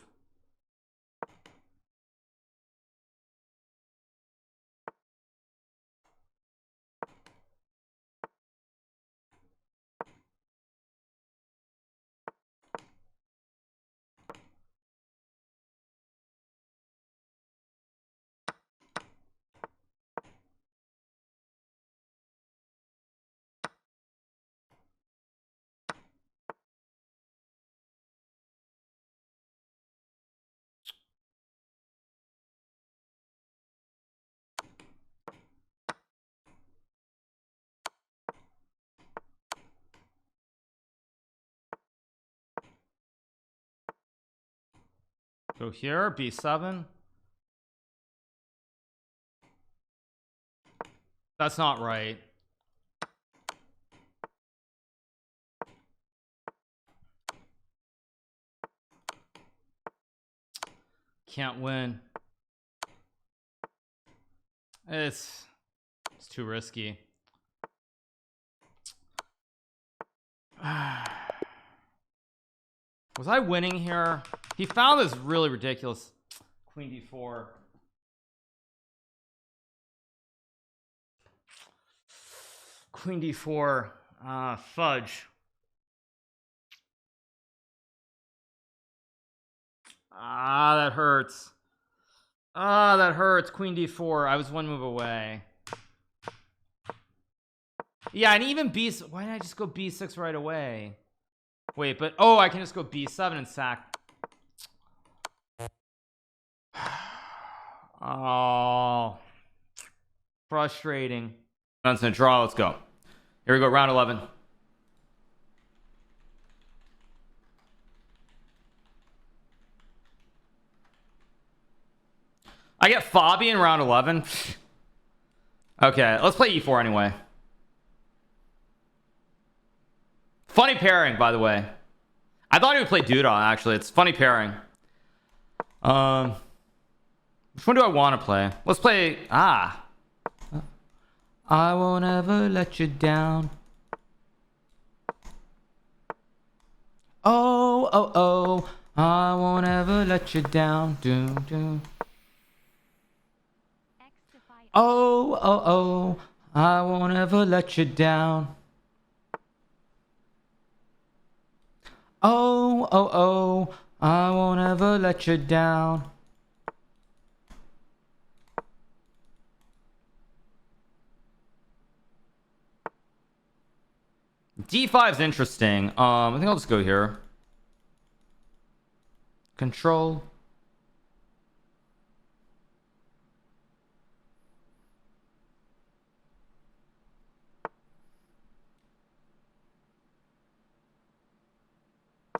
Go here, b7. That's not right. Can't win. It's too risky. Was I winning here? He found this really ridiculous queen d4. Queen d4. Fudge. That hurts. That hurts. Queen d4. I was one move away. Yeah, and even B. Why didn't I just go B6 right away? Wait, but oh, I can just go B7 and sack. Oh, frustrating. That's a draw. Let's go. Here we go. Round 11. I get Fabi in round 11. Okay, let's play E4 anyway. Funny pairing, by the way. I thought he would play Duda, actually. It's funny pairing. Which one do I want to play? Let's play... I won't ever let you down. Oh, oh, oh. I won't ever let you down. Doom, doom. Oh, oh, oh. I won't ever let you down. Oh, oh, oh. I won't ever let you down. D5 is interesting. I think I'll just go here. Control.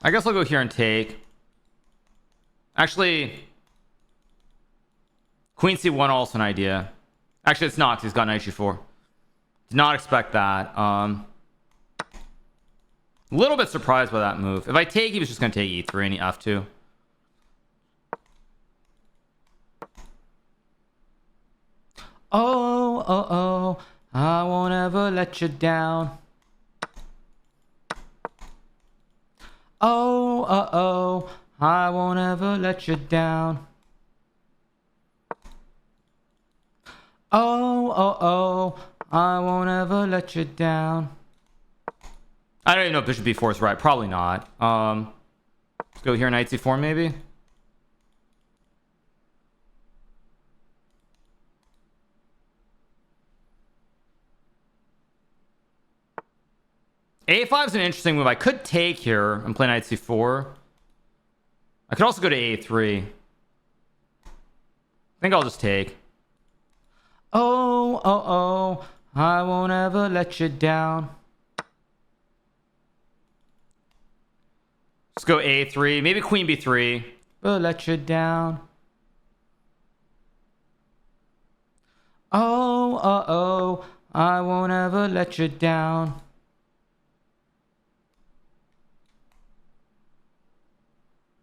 I guess I'll go here and take. Actually, Queen C1 also an idea. Actually, it's not, 'cause he's got Knight G4. Did not expect that. A little bit surprised by that move. If I take, he was just going to take E3 and he F2. Oh, oh, oh. I won't ever let you down. Oh, oh, oh. I won't ever let you down. Oh, oh, oh. I won't ever let you down. I don't even know if Bishop B4 is right. Probably not. Let's go here, Knight C4 maybe. A5 is an interesting move. I could take here and play Knight C4. I could also go to A3. I think I'll just take. Oh, oh, oh. I won't ever let you down. Let's go A3. Maybe Queen B3. We'll let you down. Oh, oh, oh. I won't ever let you down.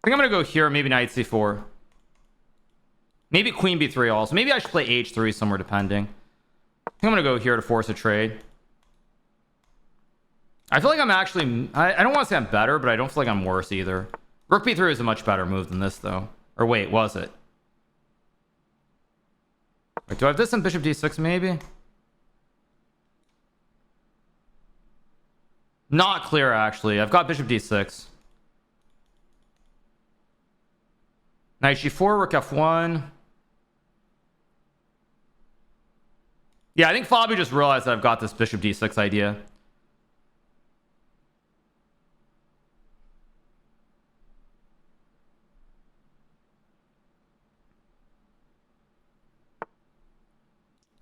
I think I'm going to go here. Maybe Knight C4. Maybe Queen B3 also. Maybe I should play H3 somewhere depending. I think I'm going to go here to force a trade. I feel like I'm actually... I don't want to say I'm better, but I don't feel like I'm worse either. Rook B3 is a much better move than this, though. Or wait, was it? Wait, do I have this in Bishop D6 maybe? Not clear, actually. I've got Bishop D6. Knight G4, Rook F1. Yeah, I think Fabi just realized that I've got this Bishop D6 idea.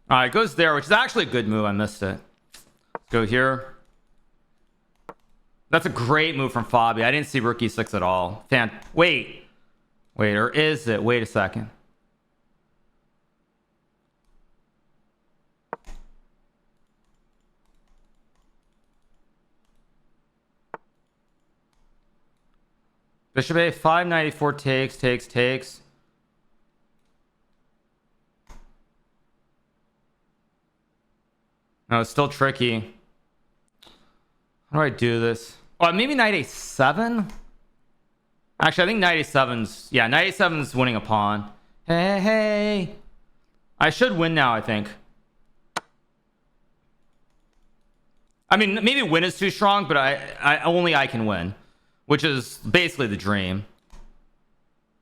Alright, it goes there, which is actually a good move. I missed it. Let's go here. That's a great move from Fabi. I didn't see Rook E6 at all. Wait, or is it? Wait a second. Bishop A5, 94 takes. No, it's still tricky. How do I do this? Oh, maybe Knight A7? Actually, I think Knight A7's... Yeah, Knight A7's winning a pawn. Hey. I should win now, I think. I mean, maybe win is too strong, but only I can win. Which is basically the dream.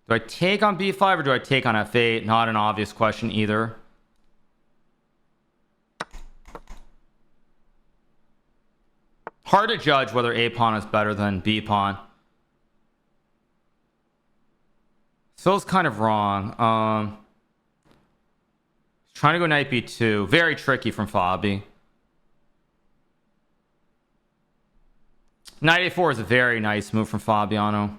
Do I take on B5 or do I take on F8? Not an obvious question either. Hard to judge whether A pawn is better than B pawn. Feels kind of wrong. Trying to go knight b2. Very tricky from Fabi. Knight a4 is a very nice move from Fabiano.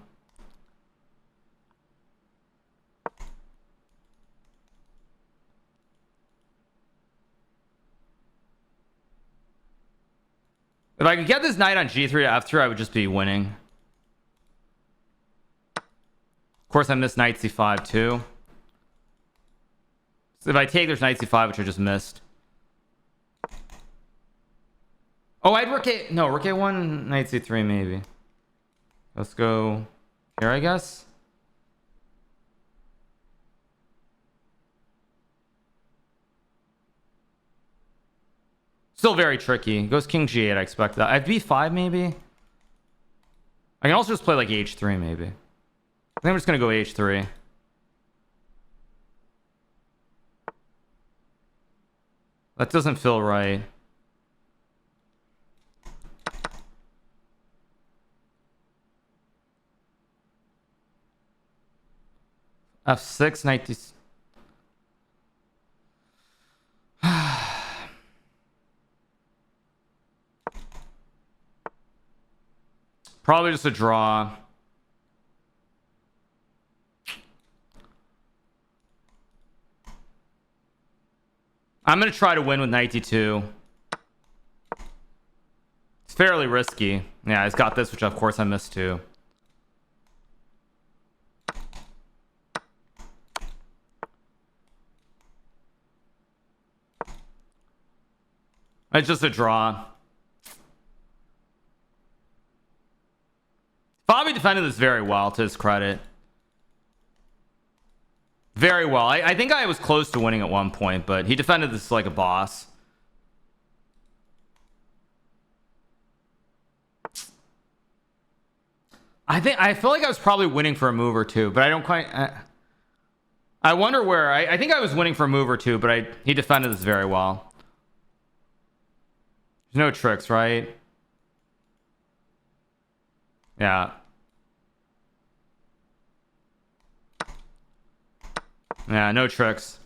If I could get this knight on g3 to f3, I would just be winning. Of course, I missed knight c5 too. So if I take, there's knight c5, which I just missed. Oh, I'd rook a... No, rook a1, knight c3 maybe. Let's go here, I guess. Still very tricky. Goes king g8, I expect that. I have b5 maybe. I can also just play like h3 maybe. I think I'm just gonna go h3. That doesn't feel right. f6, knight d... Probably just a draw. I'm going to try to win with knight d2. It's fairly risky. Yeah, he's got this, which of course I missed too. It's just a draw. Fabi defended this very well, to his credit. Very well. I think I was close to winning at one point, but he defended this like a boss. I feel like I was probably winning for a move or two, but I don't quite... I wonder where... I think I was winning for a move or two, but he defended this very well. There's no tricks, right? Yeah. Yeah, no tricks.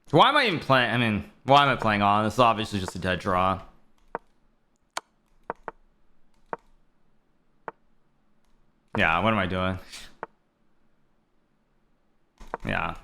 So why am I even playing? I mean, why am I playing on? This is obviously just a dead draw. Yeah, what am I doing? Yeah.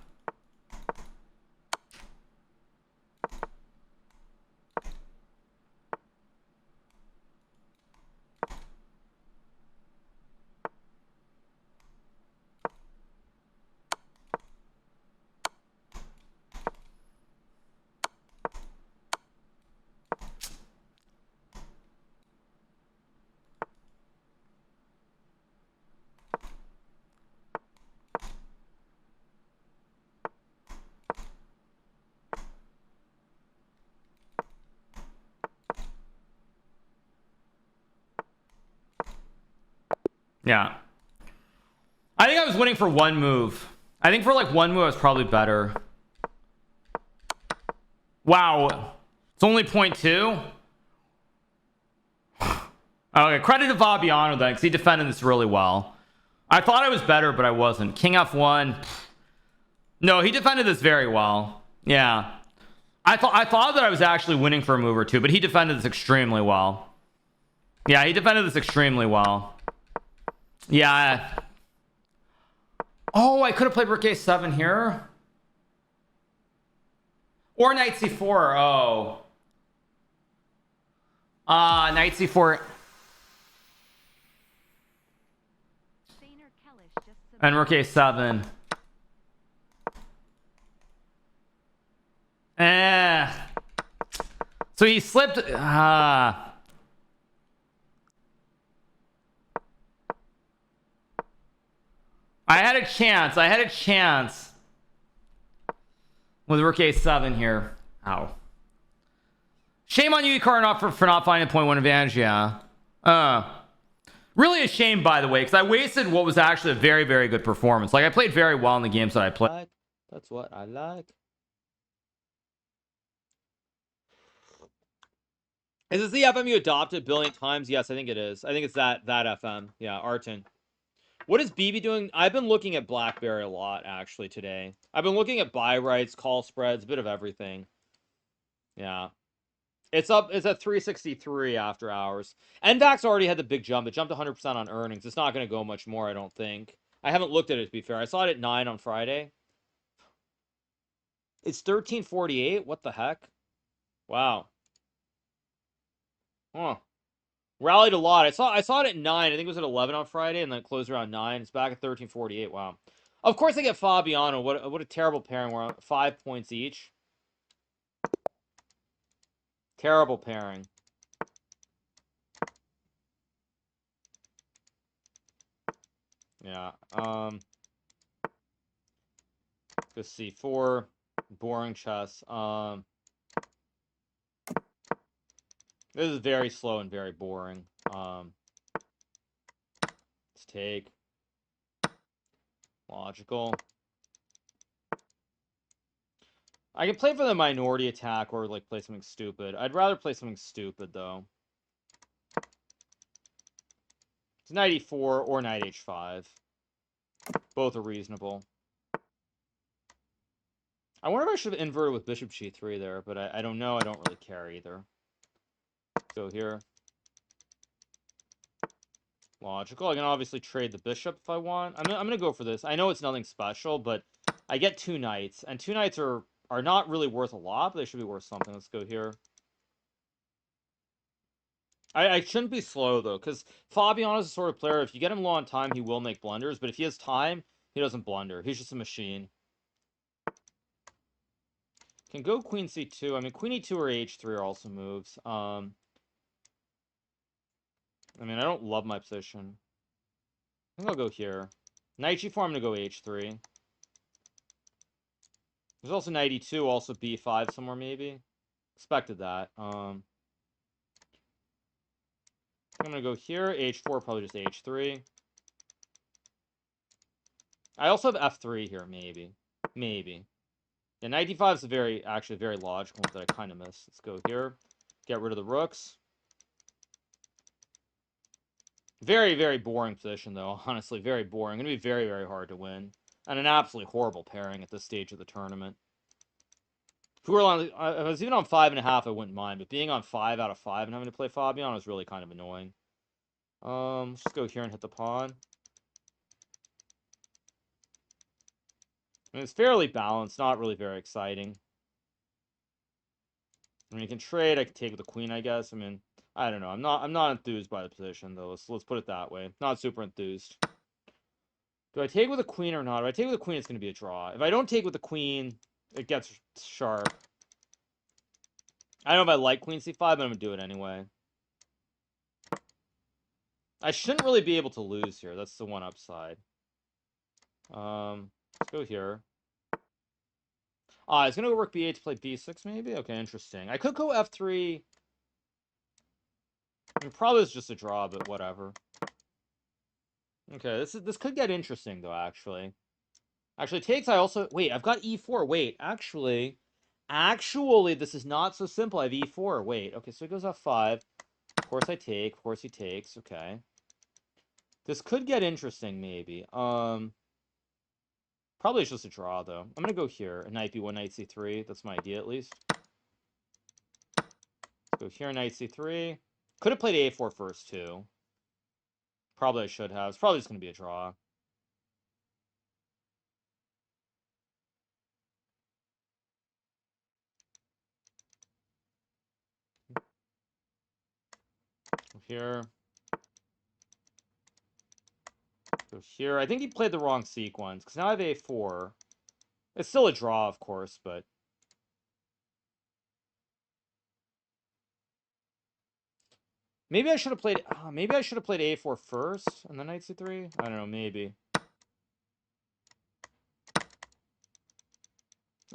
Yeah. I think I was winning for one move. I think for like one move I was probably better. Wow. It's only 0.2. Okay, credit to Fabiano then, because he defended this really well. I thought I was better, but I wasn't. King f1. No, he defended this very well. Yeah. I thought that I was actually winning for a move or two, but he defended this extremely well. Yeah, he defended this extremely well. Yeah. Oh, I could have played rook a7 here. Or knight c4. Oh. Knight c4. And rook a7. So he slipped. I had a chance. I had a chance with rook a7 here. Ow. Shame on you, Hikaru, for not finding a 0.1 advantage. Yeah. Really a shame, by the way, because I wasted what was actually a very, very good performance. Like, I played very well in the games that I played. That's what I like. Is this the FM you adopted a billion times? Yes, I think it is. I think it's that FM. Yeah, Arton. What is BB doing? I've been looking at BlackBerry a lot, actually, today. I've been looking at buy rights, call spreads, a bit of everything. Yeah. It's up. It's at 363 after hours. NVAX already had the big jump. It jumped 100% on earnings. It's not going to go much more, I don't think. I haven't looked at it, to be fair. I saw it at 9 on Friday. It's 1348? What the heck? Wow. Huh. Rallied a lot. I saw it at 9. I think it was at 11 on Friday, and then it closed around 9. It's back at 1348. Wow. Of course I get Fabiano. What a terrible pairing. We're on 5 points each. Terrible pairing. Yeah. Just C4. Boring chess. This is very slow and very boring. Let's take. Logical. I can play for the minority attack or like play something stupid. I'd rather play something stupid though. It's knight e4 or knight h5. Both are reasonable. I wonder if I should have inverted with bishop g3 there, but I don't know. I don't really care either. Go here. Logical. I can obviously trade the bishop if I want. I'm gonna go for this. I know it's nothing special, but I get 2 knights, and 2 knights are not really worth a lot, but they should be worth something. Let's go here. I shouldn't be slow though, because Fabiano is the sort of player, if you get him low on time, he will make blunders, but if he has time, he doesn't blunder. He's just a machine. Can go queen c2. I mean, queen e2 or h3 are also moves. I mean, I don't love my position. I think I'll go here. Knight g4, I'm going to go h3. There's also knight e2, also b5 somewhere maybe. Expected that. I'm going to go here. h4, probably just h3. I also have f3 here, maybe. Maybe. Yeah, knight d5 is actually very logical that I kind of miss. Let's go here. Get rid of the rooks. Very, very boring position, though. Honestly, very boring. Going to be very, very hard to win. And an absolutely horrible pairing at this stage of the tournament. If we were on, if I was even on 5.5, I wouldn't mind. But being on 5 out of 5 and having to play Fabiano is really kind of annoying. Let's just go here and hit the pawn. I mean, it's fairly balanced, not really very exciting. I mean, you can trade. I can take with the queen, I guess. I mean, I don't know. I'm not enthused by the position though. Let's put it that way. Not super enthused. Do I take with the queen or not? If I take with the queen, it's going to be a draw. If I don't take with the queen, it gets sharp. I don't know if I like queen c5, but I'm going to do it anyway. I shouldn't really be able to lose here. That's the one upside. Let's go here. It's going to go rook b8 to play b6 maybe? Okay, interesting. I could go f3. I mean, probably it's just a draw, but whatever. Okay, this could get interesting though, actually. Actually, takes I also... Wait, I've got e4. Wait, actually, this is not so simple. I have e4. Wait, okay, so he goes f5. Of course I take. Of course he takes. Okay. This could get interesting, maybe. Probably it's just a draw, though. I'm gonna go here. Knight b1, knight c3. That's my idea, at least. Let's go here, knight c3. Could have played a4 first, too. Probably I should have. It's probably just gonna be a draw. Here. Go here. I think he played the wrong sequence, because now I have a4. It's still a draw, of course, but... Maybe I should have played... maybe I should have played a4 first, and then knight c3? I don't know, maybe.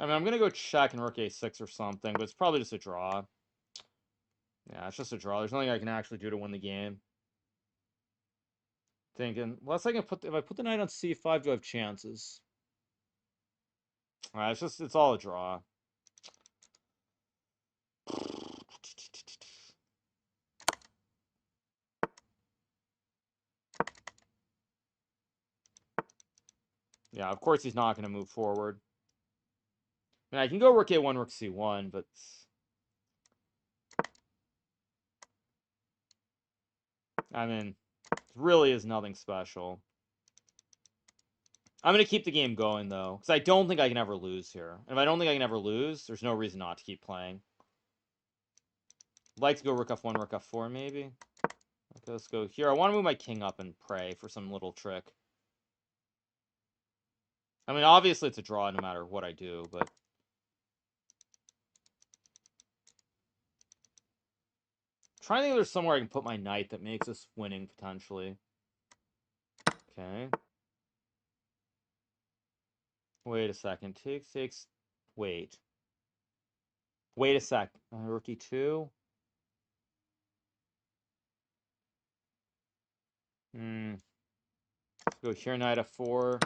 I mean, I'm going to go check and rook a6 or something, but it's probably just a draw. Yeah, it's just a draw. There's nothing I can actually do to win the game. Thinking, unless I can put, if I put the knight on c5, do I have chances? Alright, it's all a draw. Yeah, of course he's not going to move forward. I mean, I can go rook a1, rook c1, but I mean, it really is nothing special. I'm going to keep the game going, though, because I don't think I can ever lose here. And if I don't think I can ever lose, there's no reason not to keep playing. I'd like to go rook f1, rook f4, maybe. Okay, let's go here. I want to move my king up and pray for some little trick. I mean, obviously it's a draw no matter what I do, but... I'm trying to think if there's somewhere I can put my knight that makes us winning, potentially. Okay. Wait a second. Takes... Wait. Wait a sec. Rook e2? Let's go here, knight f4.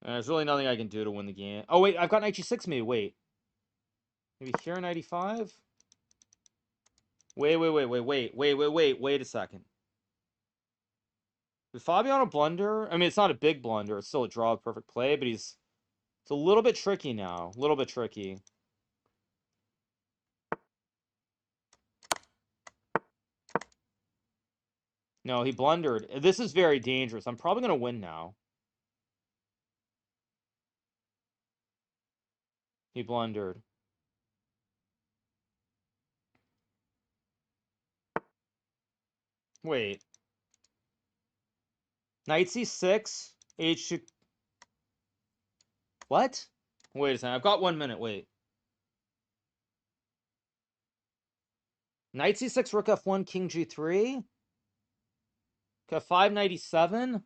There's really nothing I can do to win the game. Oh, wait, I've got knight g6 maybe. Wait. Maybe here, knight e5? Wait a second. Did Fabiano blunder? I mean, it's not a big blunder. It's still a draw of perfect play, but it's a little bit tricky now. A little bit tricky. No, he blundered. This is very dangerous. I'm probably going to win now. He blundered. Wait. Knight c6. H2. What? Wait a second. I've got 1 minute. Wait. Knight c6, rook f1, king g3. F5, knight e7.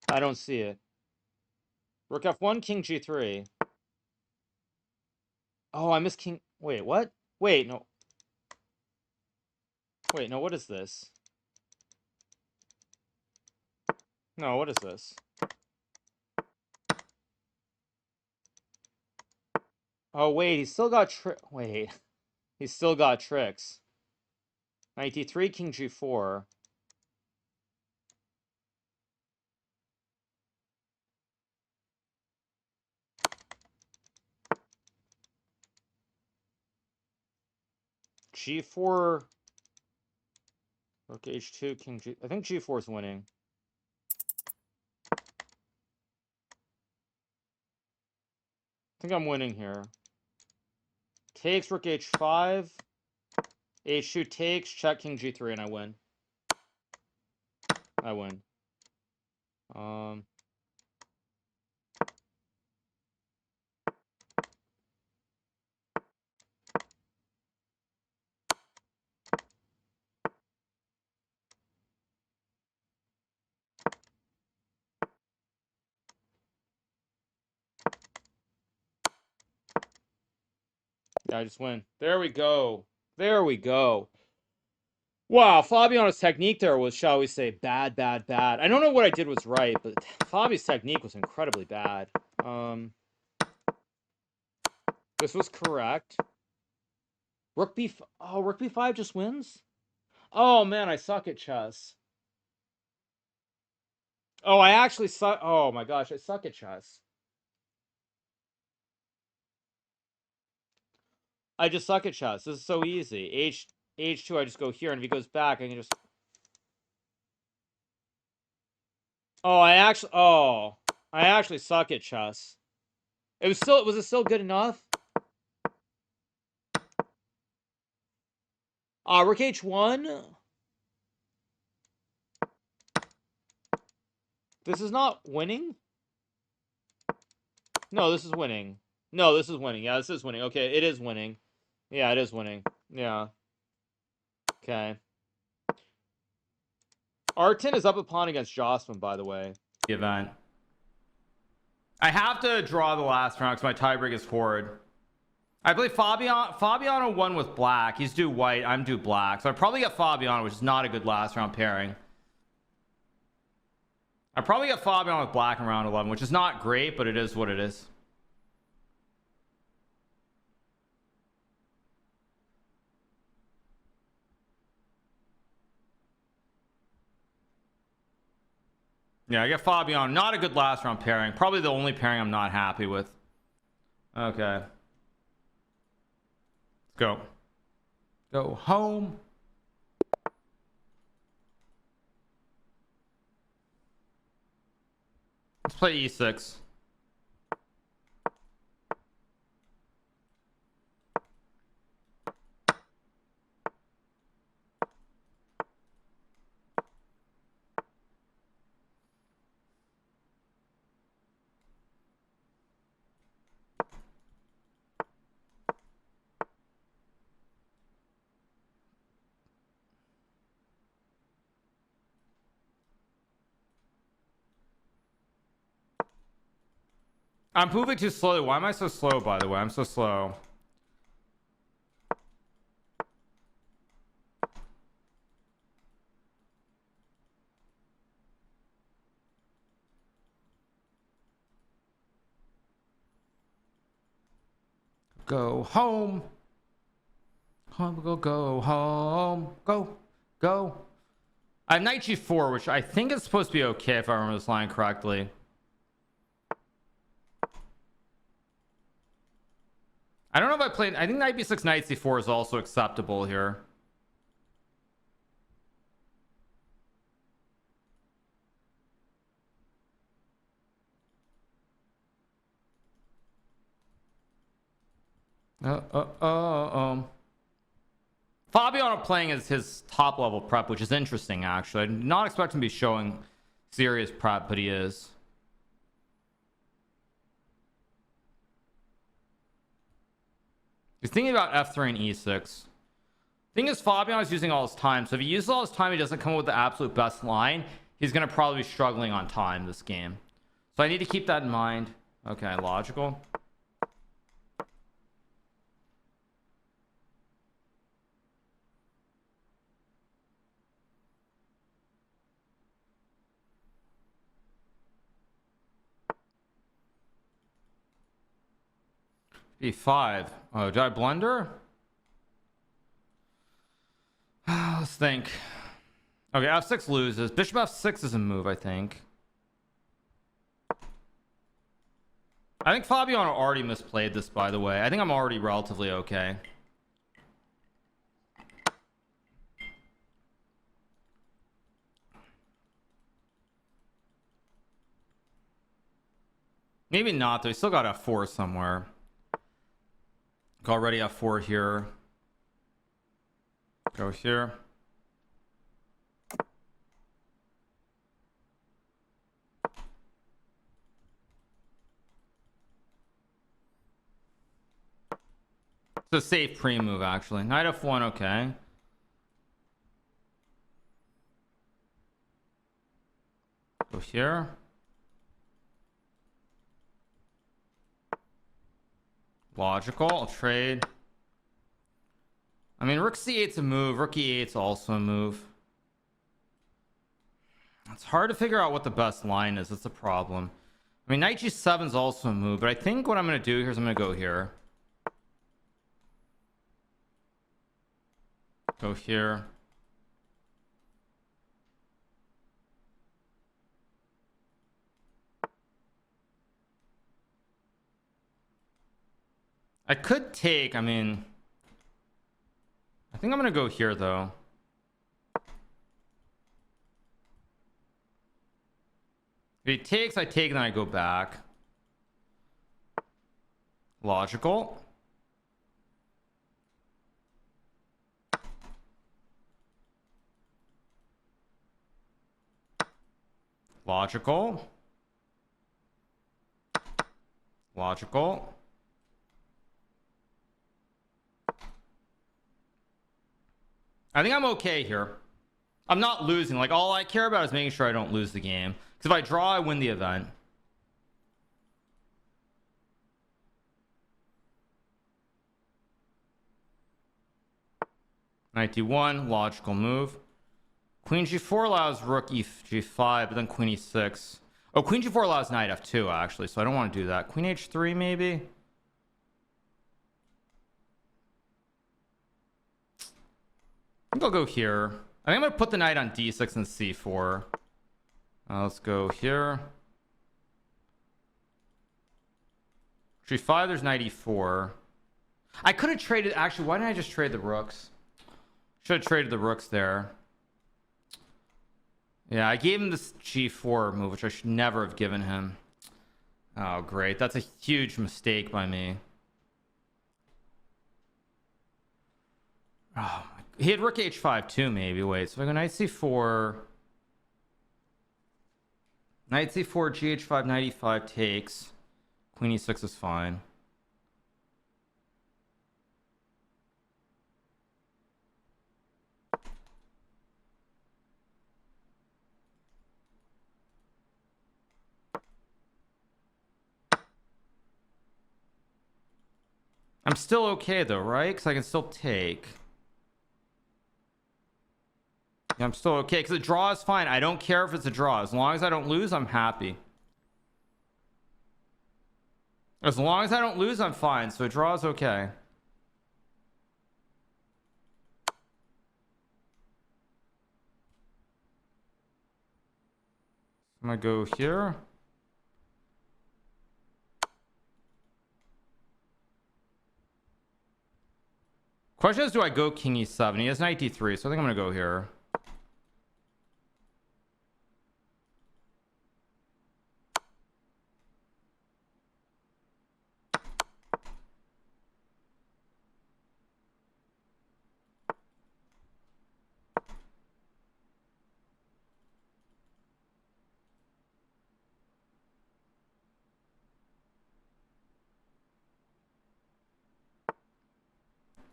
I don't see it. Rook f1, king g3. Oh, I missed king... Wait, what? Wait, no. Wait, no, what is this? No, what is this? Oh, wait, he's still got Wait. He's still got tricks. Knight d3, king g4. G4. Rook h2, king g... I think g4 is winning. I think I'm winning here. Takes rook h5. H2 takes, check king g3, and I win. I win. Yeah, I just win. There we go. There we go. Wow, Fabiano's technique there was, shall we say, bad. I don't know what I did was right, but Fabi's technique was incredibly bad. This was correct. Rook b5. Oh, rook b5 just wins? Oh, man, I suck at chess. Oh, I actually suck. Oh, my gosh, I suck at chess. I just suck at chess. This is so easy. H2, I just go here, and if he goes back, I can just... Oh, I actually suck at chess. Was it still good enough? Rook h1. This is not winning? No, this is winning. No, this is winning. Yeah, this is winning. Okay, it is winning. Yeah, it is winning. Yeah. Okay. Artin is up a pawn against Jocelyn, by the way. The event. I have to draw the last round because my tiebreak is forward. I believe Fabiano won with black. He's due white. I'm due black. So I probably get Fabiano, which is not a good last round pairing. I probably get Fabiano with black in round 11, which is not great, but it is what it is. Yeah, I get Fabiano. Not a good last round pairing. Probably the only pairing I'm not happy with. Okay. Let's go. Go home. Let's play e6. I'm moving too slowly. Why am I so slow, by the way? I'm so slow. Go home. Home, go home. Go. I have knight g4, which I think is supposed to be okay if I remember this line correctly. I don't know if I played. I think knight b6, knight c4 is also acceptable here. Fabiano playing as his top level prep, which is interesting actually. I did not expect him to be showing serious prep, but he is. He's thinking about f3 and e6. Thing is, Fabiano is using all his time, so if he uses all his time, he doesn't come up with the absolute best line. He's going to probably be struggling on time this game, so I need to keep that in mind. Okay, logical. b5. Oh, did I blunder? Let's think. Okay, f6 loses. Bishop f6 is a move, I think. I think Fabiano already misplayed this, by the way. I think I'm already relatively okay. Maybe not, though. He still got f4 somewhere. Already f4 here. Go here. It's a safe pre-move, actually. Knight f1, okay. Go here. Logical. I'll trade. I mean, rook c8's a move. Rook e8's also a move. It's hard to figure out what the best line is. That's a problem. I mean, knight g7's also a move, but I think what I'm going to do here is I'm going to go here. Go here. I could take, I mean, I think I'm going to go here, though. If he takes, I take, and then I go back. Logical. Logical. Logical. I think I'm okay here. I'm not losing. Like, all I care about is making sure I don't lose the game. Because if I draw, I win the event. Knight d1, logical move. Queen g4 allows rook g5, but then queen e6. Oh, queen g4 allows knight f2, actually, so I don't want to do that. Queen h3, maybe? I think I'll go here. I think I'm going to put the knight on d6 and c4. Let's go here. g5, there's knight e4. I could have traded... Actually, why didn't I just trade the rooks? Should have traded the rooks there. Yeah, I gave him this g4 move, which I should never have given him. Oh, great. That's a huge mistake by me. Oh, he had rook h5 too, maybe. Wait, so I go knight c4. Knight c4, gh5, knight e5 takes. Queen e6 is fine. I'm still okay though, right? Because I can still take. Yeah, I'm still okay because the draw is fine. I don't care if it's a draw. As long as I don't lose, I'm happy. As long as I don't lose, I'm fine. So a draw is okay. I'm gonna go here. Question is, do I go king e7? He has knight d3, so I think I'm gonna go here.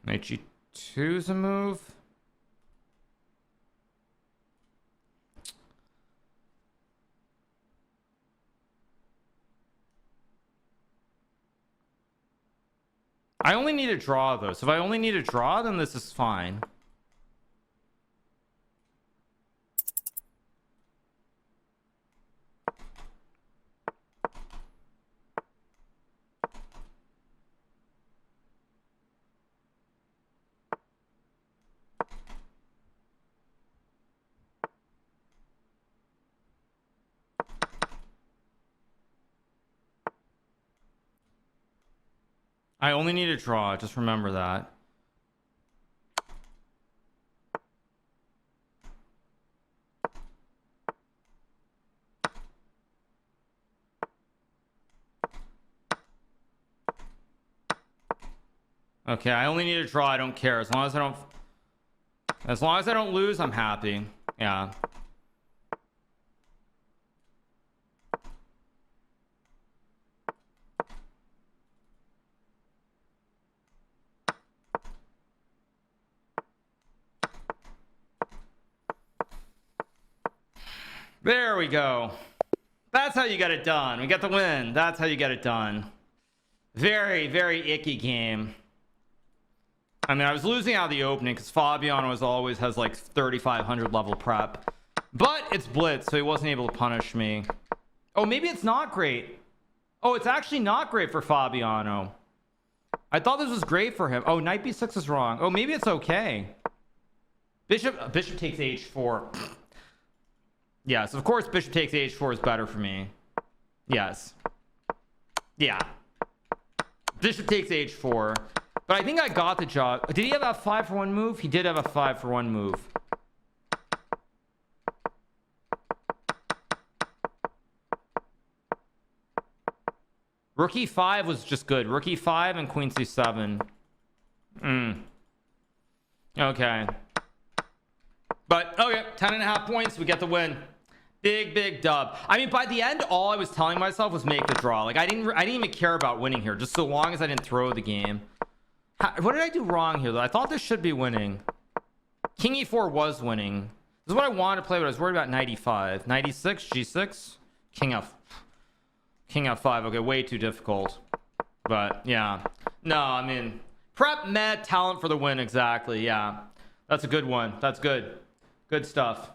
Knight g2 is a move. I only need a draw though, so if I only need a draw, then this is fine. I only need a draw, just remember that. Okay, I only need a draw, I don't care. As long as I don't lose, I'm happy. Yeah. There we go. That's how you get it done. We got the win. That's how you get it done. Very, very icky game. I mean, I was losing out of the opening because Fabiano always has like 3,500 level prep. But it's blitz, so he wasn't able to punish me. Oh, maybe it's not great. Oh, it's actually not great for Fabiano. I thought this was great for him. Oh, knight b6 is wrong. Oh, maybe it's okay. Bishop takes h4. Yes, of course bishop takes h4 is better for me. Yes. Yeah. Bishop takes h4. But I think I got the job. Did he have a 5 for 1 move? He did have a 5 for 1 move. Rook e5 was just good. Rook e5 and queen c7. Okay. But, okay, 10.5 points. We get the win. Big dub. I mean, by the end, all I was telling myself was make the draw. Like, I didn't even care about winning here, just so long as I didn't throw the game. What did I do wrong here, though? I thought this should be winning. King e4 was winning. This is what I wanted to play, but I was worried about knight e5. Knight e6, g6, king f5. Okay, way too difficult. But, yeah. No, I mean, prep, met, talent for the win, exactly, yeah. That's a good one. That's good. Good stuff.